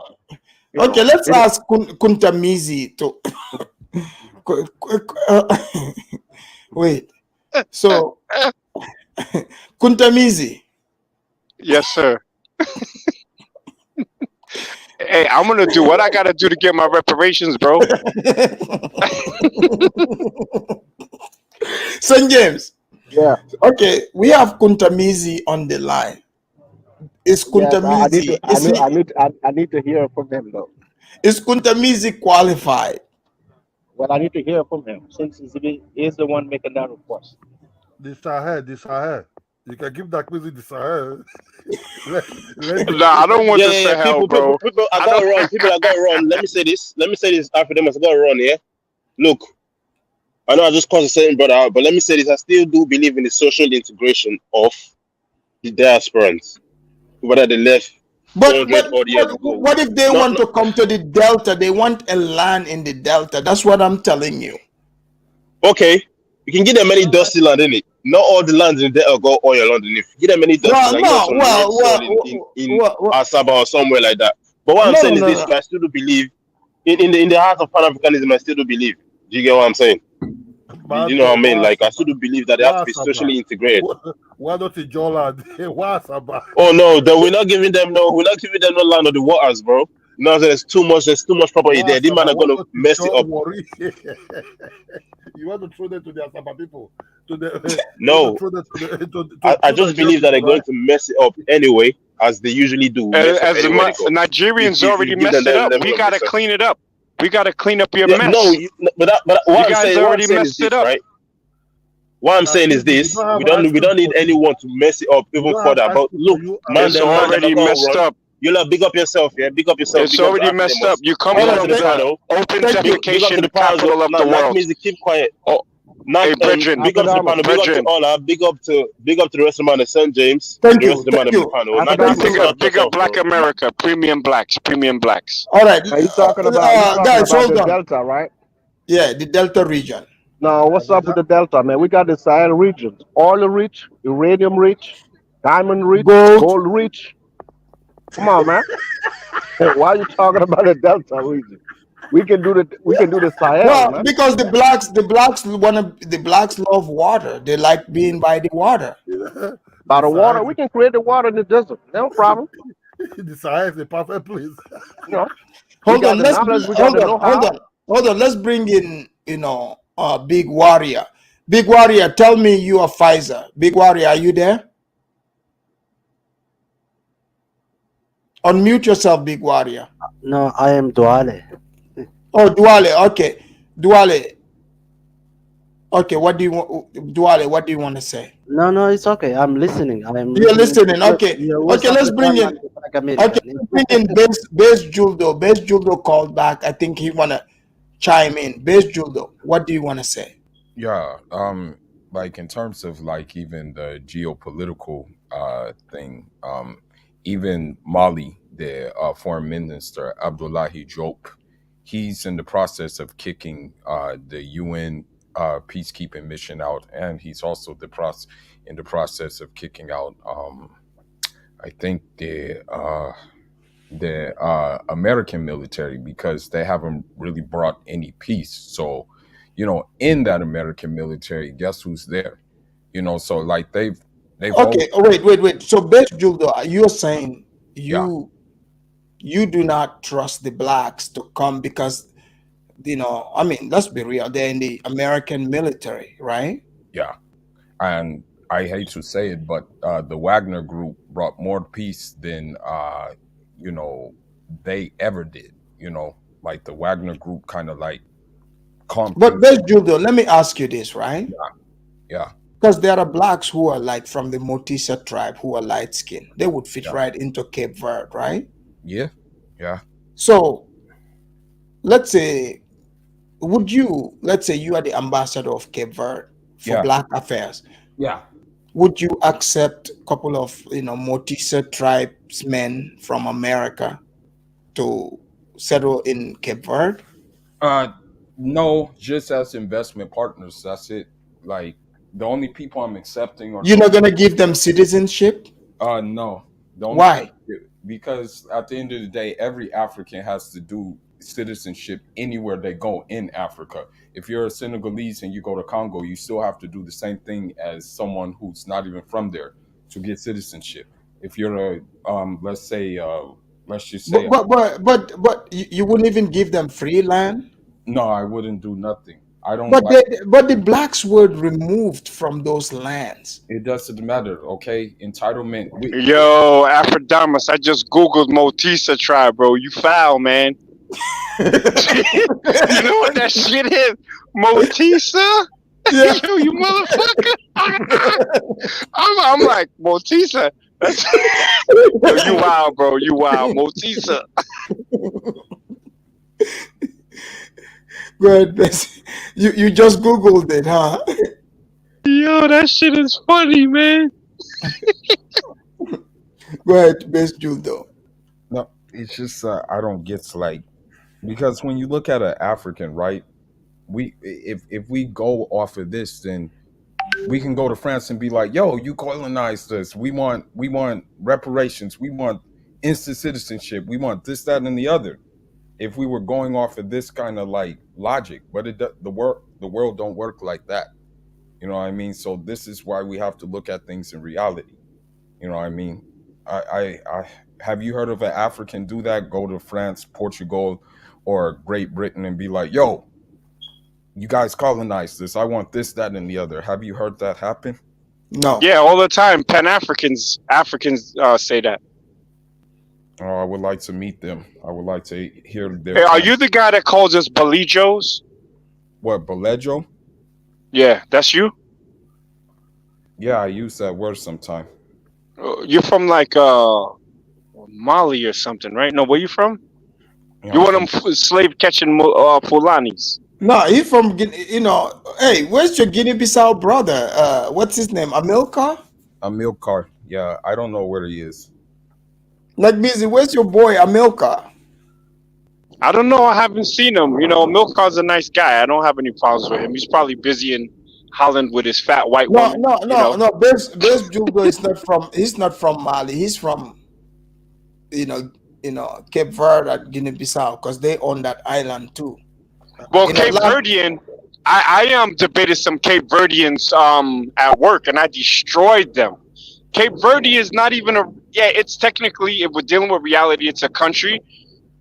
Okay, let's ask Kunta Mizi to wait. So Kunta Mizi. Yes, sir. Hey, I'm gonna do what I gotta do to get my reparations, bro. St. James. Yeah. Okay, we have Kunta Mizi on the line. Is Kunta Mizi? I need to hear from him though. Is Kunta Mizi qualified? Well, I need to hear from him since he's the one making that request. The Sahel. You can give that music the Sahel. Nah, I don't want the Sahel, bro. People, I got to run. People, I got to run. Let me say this, Afridamus, I got to run, yeah? Look, I know I just caused a certain brother out, but let me say this. I still do believe in the social integration of the diasporans, whether they left. But what if they want to come to the Delta? They want a land in the Delta. That's what I'm telling you. Okay, you can give them any dusty land in it. Not all the lands in there go oil underneath. Give them any dusty land. In Asaba or somewhere like that. But what I'm saying is this: I still do believe in the heart of pan-africanism. I still do believe. Do you get what I'm saying? You know what I mean? Like, I still do believe that they have to be socially integrated. Why don't you join land? Oh no, we're not giving them no land on the waters, bro. No, there's too much property there. These man are gonna mess it up. You want to throw them to the Asaba people? No, I just believe that they're going to mess it up anyway, as they usually do. As the Nigerians already messed it up, we gotta clean it up. We gotta clean up your mess. No, but what I'm saying, already messed it up, right? What I'm saying is this: we don't need anyone to mess it up even further. But look, man, it's already messed up. You'll big up yourself, yeah. Big up yourself. It's already messed up. You come from the open defecation capital of the world. Keep quiet. Hey, brethren, big up to the panel. Big up to all. Big up to the rest of the St. James. Thank you. Big up Black America. Premium blacks. All right. Are you talking about guys, hold the on. Delta, right? Yeah, the Delta region. Now, what's up with the Delta, man? We got the Sahel region, oil rich, uranium rich, diamond rich, gold rich. Come on, man. Why are you talking about the Delta region? We can do the Sahel. Well, man. because the blacks love water. They like being by the water. By the water, we can create the water in the desert. No problem. The Sahel is the perfect place. No. Hold on. Let's bring in, Big Warrior. Big Warrior, tell me you are Pfizer. Big Warrior, are you there? Unmute yourself, Big Warrior. No, I am Duale. Oh, Duale. Okay. Duale. Okay, what do you want, Duale? What do you want to say? No, it's okay. I'm listening. I'm You're listening. listening. Okay, You're West okay. Let's bring African in. and Black Okay, American. let's bring in base Juldo. Base Juldo called back. I think he wanna chime in. Base Juldo, what do you want to say? Yeah, like in terms of like even the geopolitical thing, even Mali, the foreign minister Abdullahi Diop, he's in the process of kicking the UN peacekeeping mission out, and he's also in the process of kicking out, I think the American military, because they haven't really brought any peace. So, in that American military, guess who's there? So like they've Okay, always, oh, wait. So base Juldo, you're saying yeah, you do not trust the blacks to come because I mean, let's be real, they're in the American military, right? yeah. And I hate to say it, but the Wagner Group brought more peace than you know they ever did. Like the Wagner Group kind of like calmed But things base down. Juldo, let me ask you this, right? Yeah, Because there are blacks who are like from the Motisa tribe who are light skinned. They would fit yeah, right into Cape Verde, right? yeah, yeah, So let's say, let's say you are the ambassador of Cape Verde for yeah, Black Affairs. yeah. Would you accept a couple of, Motisa tribesmen from America to settle in Cape Verde? Uh, no, just as investment partners. That's it. Like the only people I'm accepting are You're those. not gonna give them citizenship? No. The only Why? because at the end of the day, every African has to do citizenship anywhere they go in Africa. If you're a Senegalese and you go to Congo, you still have to do the same thing as someone who's not even from there to get citizenship. If you're a let's just say But you wouldn't even give them free land? no, I wouldn't do nothing. I don't But like. the blacks were removed from those lands. It doesn't matter, okay? Entitlement. Yo, Afrodamus, I just Googled Motisa tribe, bro. You foul, man. You know what that shit is? Motisa? Yeah. Yo, you motherfucker. I'm like, Motisa. That's yo, you wild, bro. You wild. Motisa. Go ahead, Bessie. You just Googled it, huh? Yo, that shit is funny, man. Go ahead, Best Juldo. No, it's just I don't get like because when you look at an African, right? If we go off of this, then we can go to France and be like, "Yo, you colonized us. We want reparations. We want instant citizenship. We want this, that, and the other." If we were going off of this kind of like logic, but the world don't work like that. You know what I mean? So this is why we have to look at things in reality. You know what I mean? I have you heard of an African do that? Go to France, Portugal, or Great Britain and be like, "Yo, you guys colonized this. I want this, that, and the other." Have you heard that happen? No. Yeah, all the time. Africans say that. Oh, I would like to meet them. I would like to hear their. Hey, are you the guy that calls us Balijos? What, Balejo? Yeah, that's you. Yeah, I use that word sometime. You're from like Mali or something, right? No, where you from? Yeah, You one of them slave catching Fulanis. No, he from hey, where's your Guinea-Bissau brother? What's his name? Amilcar? Amilcar. Yeah, I don't know where he is. Like busy, where's your boy Amilcar? I don't know. I haven't seen him. Milkar's a nice guy. I don't have any problems with him. He's probably busy in Holland with his fat white woman. No. Best Juldo is not from. He's not from Mali. He's from, Cape Verde at Guinea-Bissau because they own that island too. Well, Cape Verdian, I debated some Cape Verdians at work, and I destroyed them. Cape Verde is not even it's technically, if we're dealing with reality, it's a country,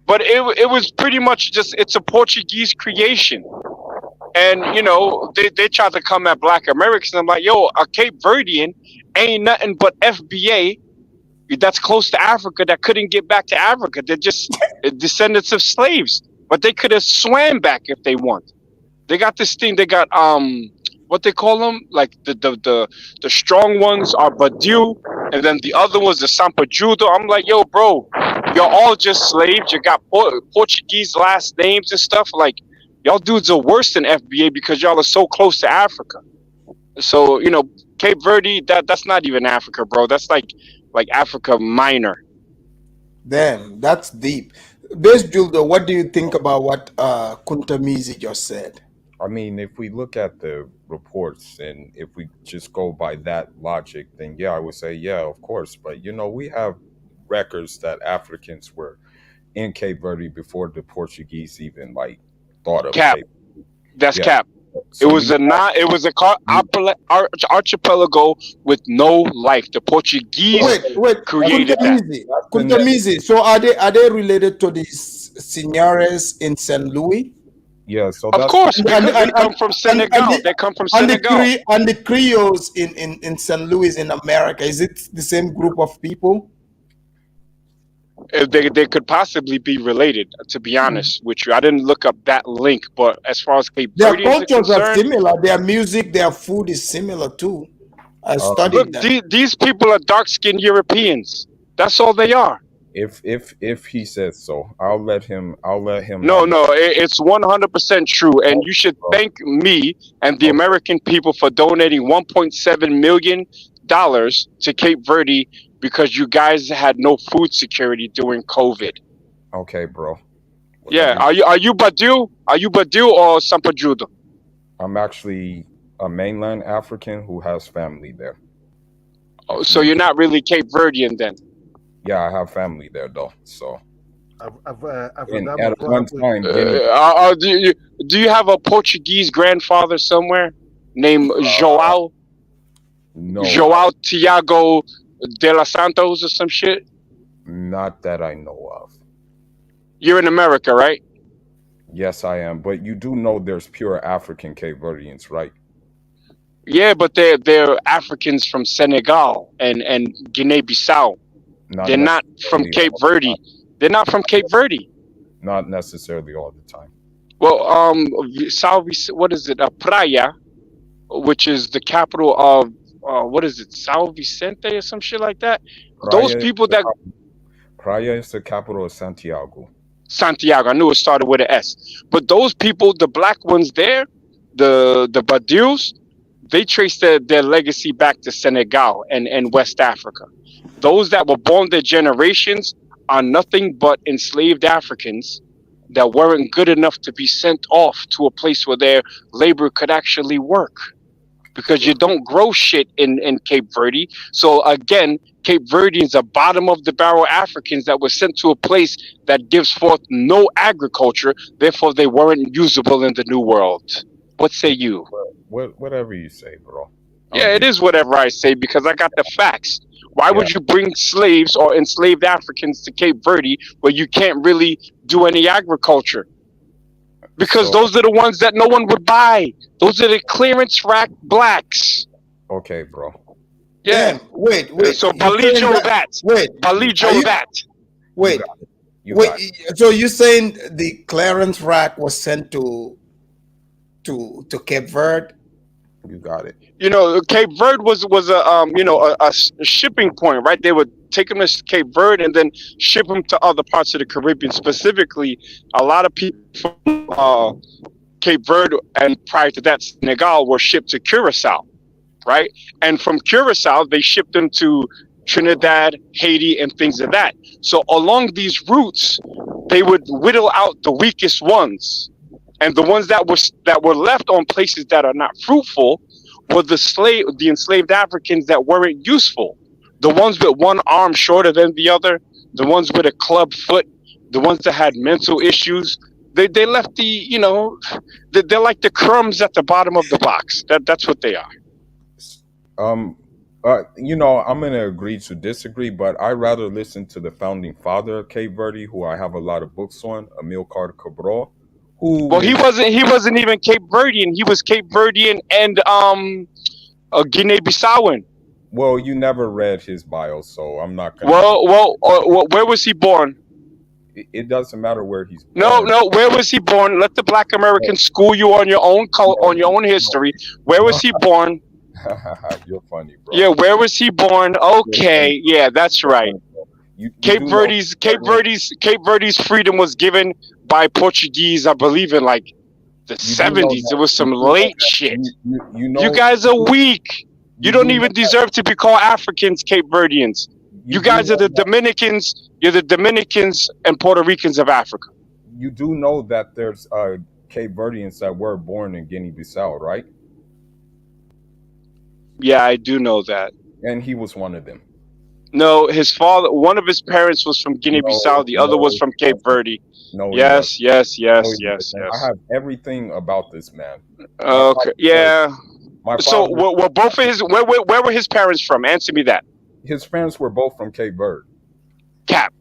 but it was pretty much it's a Portuguese creation. And, they tried to come at Black Americans. I'm like, yo, a Cape Verdean ain't nothing but FBA that's close to Africa that couldn't get back to Africa. They're just descendants of slaves. But they could have swam back if they want. They got this thing. They got what they call them, like the strong ones are Badiou, and then the other ones the Sampajudo. I'm like, yo, bro, you're all just slaves. You got Portuguese last names and stuff. Like, y'all dudes are worse than FBA because y'all are so close to Africa. So Cape Verde, that's not even Africa, bro. That's like Africa Minor. Damn, that's deep. Base Juldo, what do you think about what Kuntamizi just said? I mean, if we look at the reports and if we just go by that logic, then yeah, I would say, yeah, of course. But, we have records that Africans were in Cape Verde before the Portuguese even thought of Cap. Cape. That's Yeah. cap. So It was archipelago with no life. The Portuguese Wait, created that. Kuntamizi. So are they related to the Senores in St. Louis? Yeah, so Of course, because they come from Senegal. They come from Senegal. And the Creoles in St. Louis in America, is it the same group of people? They could possibly be related, to be honest with you. I didn't look up that link, but as far as Cape Their Verdeans are cultures are concerned, similar. Their music, their food is similar too. I studied look, that. these people are dark-skinned Europeans. That's all they are. If he says so, I'll let him. No, it's 100% true, and you should thank me and the American people for donating $1.7 million to Cape Verde because you guys had no food security during COVID. Okay, bro. Yeah, are you Badiou? Are you Badiou or Sampajudo? I'm actually a mainland African who has family there. Oh, so you're not really Cape Verdean then? Yeah, I have family there though. So I've at one time, do you have a Portuguese grandfather somewhere named João? No. João Tiago de los Santos or some shit? Not that I know of. You're in America, right? Yes, I am. But you do know there's pure African Cape Verdeans, right? Yeah, but they're Africans from Senegal and Guinea-Bissau. They're not from Cape Verde. They're not from Cape Verde. Not necessarily all the time. Well, what is it? Praia, which is the capital of what is it? São Vicente or some shit like that. Those people that Praia is the capital of Santiago. Santiago. I knew it started with an S. But those people, the black ones there, the Badius, they trace their legacy back to Senegal and West Africa. Those that were born their generations are nothing but enslaved Africans that weren't good enough to be sent off to a place where their labor could actually work. Because you don't grow shit in Cape Verde. So again, Cape Verdeans are bottom of the barrel Africans that were sent to a place that gives forth no agriculture. Therefore, they weren't usable in the New World. What say you? Whatever you say, bro. Yeah, it is whatever I say because I got the facts. Why would you bring slaves or enslaved Africans to Cape Verde where you can't really do any agriculture? Because those are the ones that no one would buy. Those are the clearance rack blacks. Okay, bro. Yeah. Wait. So Palijo that. Palijo that. Wait. So you're saying the clearance rack was sent to Cape Verde? You got it. Cape Verde was a shipping point, right? They would take them to Cape Verde and then ship them to other parts of the Caribbean. Specifically, a lot of people from Cape Verde and prior to that Senegal were shipped to Curacao, right? And from Curacao, they shipped them to Trinidad, Haiti, and things of that. So along these routes, they would whittle out the weakest ones. And the ones that were left on places that are not fruitful were the enslaved Africans that weren't useful. The ones with one arm shorter than the other, the ones with a club foot, the ones that had mental issues. They left they're like the crumbs at the bottom of the box. That's what they are. I'm gonna agree to disagree, but I rather listen to the founding father of Cape Verde, who I have a lot of books on, Amilcar Cabral. Well, he wasn't even Cape Verdean. He was Cape Verdean and Guinea-Bissauan. Well, you never read his bio, so I'm not gonna. Well, where was he born? It doesn't matter where he's No, born. no. Where was he born? Let the Black Americans school you on your own on your own history. Where was he born? You're funny, bro. Yeah, where was he born? Okay, yeah, that's right. You Cape do know Verde's freedom was given by Portuguese, I believe, in like the you do know 70s. It that was some you do know late that shit. you know You guys are weak. You you don't do know even deserve to be called Africans, Cape Verdians. You do guys are know the that Dominicans. You're the Dominicans and Puerto Ricans of Africa. you do know that there's Cape Verdians that were born in Guinea-Bissau, right? Yeah, I do know that. And he was one of them. No, his father, one of his parents was from Guinea-Bissau. The other was No, from he Cape wasn't. Verde. No, he wasn't. Yes, yes, No, yes, he yes, wasn't. I yes. have everything about this man. Okay, yeah. My So, father, were both of his where were his parents from? Answer me that. his parents were both from Cape Verde. Cap.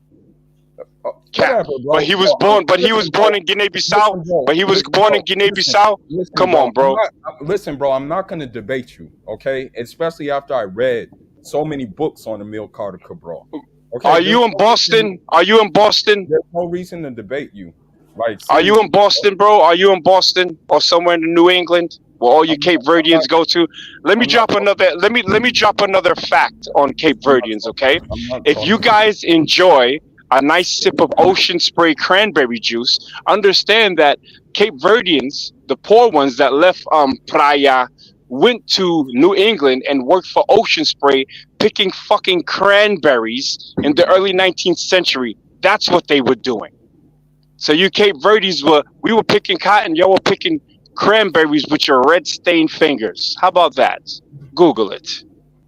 Cap. Whatever, bro. But he was born. But he was born in Guinea-Bissau. But he was born in Guinea-Bissau. Come on, bro. Listen, bro. I'm not gonna debate you, okay? Especially after I read so many books on Emil Carter Cabral. Okay, Are you in Boston? Are you in Boston? There's no reason to debate you. Like, are you in Boston, bro? Are you in Boston or somewhere in New England where all you Cape Verdeans go to? Let me drop another fact on Cape Verdeans, okay? If you guys enjoy a nice sip of ocean spray cranberry juice, understand that Cape Verdeans, the poor ones that left Praia, went to New England and worked for Ocean Spray picking fucking cranberries in the early 19th century. That's what they were doing. So you Cape Verdeans we were picking cotton, y'all were picking cranberries with your red stained fingers. How about that? Google it.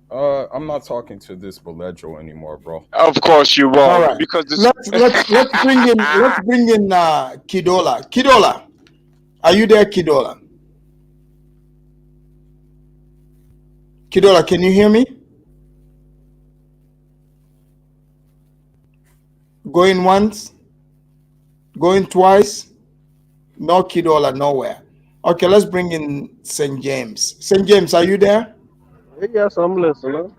I'm not talking to this Belejo anymore, bro. Of course you won't. All right. Because this... let's bring in Kidola. Kidola, are you there, Kidola? Kidola, can you hear me? Going once, going twice. No Kidola, nowhere. Okay, let's bring in St. James. St. James, are you there? Yes, I'm listening.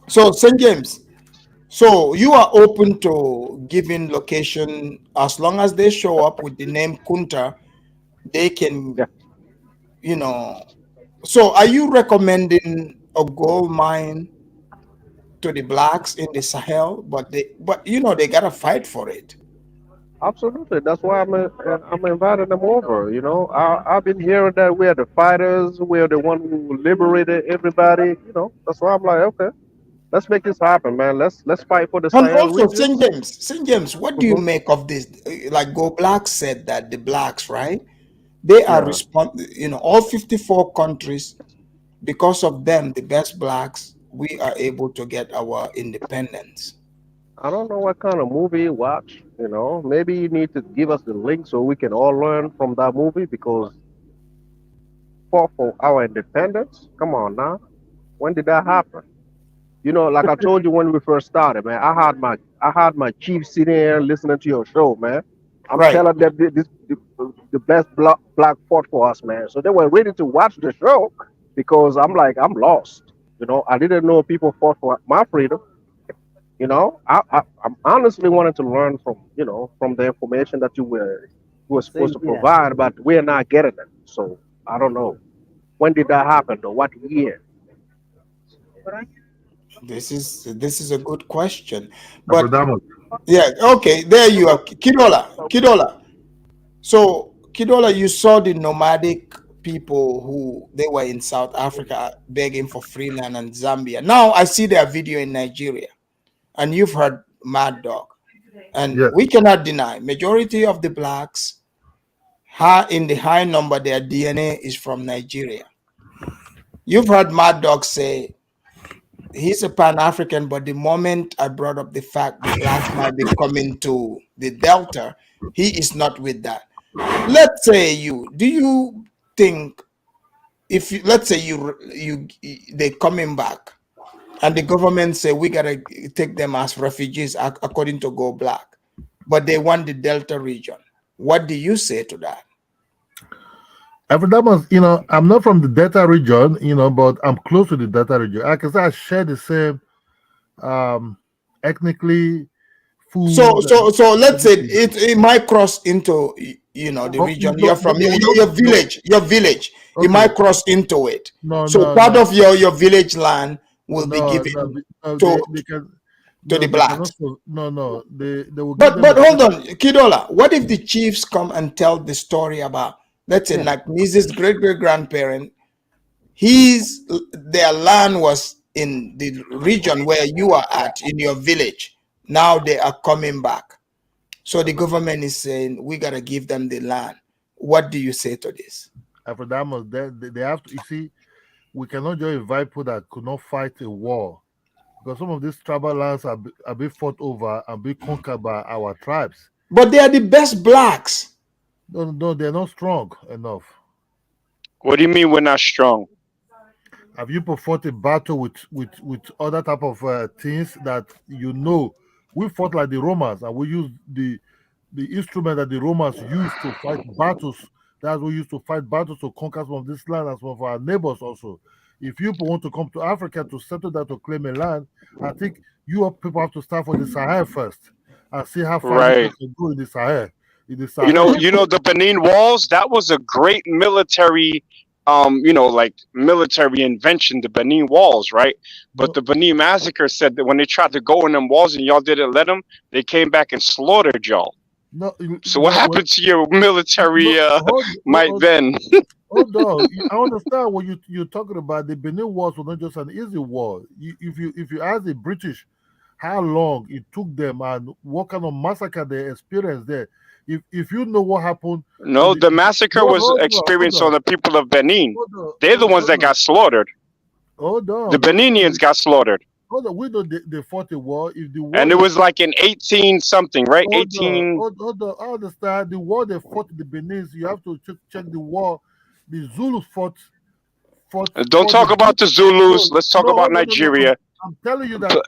So, St. James, so you are open to giving location as long as they show up with the name Kunta, they can, you know. So, are you recommending a gold mine to the blacks in the Sahel? But they gotta fight for it. Absolutely. That's why I'm inviting them over. You know, I've been hearing that we are the fighters, we are the one who liberated everybody. You know, that's why I'm like, okay, let's make this happen, man. Let's fight for the And Sahel also, region. St. James, what do you make of this? Like Go Black said that the blacks, right? They are all 54 countries, because of them, the best blacks, we are able to get our independence. I don't know what kind of movie you watch. You know, maybe you need to give us the link so we can all learn from that movie because for our independence. Come on now, when did that happen? You know, like I told you when we first started, man. I had my chief sitting here listening to your show, man. I'm telling them the best black fought for us, man. So they were ready to watch the show because I'm lost. You know, I didn't know people fought for my freedom. You know, I'm honestly wanting to learn from the information that you were supposed to provide, but we're not getting it. So I don't know. When did that happen though? What year? This is a good question. But yeah, okay, there you are. Kidola. So Kidola, you saw the nomadic people who they were in South Africa begging for free land and Zambia. Now I see their video in Nigeria. And you've heard Mad Dog. And we cannot deny majority of the blacks in the high number, their DNA is from Nigeria. You've heard Mad Dog say he's a Pan-African, but the moment I brought up the fact the blacks might be coming to the Delta, he is not with that. Let's say do you think let's say they coming back and the government say we gotta take them as refugees according to Go Black, but they want the Delta region. What do you say to that? You know, I'm not from the Delta region, you know, but I'm close to the Delta region. I can say I share the same ethnically food. So let's say it might cross into the region you're from, your village. Okay. It might cross into it. No, So part of your village land will be given to the blacks. They will give But them. hold on, Kidola. What if the chiefs come and tell the story about, let's say, like Mrs. great grandparent? Their land was in the region where you are at in your village. Now they are coming back. So the government is saying we gotta give them the land. What do you say to this? Afrodamos, they have to. You see, we cannot just invite people that could not fight a war, because some of these tribal lands are being fought over and being conquered by our tribes. But they are the best blacks. No, they're not strong enough. What do you mean we're not strong? Have you fought a battle with other type of things that we fought like the Romans, and we used the instrument that the Romans used to fight battles. That's what we used to fight battles to conquer some of this land and some of our neighbors also. If you want to come to Africa to settle that, to claim a land, I think you people have to start from the Sahel first and see how far you can go in the Sahel. You know the Benin walls. That was a great military, like military invention. The Benin walls, right? But the Benin massacre said that when they tried to go in them walls and y'all didn't let them, they came back and slaughtered y'all. So what happened to your military might then? Hold on, I understand what you're talking about. The Benin wars was not just an easy war. If you ask the British how long it took them and what kind of massacre they experienced there, if you know what happened. No, the massacre was experienced on the people of Benin. They're the ones that got slaughtered. Hold on. The Beninians got slaughtered. Hold on, we know they fought a war. If the war and it was like in 18 something, right? Hold on, I understand. The war they fought the Benin, you have to check the war. The Zulus fought. Don't talk about the Zulus. Let's talk about Nigeria. I'm telling you that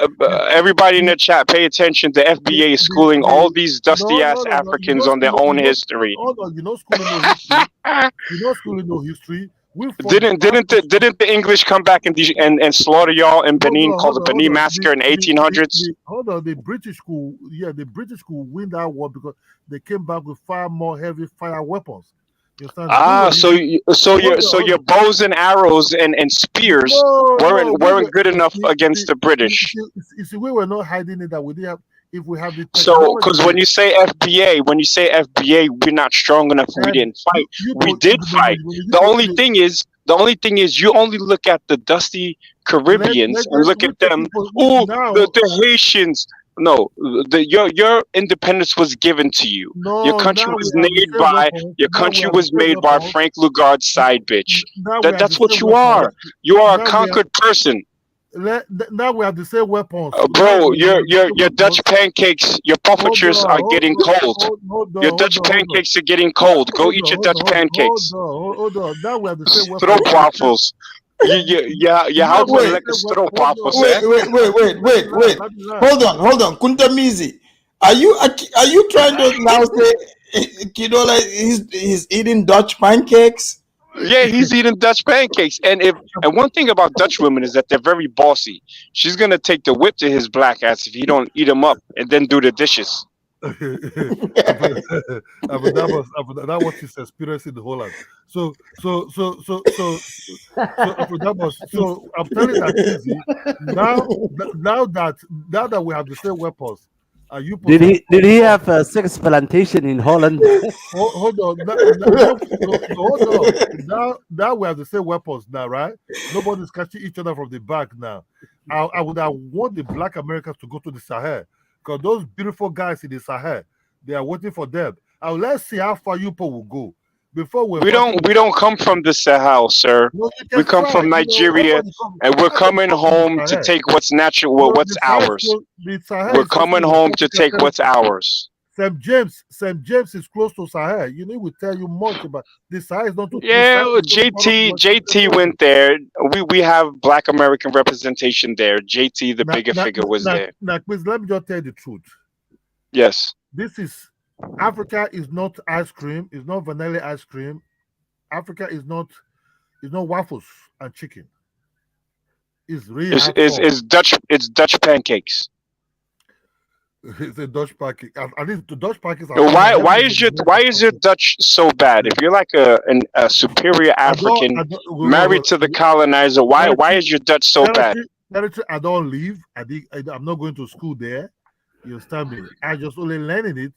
everybody in the chat, pay attention. The FBA is schooling all these dusty ass Africans on their own history. Hold on, you're not schooling no history. You're not schooling no history. Didn't the English come back and slaughter y'all in Benin, called the Benin massacre in 1800s? Hold on, the British could win that war because they came back with far more heavy fire weapons. So your bows and arrows and spears weren't good enough against the British. You see, we were not hiding it that we didn't have. If we have the because when you say FBA, we're not strong enough. We didn't fight. We did fight. The only thing is, you only look at the dusty Caribbeans and look at them. Oh, the Haitians. No, your independence was given to you. Your country was made by Frank Lugard's side bitch. That's what you are. You are a conquered person. Now we have the same weapons. Bro, your Dutch pancakes, your puffertures are getting cold. Your Dutch pancakes are getting cold. Go eat your Dutch pancakes. Hold on. Now we have the same weapons. Stroopwafels. Your house was like a stroopwafel. Wait. Hold on. Kuntamizi. Are you trying to now say Kidola he's eating Dutch pancakes? Yeah, he's eating Dutch pancakes. And one thing about Dutch women is that they're very bossy. She's gonna take the whip to his black ass if he don't eat them up and then do the dishes. That was his experience in Holland. So I'm telling you that easy. Now that we have the same weapons. Did he have a sex plantation in Holland? Hold on. Now we have the same weapons now, right? Nobody's catching each other from the back now. I would have want the black Americans to go to the Sahel because those beautiful guys in the Sahel, they are waiting for them. Let's see how far you people will go. Before we don't come from the Sahel, sir. We come from Nigeria, and we're coming home to take what's natural, what's ours. We're coming home to take what's ours. St. James is close to Sahel. We tell you much about the Sahel is not too. Yeah, JT went there. We have Black American representation there. JT, the bigger figure, was there. Now, please let me just tell you the truth. Yes. This is. Africa is not ice cream. It's not vanilla ice cream. Africa is not waffles and chicken. It's really it's Dutch pancakes. It's a Dutch parking. At least the Dutch parkings are Why is your Dutch so bad? If you're like a superior African married to the colonizer, why is your Dutch so bad? I don't live. I'm not going to school there. You understand me? I just only learning it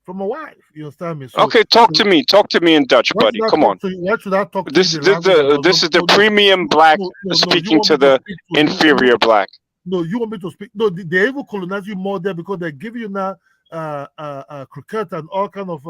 from my wife. You understand me? So, okay, talk to me in Dutch, buddy. Come on. Why should I talk to This you? this is the premium black speaking to the inferior black. No, you want me to speak? No, they even colonize you more there because they give you now cricket and all kind of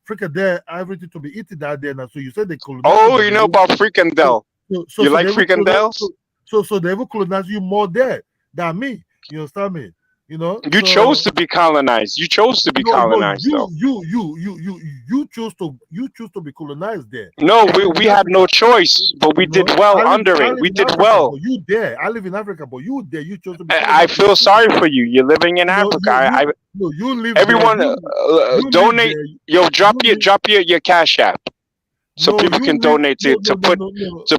fricadelle, everything to be eaten out there now. So you said they colonize. Oh, you know about fricandelle. You like fricandelles? So they will colonize you more there than me. You understand me? You know, you chose to be colonized. You chose to be colonized. You choose to be colonized there. No, we had no choice, but we did well under it. We did well. You there? I live in Africa, but you there? You chose to be. I feel sorry for you. You're living in Africa. You live. Everyone, donate. Yo, drop your Cash App, so people can donate to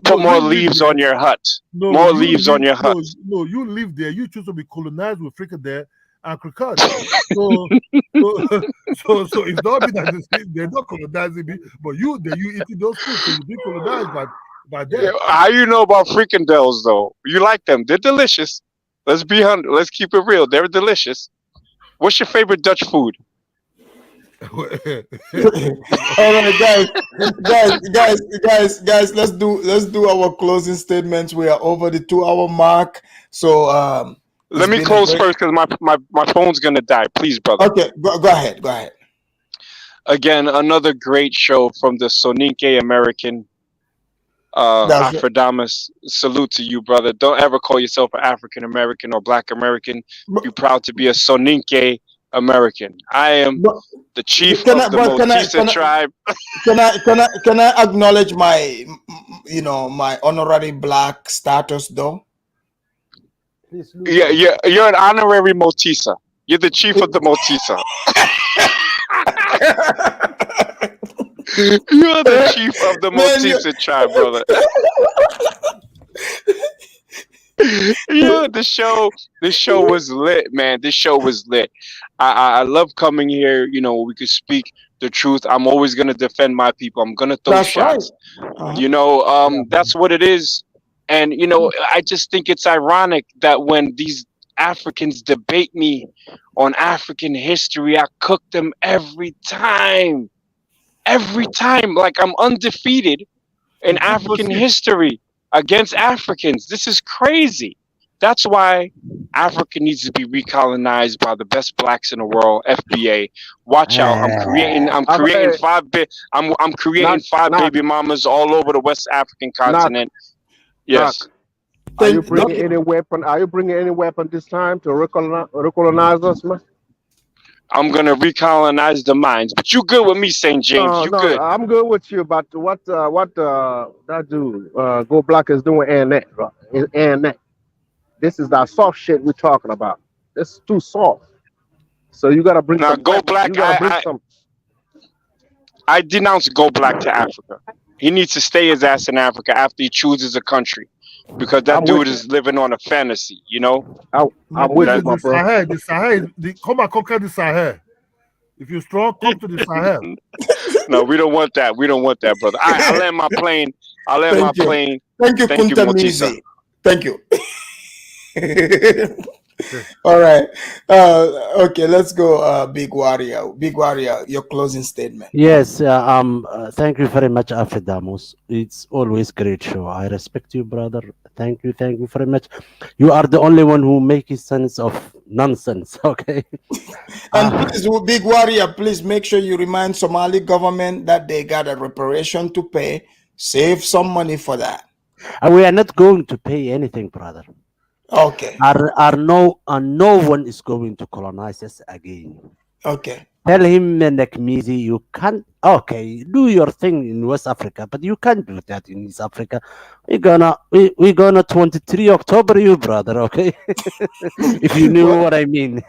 put more leaves on your hut. More leaves on your hut. No, you live there. You choose to be colonized with fricadelle and cricket. So it's not me that they're not colonizing me, but you eating those foods, so you be colonized by them. Yeah, how you know about fricandelles though? You like them? They're delicious. Let's keep it real. They're delicious. What's your favorite Dutch food? All right, guys, let's do our closing statements. We are over the 2-hour mark, so let me close first because my phone's gonna die. Please, brother. Okay, go ahead. Again, another great show from the Soninke American Afrodamus. Salute to you, brother. Don't ever call yourself an African American or Black American. Be proud to be a Soninke American. I am the chief of the Motisa tribe. Can I acknowledge my my honorary Black status though? Yeah, you're an honorary Motisa. You're the chief of the Motisa. You're the chief of the Motisa tribe, brother. Yeah, the show was lit, man. This show was lit. I love coming here, we could speak the truth. I'm always gonna defend my people. I'm gonna throw shots. Right. That's what it is. And I just think it's ironic that when these Africans debate me on African history, I cook them every time. Like I'm undefeated in African history against Africans. This is crazy. That's why Africa needs to be recolonized by the best blacks in the world. FBA, watch out! I'm creating five baby mamas all over the West African continent. Yes. Are you bringing any weapon? Are you bringing any weapon this time to recolonize us, man? I'm gonna recolonize the minds, but you good with me, St. James? Good? I'm good with you. But what that dude Go Black is doing and that, right? And that. This is that soft shit we're talking about. This is too soft. So you gotta bring. Now Go Black. I denounce Go Black to Africa. He needs to stay his ass in Africa after he chooses a country, because that dude is living on a fantasy. I'm with you, my bro. The Sahel, come and conquer the Sahel. If you're strong, come to the Sahel. No, we don't want that. We don't want that, brother. I'll land my plane. Thank you, Motisa. Thank you. All right. Okay, let's go. Big Warrior, your closing statement. Yes. Thank you very much, Afrodamus. It's always great show. I respect you, brother. Thank you very much. You are the only one who makes sense of nonsense. Okay. And please, Big Warrior, please make sure you remind Somali government that they got a reparation to pay. Save some money for that. We are not going to pay anything, brother. Okay. No one is going to colonize us again. Okay. Tell him, Nekmizi, you can't. Okay, do your thing in West Africa, but you can't do that in East Africa. We're gonna 23 October, you brother. Okay, if you knew what I mean.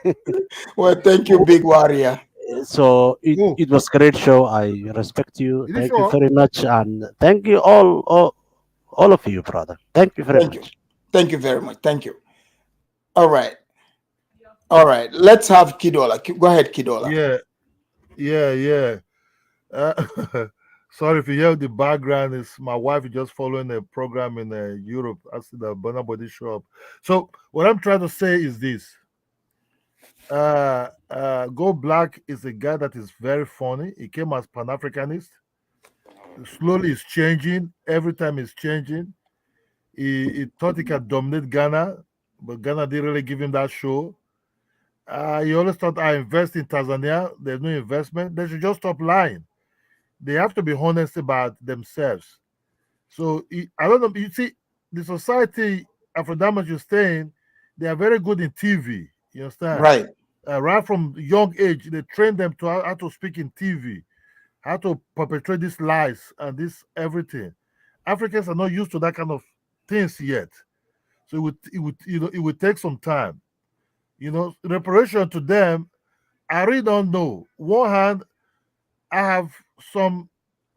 Well, thank you, Big Warrior. So it was a great show. I respect you. Thank you very much, and thank you all of you, brother. Thank you very much. Thank you very much. Thank you. All right. All right, let's have Kidola. Go ahead, Kidola. Yeah. Sorry if you hear the background. Is my wife is just following a program in Europe. I see the Burna Body show up. So what I'm trying to say is this: Go Black is a guy that is very funny. He came as Pan Africanist. Slowly, it's changing. Every time, it's changing. He thought he could dominate Ghana, but Ghana didn't really give him that show. He always thought I invest in Tanzania. There's no investment. They should just stop lying. They have to be honest about themselves. So I don't know. You see, the society Afrodamas you're staying, they are very good in TV. You understand? Right. Right from young age, they train them to how to speak in TV, how to perpetrate these lies and this everything. Africans are not used to that kind of things yet. So it would take some time. Reparation to them, I really don't know. One hand, I have some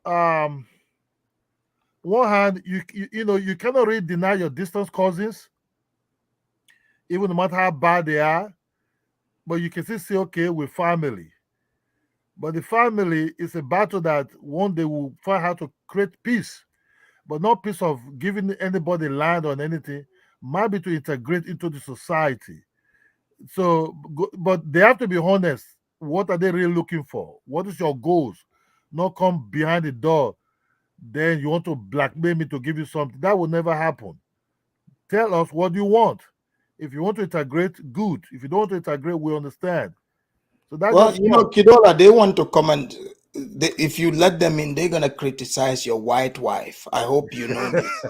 um one hand, you cannot really deny your distant cousins, even no matter how bad they are, but you can still say, okay, we're family. But the family is a battle that one day will find how to create peace, but not peace of giving anybody land or anything, might be to integrate into the society. So, but they have to be honest. What are they really looking for? What is your goals? Not come behind the door. Then you want to blackmail me to give you something. That will never happen. Tell us what you want. If you want to integrate, good. If you don't want to integrate, we understand. So that's Well, just what. Kidola, they want to comment. If you let them in, they're gonna criticize your white wife. I hope you know this.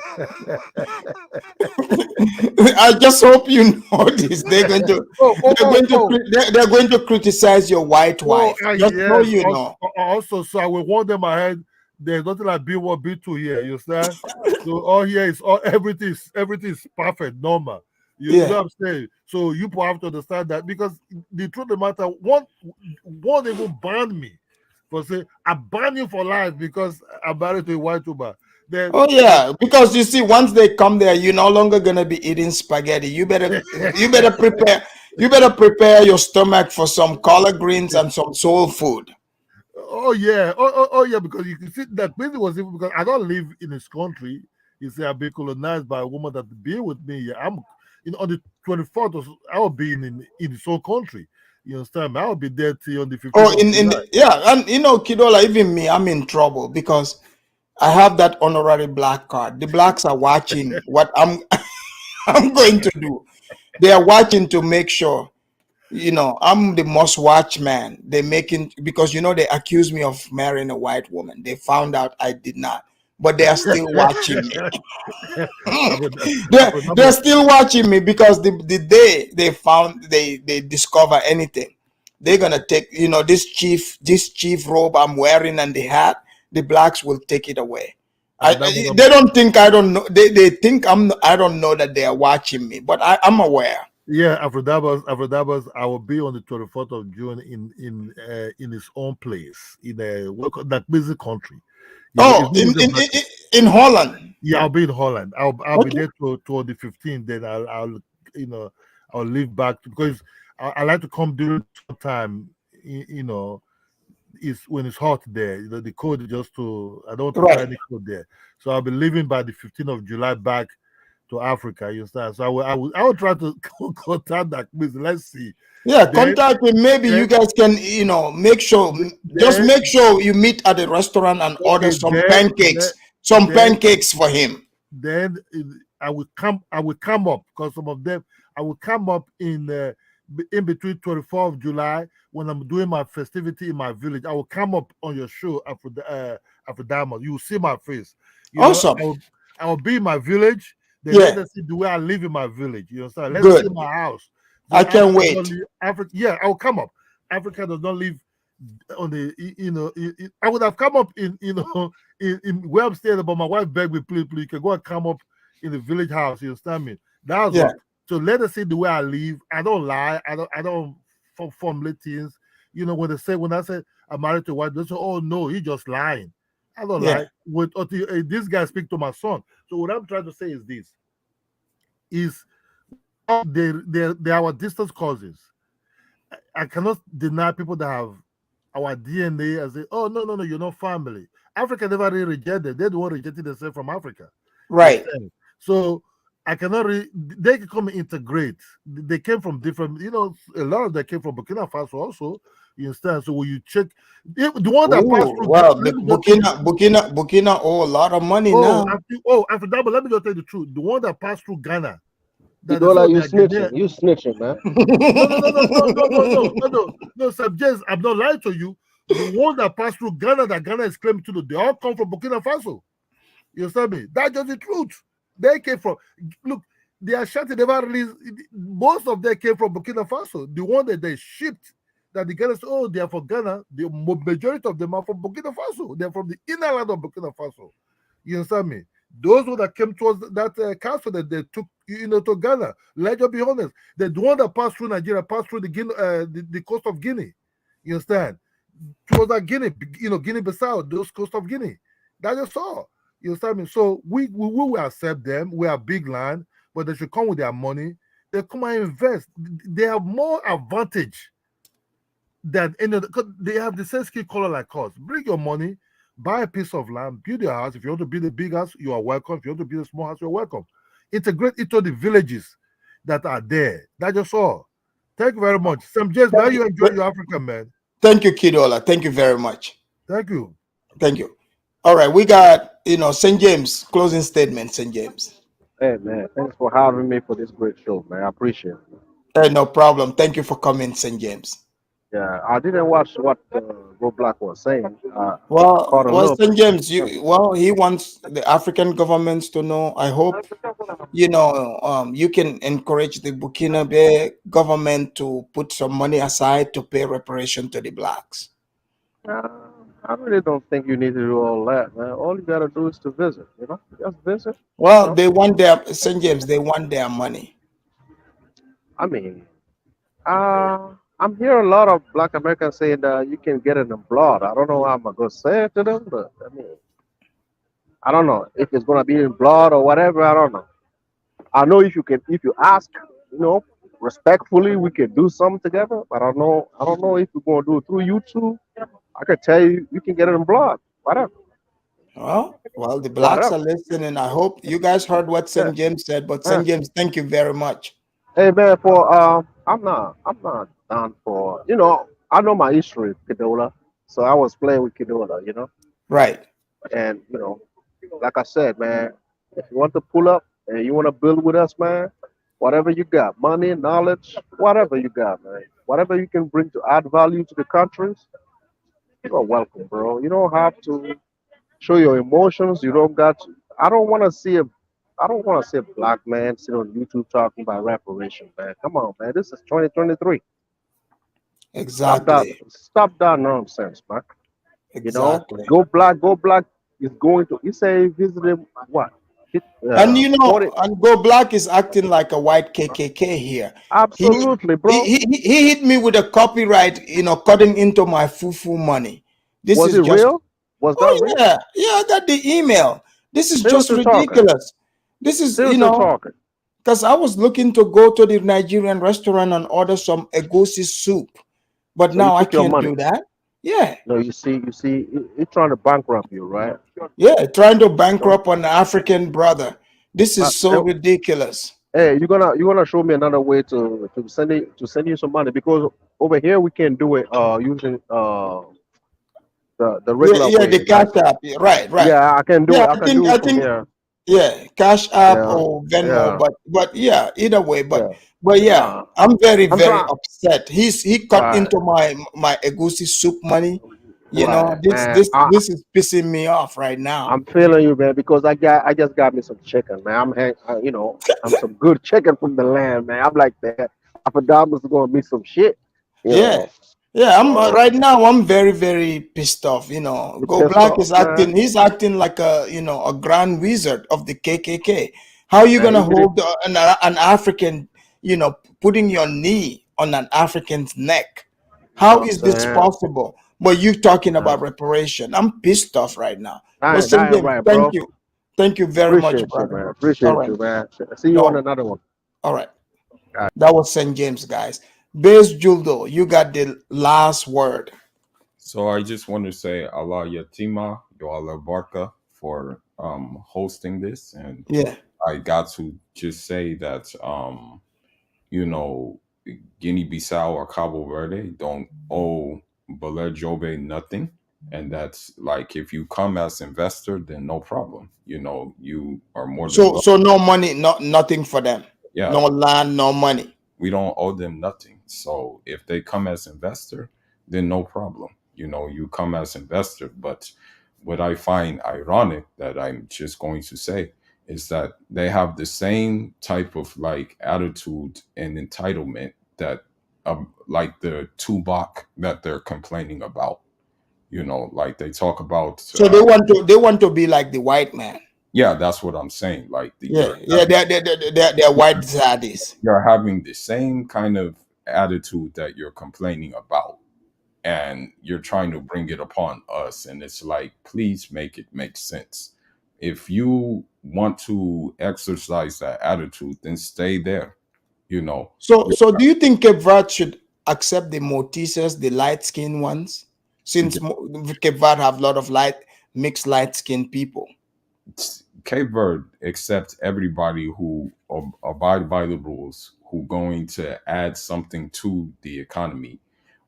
I just hope you know this. They're going to, they're going to criticize your white wife. Just so Yes. you know. Also, so I will warn them ahead. There's nothing like B1, B2 here. You understand? So all here is everything is perfect, normal. You know what I'm saying? So you have to understand that, because the truth of the matter, one even banned me for saying I ban you for life because I'm married to a white woman. Then, Oh yeah, because you see, once they come there, you're no longer gonna be eating spaghetti. You better prepare your stomach for some collard greens and some soul food. Oh yeah, yeah, because you can see that maybe was even because I don't live in this country. You say I've been colonized by a woman that be with me. Yeah, I'm on the 24th. I will be in his own country. You understand? I will be there till on the 15th Oh, of July. and Kidola, even me, I'm in trouble because I have that honorary black card. The blacks are watching what I'm I'm going to do. They are watching to make sure. I'm the most watched man. They making because they accused me of marrying a white woman. They found out I did not, but they are still watching me. They're still watching me because the day they discover anything, they're gonna take this chief robe I'm wearing and the hat. The blacks will take it away. They don't think I don't know. They think I don't know that they are watching me, but I'm aware. Yeah, Afrodabas, I will be on the 24th of June in his own place in that busy country. Oh, in Holland. Yeah, I'll be in Holland. I'll be Okay. there to the 15th. Then I'll leave back because I like to come during time. Is when it's hot there. The cold is just to I don't want to try any cold there. So I'll be leaving by the 15th of July back to Africa. You understand? So I will try to contact that place. Let's see. Yeah, contact me. Maybe you guys can, make sure, just make sure you meet at the restaurant and order some pancakes, pancakes for him. Then I will come up because some of them I will come up in between 24th of July when I'm doing my festivity in my village. I will come up on your show after Diamond. You will see my face. Awesome. I will be in my village. Then let us see the way I live in my village. You understand? Let's see my house. So I can't wait. Africa, yeah, I will come up. Africa does not live on the I would have come up in where I'm staying, but my wife begged me, please, you can go and come up in the village house. You understand me? That's what. So let us see the way I live. I don't lie. I don't formulate things. When I say I'm married to a white, they say, oh no, he just lying. I don't lie. This guy speak to my son. So what I'm trying to say is this: is they are our distant cousins. I cannot deny people that have our DNA and say, oh, no, you're not family. Africa never really rejected. They're the one rejecting themselves from Africa. Right. So I cannot they can come and integrate. They came from different, a lot of them came from Burkina Faso also. You understand? So when you check the one that passed through Burkina owe a lot of money now. After that, but let me just tell you the truth. The one that passed through Ghana. Dollar, you snitching. You snitching, man. No, Sir James, I'm not lying to you. The one that passed through Ghana, that Ghana is claiming to do, they all come from Burkina Faso. You understand me? That's just the truth. They came from, look, the Ashanti never released, most of them came from Burkina Faso. The one that they shipped, that the Ghana said, oh, they are from Ghana, the majority of them are from Burkina Faso. They're from the inner land of Burkina Faso. You understand me? Those who that came towards that council that they took, to Ghana. Let's just be honest. The one that passed through Nigeria passed through the coast of Guinea. You understand? Towards that Guinea, Guinea-Bissau, those coast of Guinea. That's just all. You understand me? So we will accept them. We are big land, but they should come with their money. They come and invest. They have more advantage than any other. They have the same skin color like us. Bring your money. Buy a piece of land, build your house. If you want to build a big house, you are welcome. If you want to build a small house, you're welcome. Integrate into the villages that are there. That's just all. Thank you very much. Sam James, now you enjoy your Africa, man. Thank you, Kidola. Thank you very much. Thank you. Thank you. All right, we got, St. James, closing statement, St. James. Hey, man, thanks for having me for this great show, man. I appreciate it. Hey, no problem. Thank you for coming, St. James. Yeah, I didn't watch what Black was saying. Well, St. James, he wants the African governments to know. I hope, you can encourage the Burkinabe government to put some money aside to pay reparation to the blacks. I really don't think you need to do all that, man. All you gotta do is to visit, just visit. Well, they want their, St. James, they want their money. I mean, I'm hearing a lot of Black Americans saying that you can get it in blood. I don't know how I'm gonna say it to them, but I mean, I don't know if it's gonna be in blood or whatever. I don't know. I know if you ask, respectfully, we can do something together. But I don't know if we're gonna do it through YouTube. I can tell you, you can get it in blood, whatever. Well, the blacks are listening. I hope you guys heard what St. James said. But St. James, thank you very much. Hey man, I'm not down for, I know my history, Kidola. So I was playing with Kidola, Right. And like I said, man, if you want to pull up and you want to build with us, man, whatever you got, money, knowledge, whatever you got, man, whatever you can bring to add value to the countries, you're welcome, bro. You don't have to show your emotions. You don't got to. I don't want to see a black man sit on YouTube talking about reparation, man. Come on, man. This is 2023. Exactly. Stop that nonsense, man. Exactly. Go black is going to. You say visited what? And Go Black is acting like a white KKK here. Absolutely, bro. He hit me with a copyright, cutting into my fufu money. This was is it just real? Was that real? Yeah, I got the email. This is just ridiculous. This is because I was looking to go to the Nigerian restaurant and order some egusi soup, but now I can't do that. Yeah. No, you see, he's trying to bankrupt you, right? Yeah, trying to bankrupt an African brother. This is so ridiculous. Hey, you're gonna show me another way to send you some money, because over here we can do it using the regular way. The Cash App. Right. Yeah, I can do it. I can do it from here. Yeah, Cash App or Venmo, but yeah, either way. But I'm very upset. He cut into my egusi soup money. This is pissing me off right now. I'm feeling you, man, because I just got me some chicken, man. I'm some good chicken from the land, man. I'm like that. Apadamas is gonna be some shit. I'm right now. I'm very, very pissed off. Go Black is acting. He's acting like a grand wizard of the KKK. How are you gonna hold an African? Putting your knee on an African's neck. How is this possible? But you talking about reparation. I'm pissed off right now. Thank you very much, brother. Man. Appreciate you, man. See you on another one. All right. That was St. James, guys. Base Juldo, you got the last word. So I just want to say Allah Yatima, Yo Allah Barka for hosting this, and Yeah. I got to just say that you know, Guinea-Bissau or Cabo Verde don't owe Bele Jobe nothing. And that's like, if you come as investor, then no problem. You know, you are more than So welcome. so no money, nothing for them. Yeah, No land, no money. we don't owe them nothing. So if they come as investor, then no problem. You know, you come as investor. But what I find ironic that I'm just going to say is that they have the same type of like attitude and entitlement that like the Tubak that they're complaining about. You know, like they talk about So they want to be like the white man. yeah, that's what I'm saying. Like Yeah, yeah, they're white zaddies. you're having the same kind of attitude that you're complaining about, and you're trying to bring it upon us, and it's like, please make it make sense. If you want to exercise that attitude, then stay there. You know, So do you think Cape Verde should accept the Maltesers, the light skinned ones? Since Cape Verde have a lot of mixed light skinned people. Cape Verde accepts everybody who abide by the rules, who going to add something to the economy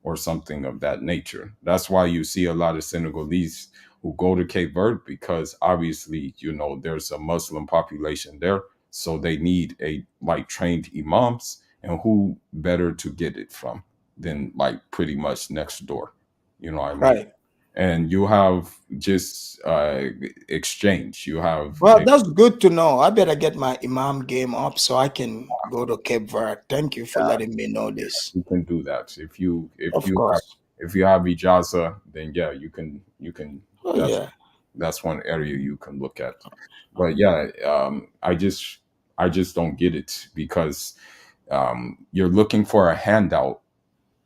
or something of that nature. That's why you see a lot of Senegalese who go to Cape Verde, because obviously, you know, there's a Muslim population there. So they need a like trained imams, and who better to get it from than like pretty much next door. You know what I mean? Right. And you have just exchange. You have Well, that's good to know. I better get my imam game up so I can go to Cape Verde. Thank you for letting me know this. you can do that if you Of course. if you have ijaza, then yeah, you can Oh yeah. that's one area you can look at. But yeah, I just don't get it, because you're looking for a handout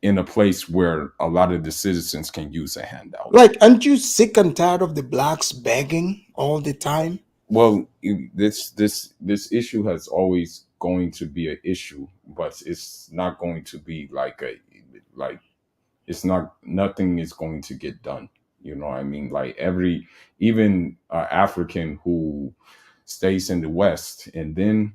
in a place where a lot of the citizens can use a handout. Like, aren't you sick and tired of the blacks begging all the time? Well, this issue has always going to be an issue, but it's not going to be like it's not, nothing is going to get done. You know what I mean? Like even African who stays in the West and then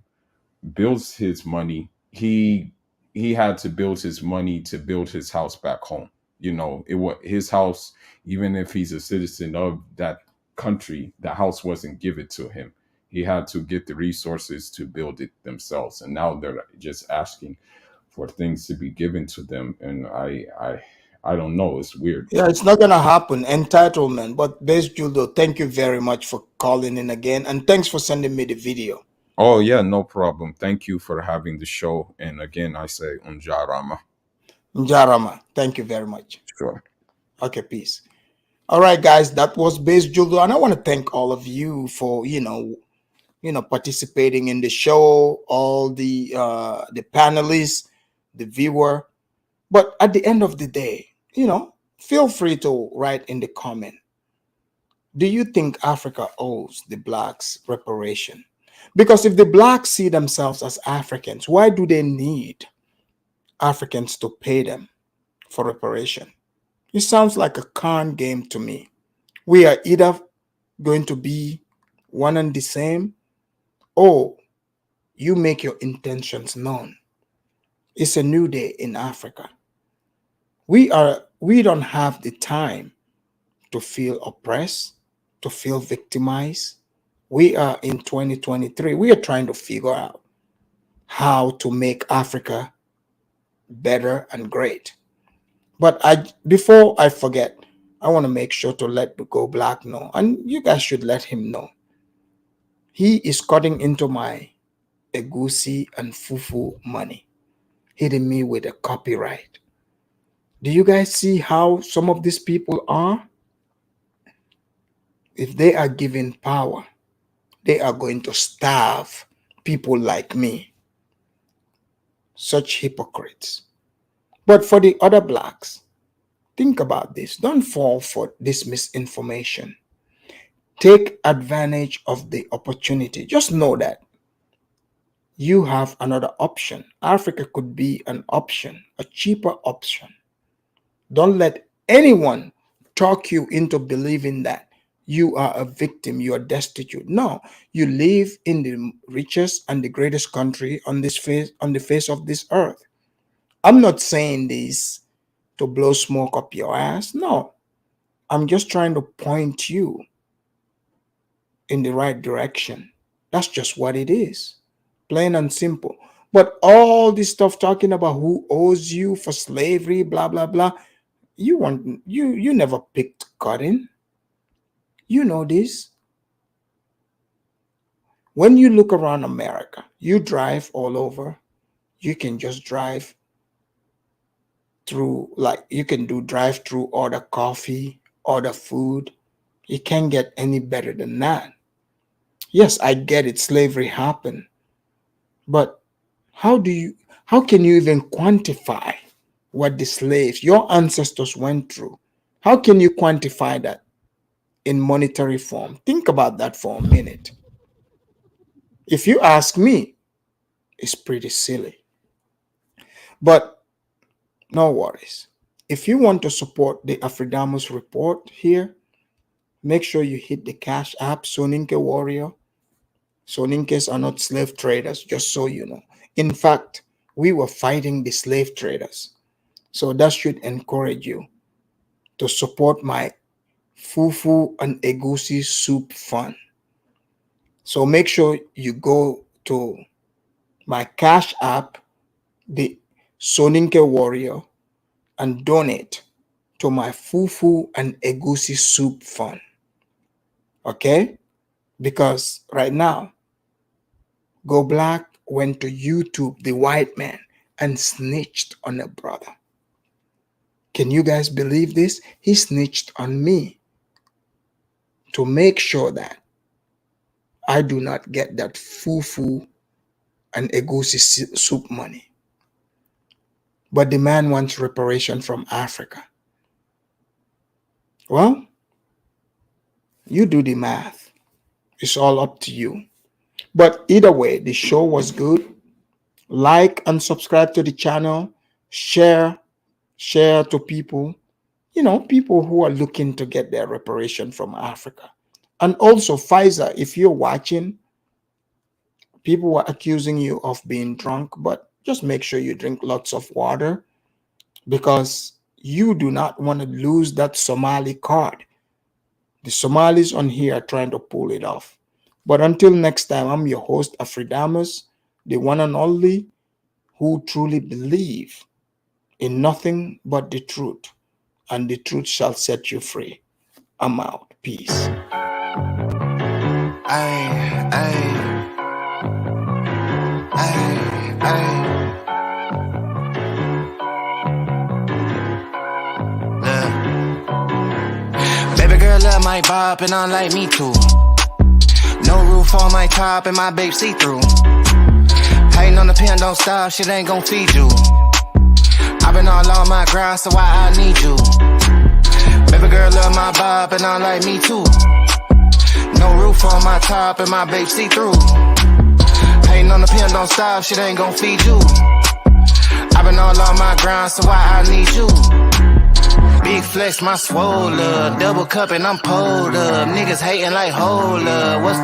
builds his money, he had to build his money to build his house back home. You know, it was his house. Even if he's a citizen of that country, the house wasn't given to him. He had to get the resources to build it themselves, and now they're just asking for things to be given to them. And I don't know, it's weird. Yeah, it's not gonna happen. Entitlement. But Base Judo, thank you very much for calling in again, and thanks for sending me the video. Oh yeah, no problem. Thank you for having the show. And again, I say unjarama. Njarama, thank you very much. Sure. Okay, peace. All right, guys, that was Base Judo, and I want to thank all of you for participating in the show, all the panelists, the viewer. But at the end of the day, feel free to write in the comment. Do you think Africa owes the blacks reparation? Because if the blacks see themselves as Africans, why do they need Africans to pay them for reparation? It sounds like a con game to me. We are either going to be one and the same, or you make your intentions known. It's a new day in Africa. We don't have the time to feel oppressed, to feel victimized. We are in 2023. We are trying to figure out how to make Africa better and great. But before I forget, I want to make sure to let the Go Black know, and you guys should let him know. He is cutting into my egusi and fufu money, hitting me with a copyright. Do you guys see how some of these people are? If they are given power, they are going to starve people like me. Such hypocrites. But for the other blacks, think about this. Don't fall for this misinformation. Take advantage of the opportunity. Just know that you have another option. Africa could be an option, a cheaper option. Don't let anyone talk you into believing that you are a victim, you are destitute. No, you live in the richest and the greatest country on the face of this earth. I'm not saying this to blow smoke up your ass. No, I'm just trying to point you in the right direction. That's just what it is. Plain and simple. But all this stuff talking about who owes you for slavery, blah, blah, blah. You never picked cotton. You know this. When you look around America, you drive all over. You can just drive through, like you can do drive through, order coffee, order food. You can't get any better than that. Yes, I get it. Slavery happened. But how can you even quantify what the slaves, your ancestors went through? How can you quantify that in monetary form? Think about that for a minute. If you ask me, it's pretty silly. But no worries. If you want to support the Afridamus report here, make sure you hit the Cash App, Soninke Warrior. Soninkes are not slave traders, just so you know. In fact, we were fighting the slave traders. So that should encourage you to support my fufu and egusi soup fund. So make sure you go to my Cash App, the Soninke Warrior, and donate to my fufu and egusi soup fund. Okay? Because right now, Go Black went to YouTube, the white man, and snitched on a brother. Can you guys believe this? He snitched on me to make sure that I do not get that fufu and egusi soup money. But the man wants reparation from Africa. Well, you do the math. It's all up to you. But either way, the show was good. Like and subscribe to the channel. Share to people, people who are looking to get their reparation from Africa. And also, Pfizer, if you're watching, people were accusing you of being drunk, but just make sure you drink lots of water because you do not want to lose that Somali card. The Somalis on here are trying to pull it off. But until next time, I'm your host, Afridamus, the one and only who truly believe in nothing but the truth, and the truth shall set you free. I'm out. Peace. Baby girl love my bop and I like me too. No roof on my top and my babe see-through. Hating on the pen, don't stop, shit ain't gon' feed you. I've been all on my grind, so why I need you. Baby girl love my bop and I like me too. No roof on my top and my babe see-through. Hating on the pen, don't stop, shit ain't gon' feed you. I've been all on my grind, so why I need you. Big flex, my swole up, double cup and I'm pulled up. Niggas hating like hold up. What's the